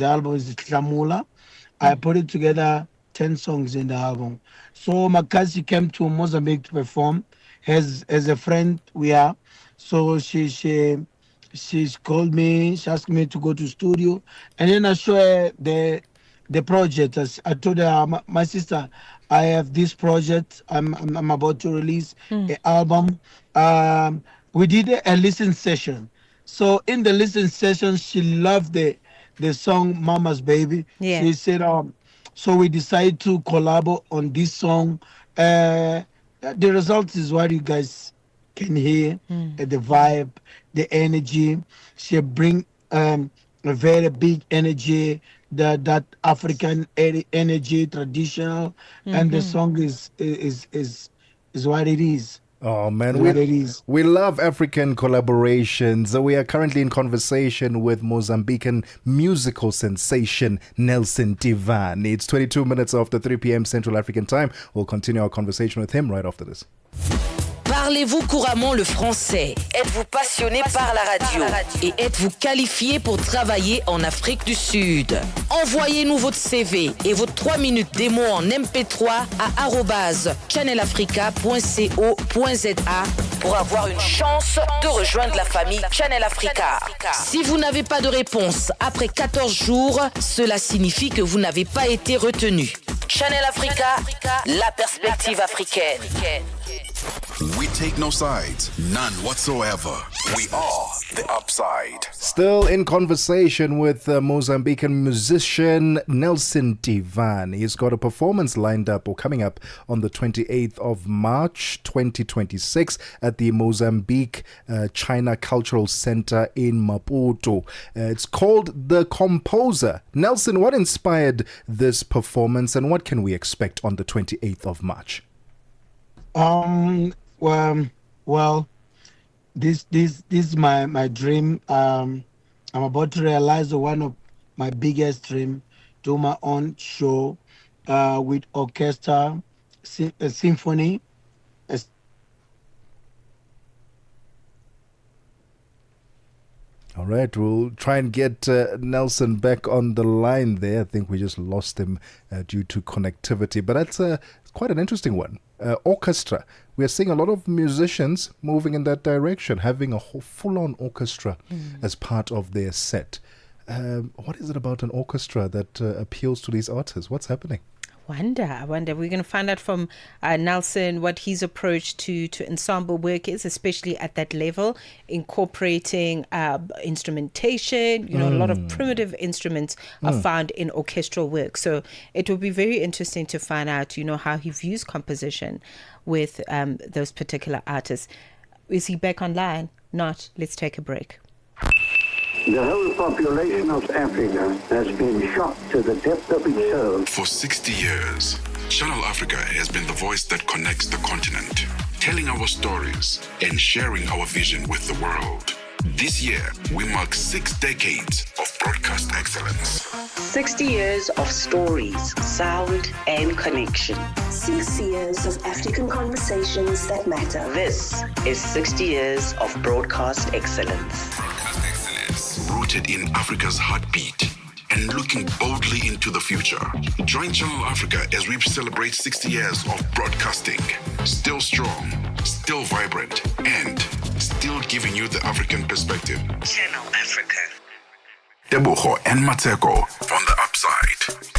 album is Tlamula. I put it together 10 songs in the album. So Makazi came to Mozambique to perform. As a friend we are. So she called me, she asked me to go to studio, and then I showed her the project. I told her, my sister, I have this project. I'm about to release an album. We did a listen session. So in the listen session, she loved the song Mama's Baby. Yeah. She said, so we decided to collaborate on this song. The result is what you guys can hear, the vibe, the energy. She bring a very big energy, that African energy, traditional, and the song is what it is. Oh man, we love African collaborations. We are currently in conversation with Mozambican musical sensation Nelson Tivani. It's 22 minutes after 3 p.m. Central African Time. We'll continue our conversation with him right after this. Parlez-vous couramment le français? Êtes-vous passionné par la radio? Et êtes-vous qualifié pour travailler en Afrique du Sud? Envoyez-nous votre CV et vos 3 minutes démo en MP3 à @channelafrica.co.za pour avoir une chance de rejoindre la famille Channel Africa. Si vous n'avez pas de réponse après 14 jours, cela signifie que vous n'avez pas été retenu. Channel Africa, la perspective africaine. We take no sides, none whatsoever. We are the Upside. Still in conversation with Mozambican musician Nelson Tivan. He's got a performance lined up or coming up on the 28th of March 2026 at the Mozambique China Cultural Center in Maputo. It's called The Composer. Nelson, what inspired this performance and what can we expect on the 28th of March? Well, this is my dream. I'm about to realize one of my biggest dream, do my own show with orchestra, a symphony. All right, we'll try and get Nelson back on the line there. I think we just lost him due to connectivity, but that's quite an interesting one. Orchestra. We are seeing a lot of musicians moving in that direction, having a whole full-on orchestra as part of their set. What is it about an orchestra that appeals to these artists? What's happening? I wonder. We're going to find out from Nelson what his approach to ensemble work is, especially at that level, incorporating instrumentation. A lot of primitive instruments are found in orchestral work. So it will be very interesting to find out, how he views composition with those particular artists. Is he back online? Not. Let's take a break. The whole population of Africa has been shocked to the depth of its soul. For 60 years, Channel Africa has been the voice that connects the continent, telling our stories and sharing our vision with the world. This year, we mark 6 decades of broadcast excellence. 60 years of stories, sound, and connection. 6 years of African conversations that matter. This is 60 years of broadcast excellence. Rooted in Africa's heartbeat and looking boldly into the future. Join Channel Africa as we celebrate 60 years of broadcasting. Still strong, still vibrant, and still giving you the African perspective. Channel Africa. Tebogo and Mmatsheko from the Upside.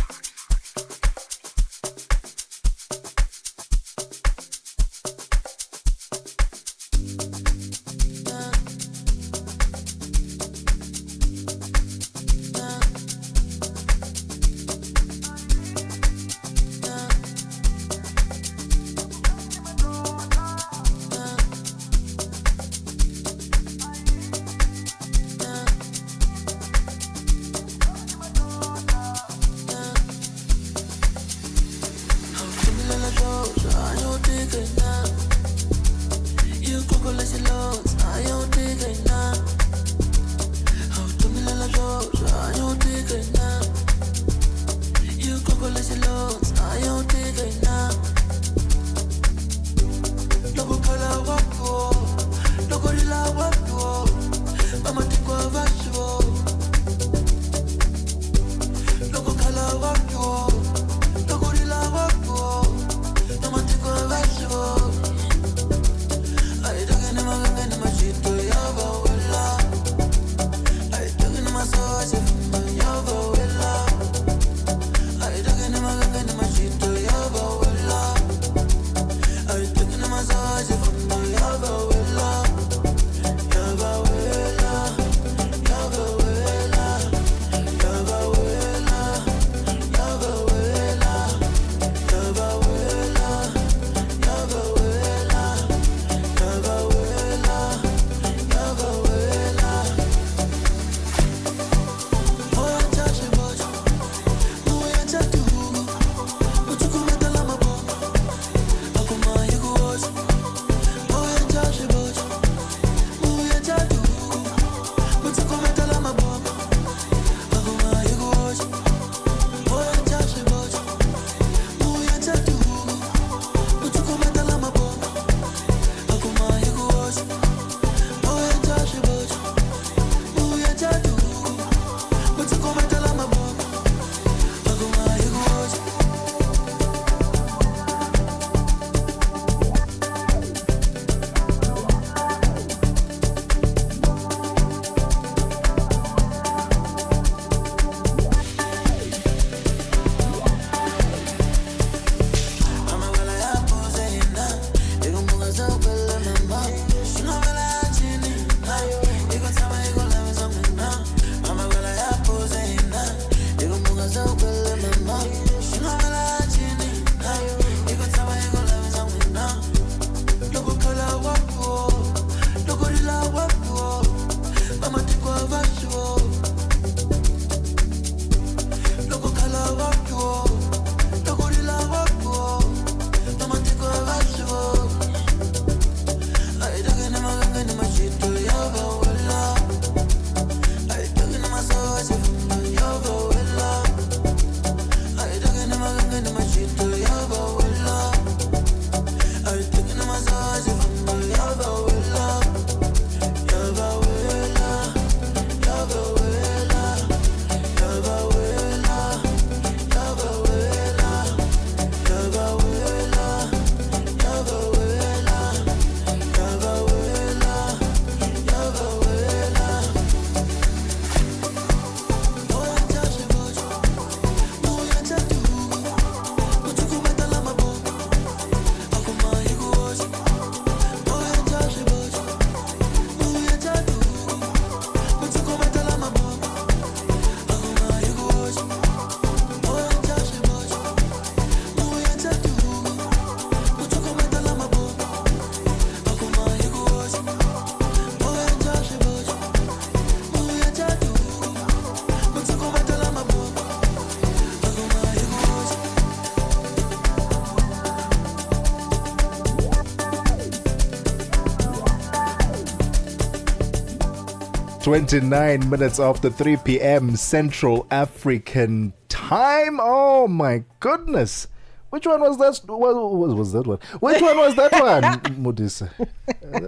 29 minutes after 3 p.m. Central African Time. Oh my goodness. Which one was that? What was that one? Which one was that one, Modisa?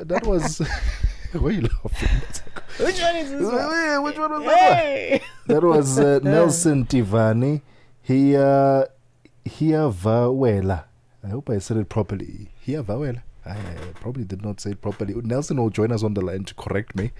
That was... Why are you laughing? Which one is this one? Which one was that one? That was Nelson Tivani. Hiavawela. I hope I said it properly. Hiavawela. I probably did not say it properly. Nelson will join us on the line to correct me.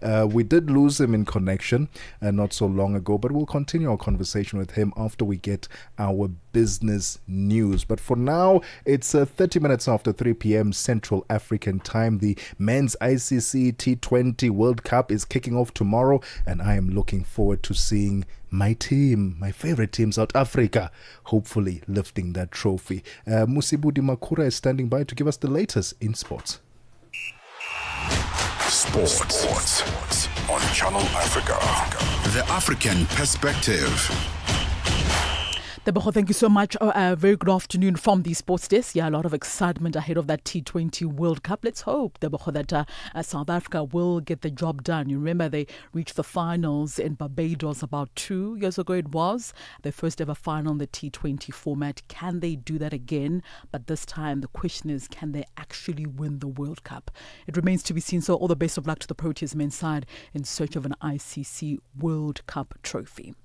We did lose him in connection not so long ago, but we'll continue our conversation with him after we get our business news. But for now, it's 30 minutes after 3 p.m. Central African Time. The men's ICC T20 World Cup is kicking off tomorrow, and I am looking forward to seeing my team, my favorite team, South Africa, hopefully lifting that trophy. Musibudi Makura is standing by to give us the latest in sports. Sports on Channel Africa. The African perspective. Tebogo, thank you so much. Very good afternoon from the sports desk. Yeah, a lot of excitement ahead of that T20 World Cup. Let's hope, Tebogo, that South Africa will get the job done. You remember they reached the finals in Barbados about 2 years ago it was. Their first ever final in the T20 format. Can they do that again? But this time the question is, can they actually win the World Cup? It remains to be seen. So all the best of luck to the Proteas men's side in search of an ICC World Cup trophy.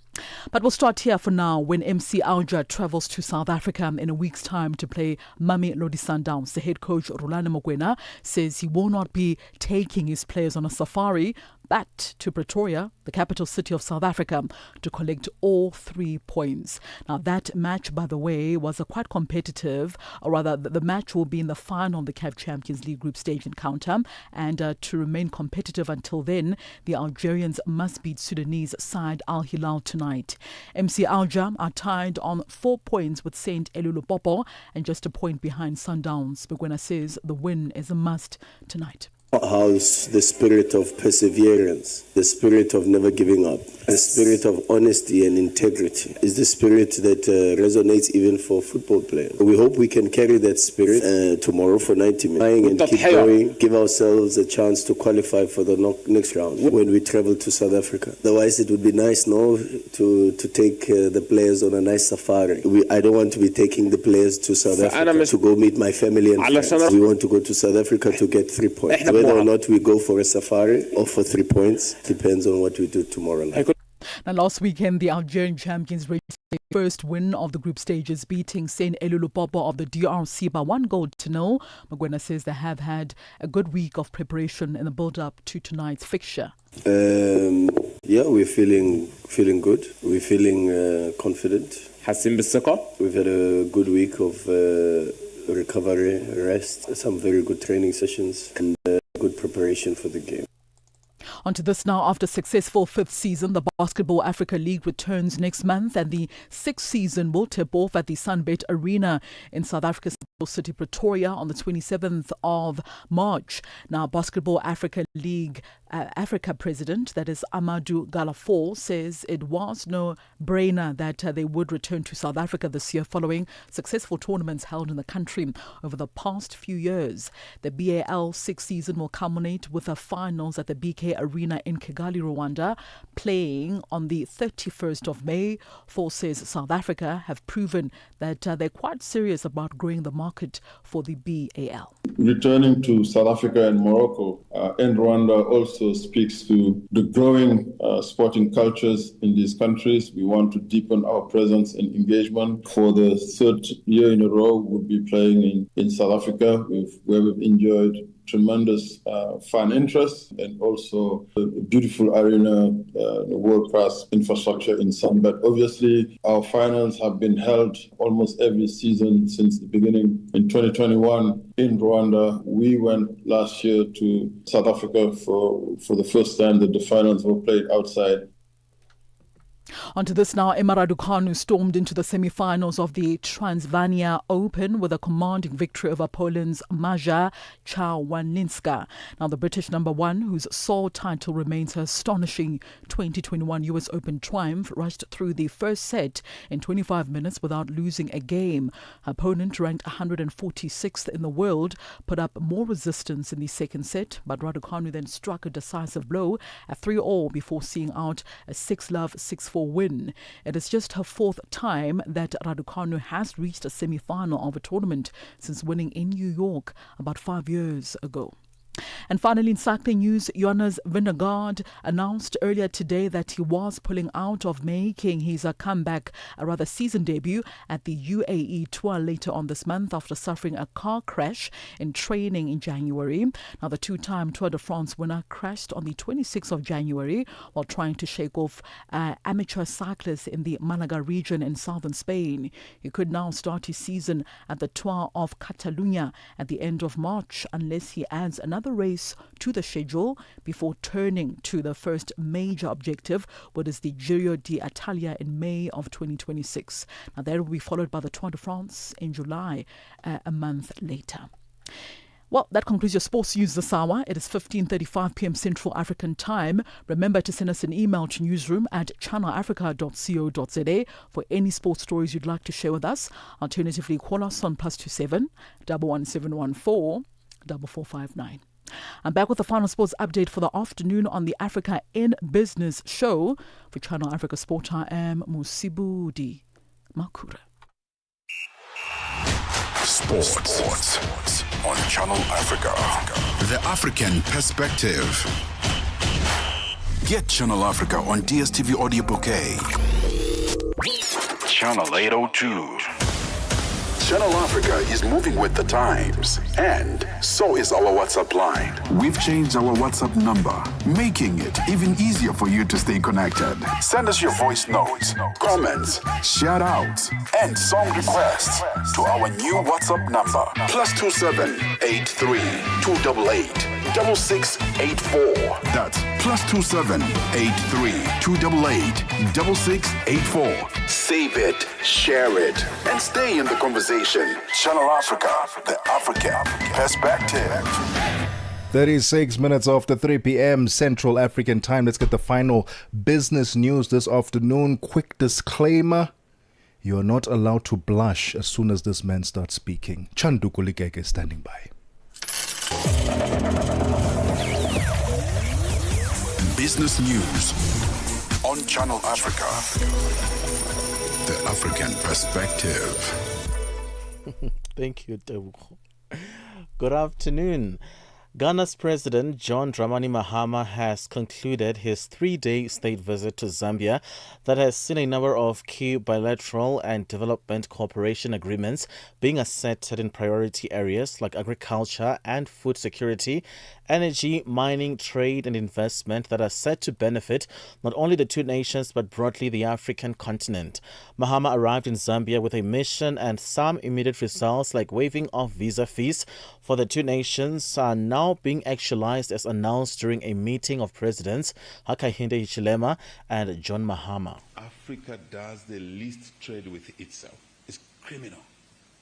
But we'll start here for now. When MC Alger travels to South Africa in a week's time to play Mamelodi Sundowns, the head coach Rulani Mokwena says he will not be taking his players on a safari, but to Pretoria, the capital city of South Africa, to collect all 3 points. Now, that match, by the way, was quite competitive, or rather, the match will be in the final of the CAF Champions League group stage encounter, and to remain competitive until then, the Algerians must beat Sudanese side Al Hilal tonight. MC Alger are tied on 4 points with Saint Elulupopo and just a point behind Sundowns. Mokwena says the win is a must tonight. How's the spirit of perseverance, the spirit of never giving up, the spirit of honesty and integrity is the spirit that resonates even for football players. We hope we can carry that spirit tomorrow for 90 minutes and keep going, give ourselves a chance to qualify for the next round when we travel to South Africa. Otherwise, it would be nice now to take the players on a nice safari. I don't want to be taking the players to South Africa to go meet my family and friends. We want to go to South Africa to get 3 points. Whether or not we go for a safari or for 3 points depends on what we do tomorrow night. Now, last weekend, the Algerian champions reached their first win of the group stages, beating Saint Elulupopo of the DRC by 1-0. Mokwena says they have had a good week of preparation in the build-up to tonight's fixture. Yeah, we're feeling good. We're feeling confident. We've had a good week of recovery, rest, some very good training sessions, and good preparation for the game. On to this now. After successful 5th season, the Basketball Africa League returns next month, and the 6th season will tip off at the Sunbet Arena in South Africa's city, Pretoria, on the 27th of March. Now, Basketball Africa League Africa president, that is Amadou Galafo, says it was no brainer that they would return to South Africa this year following successful tournaments held in the country over the past few years. The BAL 6th season will culminate with the finals at the BK Arena in Kigali, Rwanda, playing on the 31st of May. Fo says South Africa have proven that they're quite serious about growing the market for the BAL. Returning to South Africa and Morocco and Rwanda also speaks to the growing sporting cultures in these countries. We want to deepen our presence and engagement. For the 3rd year in a row, we'll be playing in South Africa, where we've enjoyed tremendous fan interest and also a beautiful arena, world-class infrastructure in some. But obviously, our finals have been held almost every season since the beginning. In 2021, in Rwanda, we went last year to South Africa for the first time that the finals were played outside. Onto this now, Emma Raducanu stormed into the semi-finals of the Transylvania Open with a commanding victory over Poland's Maja Czerwalinska. Now, the British number one, whose sole title remains her astonishing 2021 US Open triumph, rushed through the first set in 25 minutes without losing a game. Her opponent, ranked 146th in the world, put up more resistance in the second set, but Raducanu then struck a decisive blow at 3-all before seeing out a 6-love, 6-4 win. It is just her fourth time that Raducanu has reached a semi-final of a tournament since winning in New York about 5 years ago. And finally, in cycling news, Jonas Vingegaard announced earlier today that he was pulling out of making his comeback, a rather season debut at the UAE Tour later on this month after suffering a car crash in training in January. Now, the two-time Tour de France winner crashed on the 26th of January while trying to shake off amateur cyclists in the Malaga region in southern Spain. He could now start his season at the Tour of Catalonia at the end of March unless he adds another race to the schedule before turning to the first major objective, what is the Giro d'Italia in May of 2026. Now, that will be followed by the Tour de France in July, a month later. Well, that concludes your sports news this hour. It is 15:35 p.m. Central African Time. Remember to send us an email to newsroom@channelafrica.co.za for any sports stories you'd like to share with us. Alternatively, call us on +27 11714 4459. I'm back with the final sports update for the afternoon on the Africa in Business show. For Channel Africa Sport, I am Musibudi Makura. Sports on Channel Africa. The African Perspective. Get Channel Africa on DSTV Audio Bouquet. Channel 802. Channel Africa is moving with the times, and so is our WhatsApp line. We've changed our WhatsApp number, making it even easier for you to stay connected. Send us your voice notes, comments, shout outs, and song requests to our new WhatsApp number, +27 83 288 6684. That's +27 83 288 6684. Save it, share it, and stay in the conversation. Channel Africa, the African Perspective. 36 minutes after 3 p.m. Central African Time. Let's get the final business news this afternoon. Quick disclaimer. You're not allowed to blush as soon as this man starts speaking. Chanduku Ligeke is standing by. Business news on Channel Africa. The African Perspective. Thank you, Tebogo. Good afternoon. Ghana's President John Dramani Mahama has concluded his 3-day state visit to Zambia that has seen a number of key bilateral and development cooperation agreements being accepted in priority areas like agriculture and food security, energy, mining, trade and investment that are set to benefit not only the two nations but broadly the African continent. Mahama arrived in Zambia with a mission and some immediate results like waiving of visa fees for the two nations are now being actualized as announced during a meeting of presidents Hakainde Hichilema and John Mahama. Africa does the least trade with itself. It's criminal.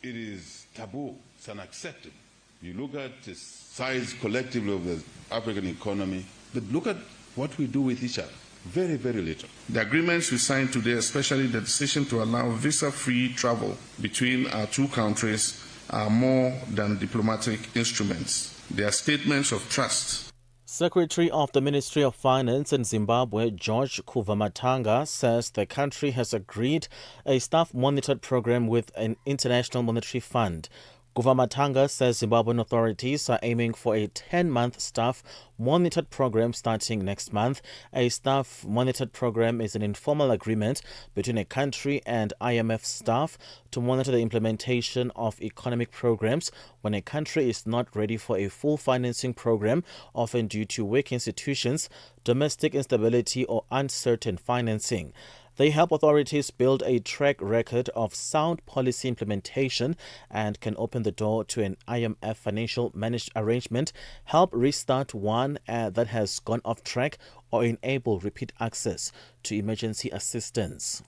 It is taboo. It's unacceptable. You look at the size collectively of the African economy, but look at what we do with each other. Very, very little. The agreements we signed today, especially the decision to allow visa-free travel between our two countries, are more than diplomatic instruments. They are statements of trust. Secretary of the Ministry of Finance in Zimbabwe, George Kuvamatanga, says the country has agreed a staff-monitored program with an International Monetary Fund. Kuvamatanga says Zimbabwean authorities are aiming for a 10-month staff-monitored program starting next month. A staff-monitored program is an informal agreement between a country and IMF staff to monitor the implementation of economic programs when a country is not ready for a full financing program, often due to weak institutions, domestic instability, or uncertain financing. They help authorities build a track record of sound policy implementation and can open the door to an IMF financial managed arrangement, help restart one that has gone off track, or enable repeat access to emergency assistance.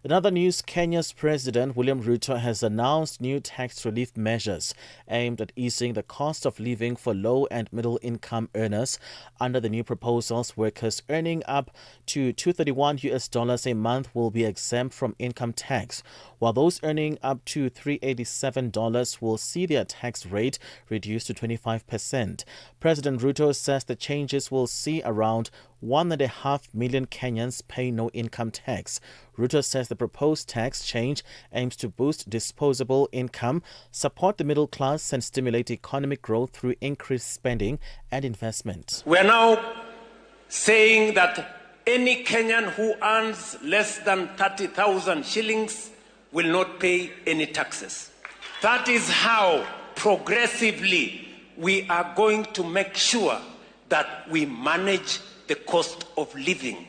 In other news, Kenya's President William Ruto has announced new tax relief measures aimed at easing the cost of living for low and middle income earners. Under the new proposals, workers earning up to $231 a month will be exempt from income tax, while those earning up to $387 will see their tax rate reduced to 25%. President Ruto says the changes will see around 1.5 million Kenyans pay no income tax. Ruto says the proposed tax change aims to boost disposable income, support the middle class, and stimulate economic growth through increased spending and investment. We are now saying that any Kenyan who earns less than 30,000 shillings will not pay any taxes. That is how progressively we are going to make sure that we manage the cost of living.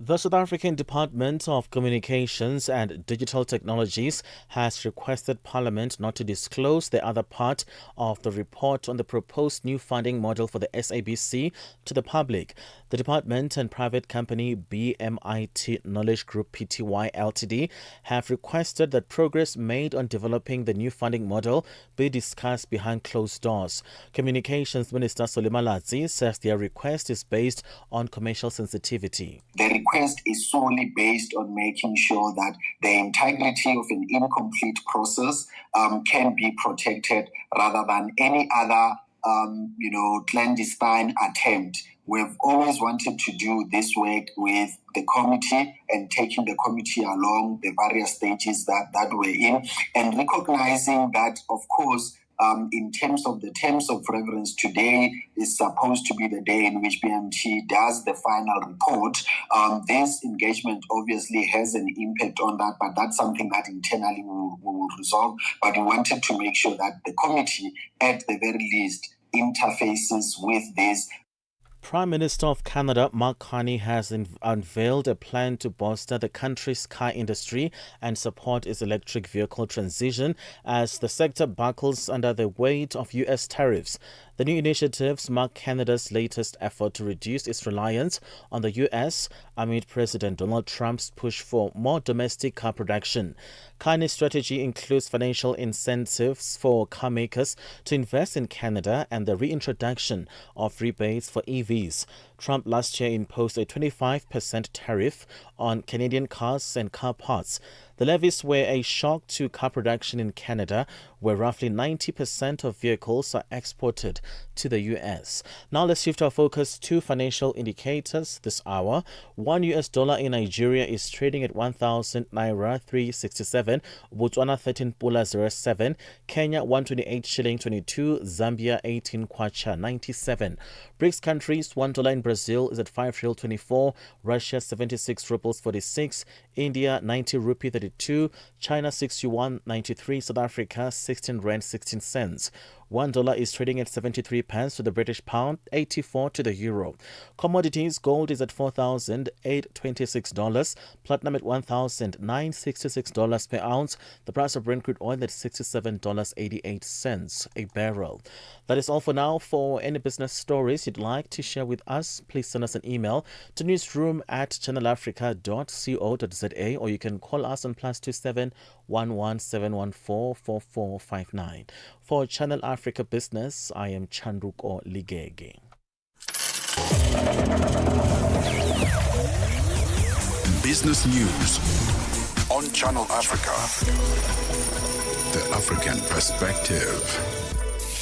The South African Department of Communications and Digital Technologies has requested Parliament not to disclose the other part of the report on the proposed new funding model for the SABC to the public. The department and private company BMIT Knowledge Group Pty Ltd have requested that progress made on developing the new funding model be discussed behind closed doors. Communications Minister Solimaladzi says their request is based on commercial sensitivity. The request is solely based on making sure that the integrity of an incomplete process can be protected rather than any other clandestine attempt. We've always wanted to do this work with the committee and taking the committee along the various stages that we're in, and recognizing that, of course, in terms of the terms of reference, today is supposed to be the day in which BMT does the final report. This engagement obviously has an impact on that, but that's something that internally we will resolve. But we wanted to make sure that the committee, at the very least, interfaces with this. Prime Minister of Canada Mark Carney has unveiled a plan to bolster the country's car industry and support its electric vehicle transition as the sector buckles under the weight of U.S. tariffs. The new initiatives mark Canada's latest effort to reduce its reliance on the U.S. amid President Donald Trump's push for more domestic car production. Carney's strategy includes financial incentives for car makers to invest in Canada and the reintroduction of rebates for EVs. Trump last year imposed a 25% tariff on Canadian cars and car parts. The levies were a shock to car production in Canada, where roughly 90% of vehicles are exported to the U.S. Now let's shift our focus to financial indicators this hour. $1 in Nigeria is trading at 1,000 Naira 367, Botswana 13 Pula 07, Kenya 128 shilling 22, Zambia 18 Kwacha 97. BRICS countries, $1 in Brazil is at 5 Real 24, Russia 76 rubles 46, India 90 rupee 32, China 6 yuan 93, South Africa 16 rand 16 cents. $1 is trading at 73 pence to the British pound, 84 to the euro. Commodities, gold is at $4,826, platinum at $1,966 per ounce, the price of Brent crude oil at $67.88 a barrel. That is all for now. For any business stories you'd like to share with us, please send us an email to newsroom@channelafrica.co.za, or you can call us on +27 11714 4459. For Channel Africa Business, I am Chanduko Ligege. Business news on Channel Africa. The African perspective.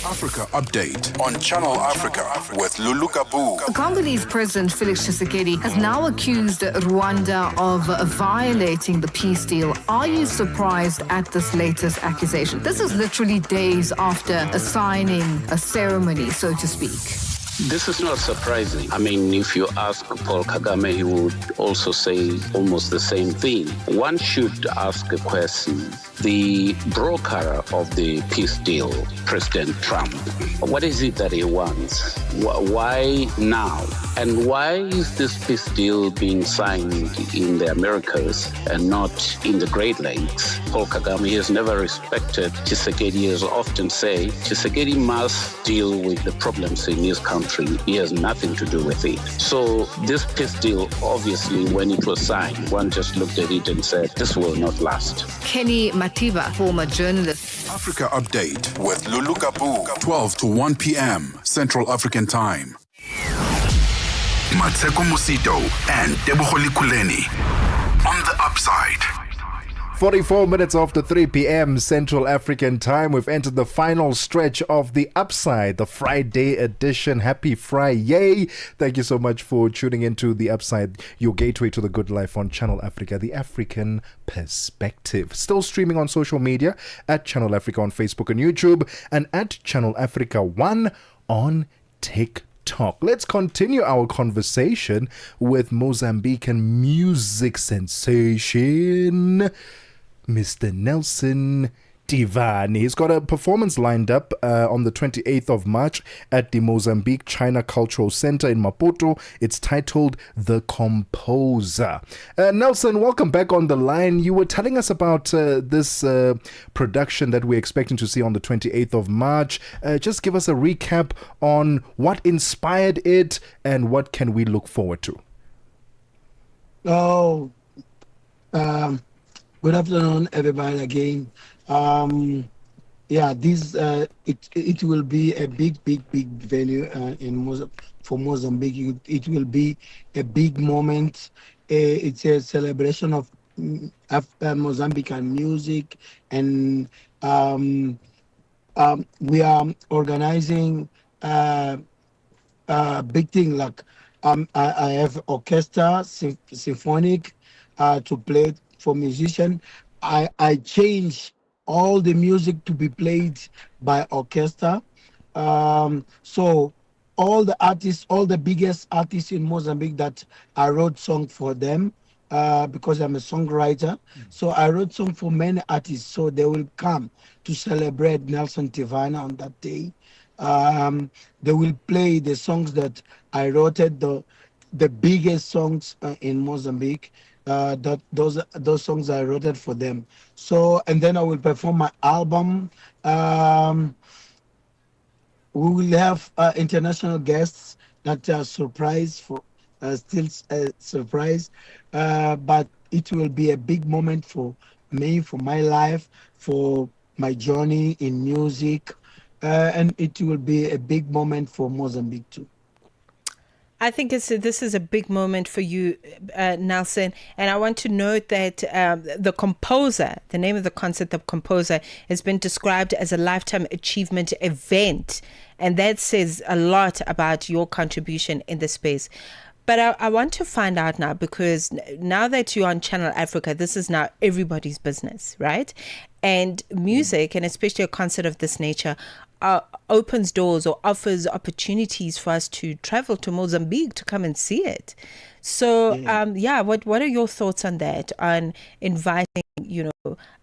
Africa Update on Channel Africa with Lulu Kabu. Congolese President Felix Tshisekedi has now accused Rwanda of violating the peace deal. Are you surprised at this latest accusation? This is literally days after a signing, a ceremony, so to speak. This is not surprising. I mean, if you ask Paul Kagame, he would also say almost the same thing. One should ask a question. The broker of the peace deal, President Trump, what is it that he wants? Why now? And why is this peace deal being signed in the Americas and not in the Great Lakes? Paul Kagame has never respected Tshisekedi, as often say. Tshisekedi must deal with the problems in his country country. He has nothing to do with it. So this peace deal, obviously, when it was signed, one just looked at it and said, this will not last. Kenny Matiba, former journalist. Africa Update with Lulu Kapu, 12 to 1 p.m. Central African Time. Mmatsheko Mosito and Tebogo Lekhuleni on the upside. 44 minutes after 3 p.m. Central African Time, we've entered the final stretch of the Upside, the Friday edition. Happy Friday. Thank you so much for tuning into the Upside, your gateway to the good life on Channel Africa, the African perspective. Still streaming on social media at Channel Africa on Facebook and YouTube, and at Channel Africa 1 on TikTok. Let's continue our conversation with Mozambican music sensation, Mr. Nelson Tivani. He's got a performance lined up on the 28th of March at the Mozambique China Cultural Center in Maputo. It's titled The Composer. Nelson, welcome back on the line. You were telling us about this production that we're expecting to see on the 28th of March. Just give us a recap on what inspired it and what can we look forward to. Good afternoon, everybody, again. This it will be a big venue for Mozambique. It will be a big moment. It's a celebration of Mozambican music, and we are organizing big thing like I have orchestra, symphonic to play for musician. I change all the music to be played by orchestra. So all the artists, all the biggest artists in Mozambique that I wrote song for them because I'm a songwriter. So I wrote song for many artists. So they will come to celebrate Nelson Tivana on that day. They will play the songs that I wrote, the biggest songs in Mozambique. Those songs I wrote it for them. So, and then I will perform my album. We will have international guests that are surprised for still surprise, but it will be a big moment for me, for my life, for my journey in music, and it will be a big moment for Mozambique too. I think this is a big moment for you, Nelson. And I want to note that the composer, the name of the concert, the composer, has been described as a lifetime achievement event. And that says a lot about your contribution in the space. But I want to find out now, because now that you're on Channel Africa, this is now everybody's business, right? And music, and especially a concert of this nature, opens doors or offers opportunities for us to travel to Mozambique to come and see it. So, what are your thoughts on that? On inviting,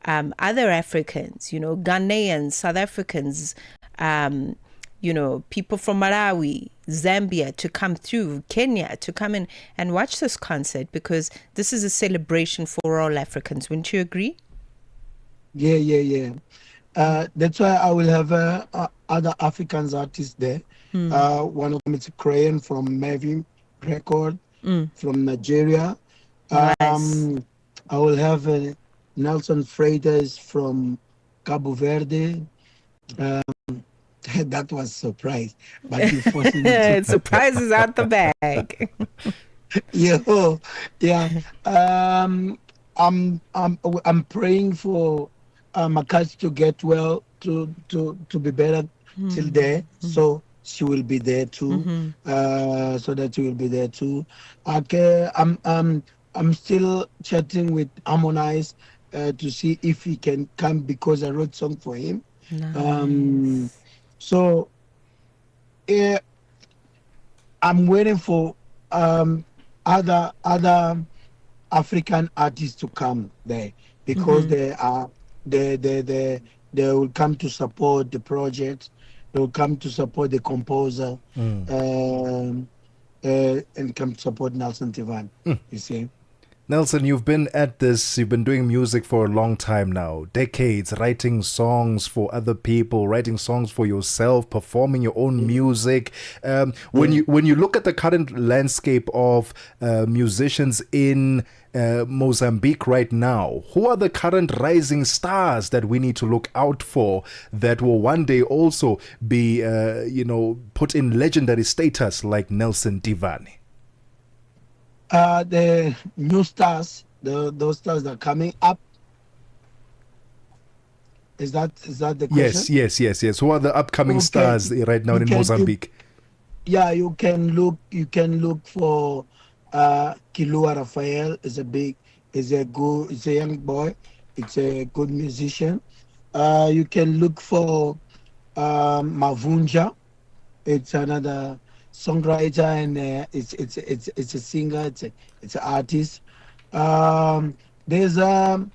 other Africans, Ghanaians, South Africans, people from Malawi, Zambia to come through, Kenya to come in and watch this concert, because this is a celebration for all Africans. Wouldn't you agree? Yeah. That's why I will have other African artists there. One of them is Crayon from Mavi Record from Nigeria. Nice. I will have Nelson Freitas from Cabo Verde. That was surprise, but you forced me to. Surprises out the bag. I'm praying for Makati to get well, to be better till there. So she will be there too. So that she will be there too. Okay, I'm still chatting with Harmonize to see if he can come, because I wrote song for him. Nice. So I'm waiting for other African artists to come there, because they will come to support the project. They will come to support the composer and come to support Nelson Tivani. You see. Nelson, you've been at this, you've been doing music for a long time now, decades, writing songs for other people, writing songs for yourself, performing your own music. When you look at the current landscape of musicians in Mozambique right now, who are the current rising stars that we need to look out for that will one day also be, put in legendary status like Nelson Tivani? The new stars, those stars that are coming up. Is that the question? Yes. Who are the upcoming stars right now in Mozambique? You can look for Kilua Rafael. Is a young boy. It's a good musician. You can look for Mavunja. It's another songwriter, and it's a singer. It's an artist. There's I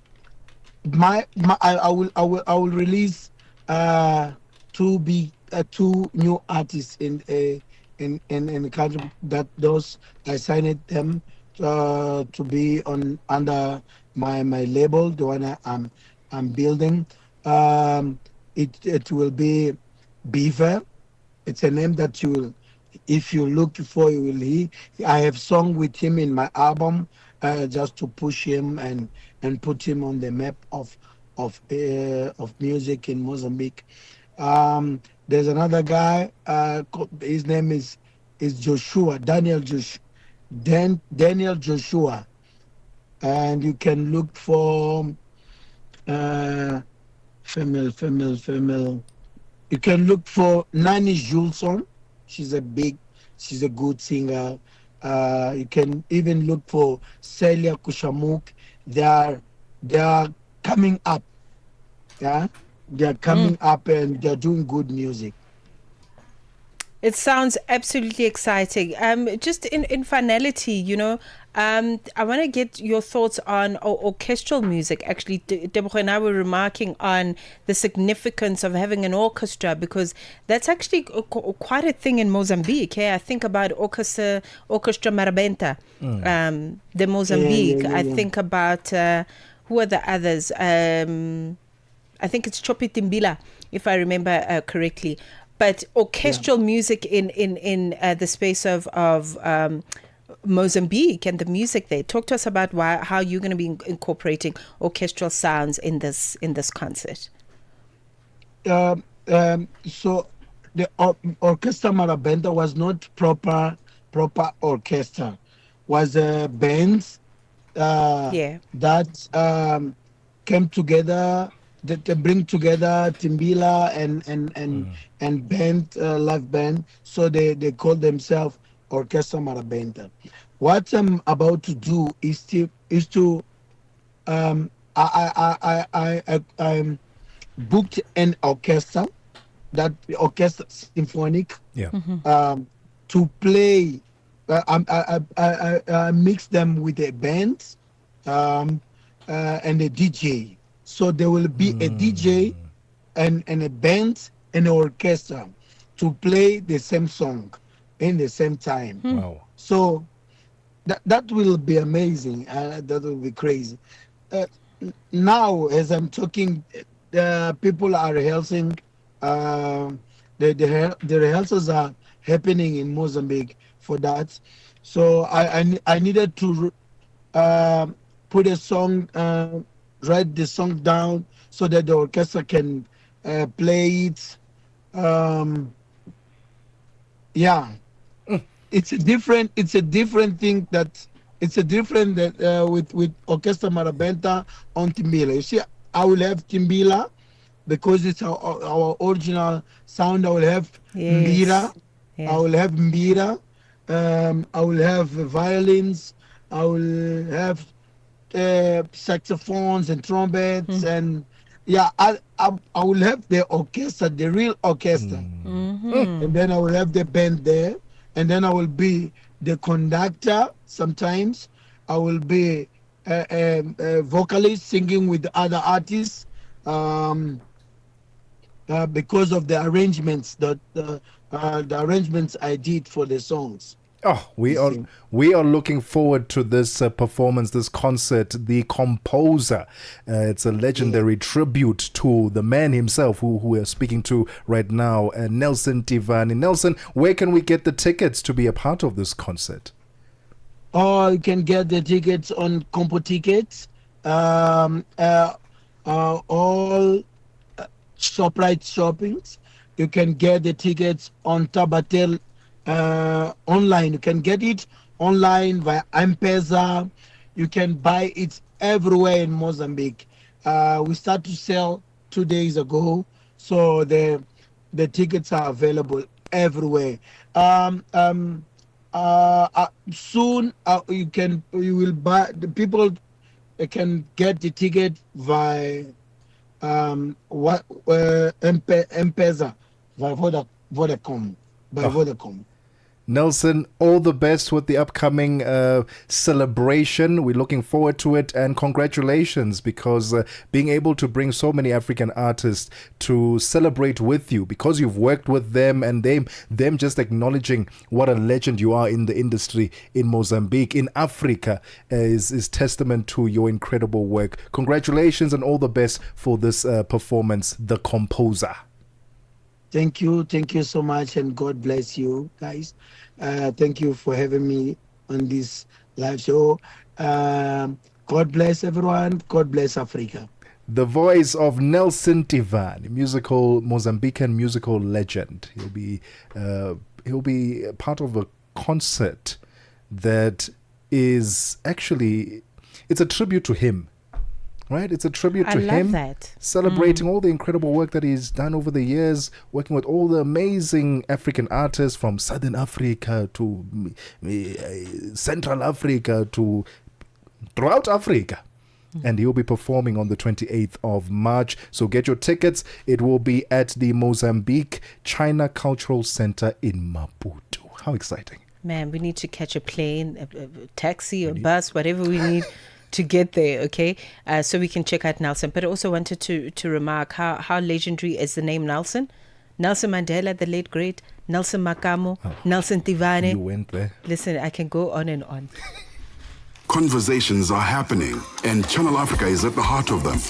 will release two new artists in the country, that those I signed them to be under my label, the one I'm building. It will be Beaver. It's a name that if you look for, you will hear. I have sung with him in my album, just to push him and put him on the map of music in Mozambique. There's another guy. His name is Joshua Daniel Joshua, and you can look for female. You can look for Nani Julson. She's a good singer. You can even look for Celia Kushamuk. They are coming up. Yeah, they are coming up, and they're doing good music. It sounds absolutely exciting. Just in finality, I want to get your thoughts on orchestral music. Actually, Tebogo and I were remarking on the significance of having an orchestra, because that's actually quite a thing in Mozambique. I think about Orchestra Marabenta, the Mozambique. Yeah. I think about who are the others? I think it's Chopi Timbila, if I remember correctly. But orchestral music in the space of Mozambique and the music there. Talk to us about how you're going to be incorporating orchestral sounds in this concert. So the Orchestra Marabenta was not proper orchestra. Was bands that came together. That they bring together Timbila and band, live band, so they call themselves Orchestra Marabenta. What I'm about to do is to I booked an orchestra, that orchestra symphonic, to play. I mix them with a band and a DJ. So there will be a DJ and a band and an orchestra to play the same song in the same time. Wow. So that will be amazing. That will be crazy. Now, as I'm talking, people are rehearsing. The rehearsals are happening in Mozambique for that. So I needed to put a song, write the song down so that the orchestra can play it. It's a different thing with Orchestra Marabenta on Timbila. You see, I will have Timbila because it's our original sound. I will have Mbira. I will have Mbira. I will have violins. I will have saxophones and trumpets, and I will have the orchestra, the real orchestra, and then I will have the band there, and then I will be the conductor. Sometimes I will be a vocalist singing with other artists, because of the arrangements that the arrangements I did for the songs. Oh, we are looking forward to this performance, this concert. The Composer. It's a legendary tribute to the man himself, who we are speaking to right now, Nelson Tivani. Nelson, where can we get the tickets to be a part of this concert? Or you can get the tickets on Compo Tickets. All ShopRite shoppings. You can get the tickets on Tabatel online. You can get it online via M-Pesa. You can buy it everywhere in Mozambique. We started to sell 2 days ago, so the tickets are available everywhere. Soon you will buy, the people can get the ticket via M-Pesa via Vodacom. Vodacom. Nelson, all the best with the upcoming celebration. We're looking forward to it, and congratulations, because being able to bring so many African artists to celebrate with you, because you've worked with them, and them just acknowledging what a legend you are in the industry in Mozambique, in Africa, is testament to your incredible work. Congratulations and all the best for this performance, The Composer. Thank you so much, and God bless you guys. Thank you for having me on this live show. God bless everyone. God bless Africa. The voice of Nelson Tivani, Mozambican musical legend. He'll be part of a concert that is actually, it's a tribute to him. Right? It's a tribute to him. That. Celebrating all the incredible work that he's done over the years, working with all the amazing African artists from Southern Africa to Central Africa to throughout Africa. And he'll be performing on the 28th of March. So get your tickets. It will be at the Mozambique China Cultural Center in Maputo. How exciting. Man, we need to catch a plane, a taxi, a bus, whatever we need to get there, okay? So we can check out Nelson. But I also wanted to remark how legendary is the name Nelson. Nelson Mandela, the late great, Nelson Makamo, Nelson Tivani. You went there. Listen, I can go on and on. Conversations are happening, and Channel Africa is at the heart of them.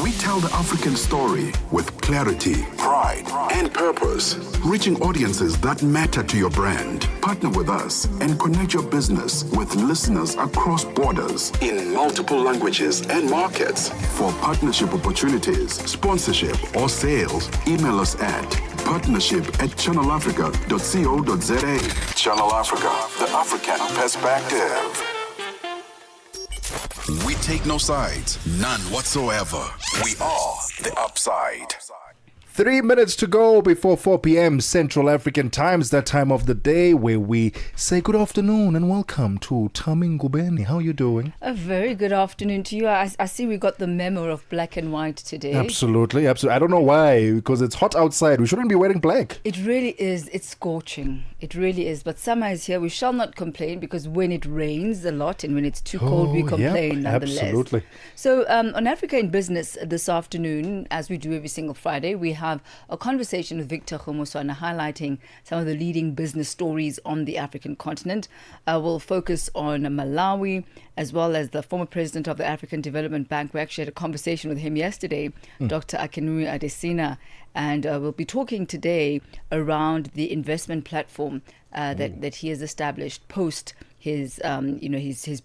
We tell the African story with clarity, pride, and purpose, reaching audiences that matter to your brand. Partner with us and connect your business with listeners across borders in multiple languages and markets. For partnership opportunities, sponsorship, or sales, email us at partnership@channelafrica.co.za. Channel Africa, the African perspective. We take no sides, none whatsoever. We are the upside. 3 minutes to go before 4 p.m. Central African Time. That time of the day where we say good afternoon and welcome to Tami Ngubeni. How are you doing? A very good afternoon to you. I see we got the memo of black and white today. Absolutely. I don't know why, because it's hot outside. We shouldn't be wearing black. It really is. It's scorching. It really is. But summer is here. We shall not complain, because when it rains a lot and when it's too cold, we complain nonetheless. Absolutely. So on Africa in Business this afternoon, as we do every single Friday, we have a conversation with Victor Khomoswana highlighting some of the leading business stories on the African continent. We'll focus on Malawi, as well as the former president of the African Development Bank. We actually had a conversation with him yesterday, Dr. Akinwumi Adesina, and we'll be talking today around the investment platform that he has established post his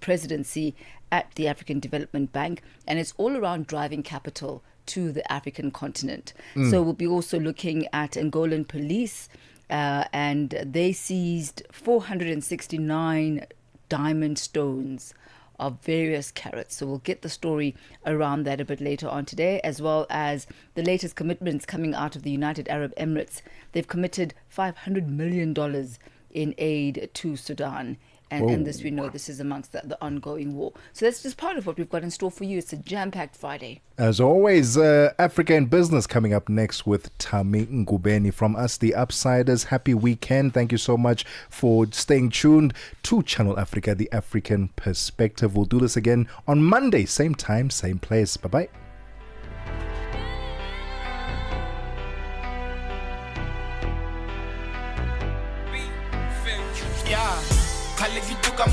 presidency at the African Development Bank, and it's all around driving capital to the African continent. So we'll be also looking at Angolan police, and they seized 469 diamond stones of various carats. So we'll get the story around that a bit later on today, as well as the latest commitments coming out of the United Arab Emirates. They've committed $500 million in aid to Sudan. And this, we know, this is amongst the ongoing war. So that's just part of what we've got in store for you. It's a jam-packed Friday. As always, Africa in Business coming up next with Tami Ngubeni. From us, the Upsiders, happy weekend. Thank you so much for staying tuned to Channel Africa, the African perspective. We'll do this again on Monday, same time, same place. Bye-bye. Yeah. khale ke tuka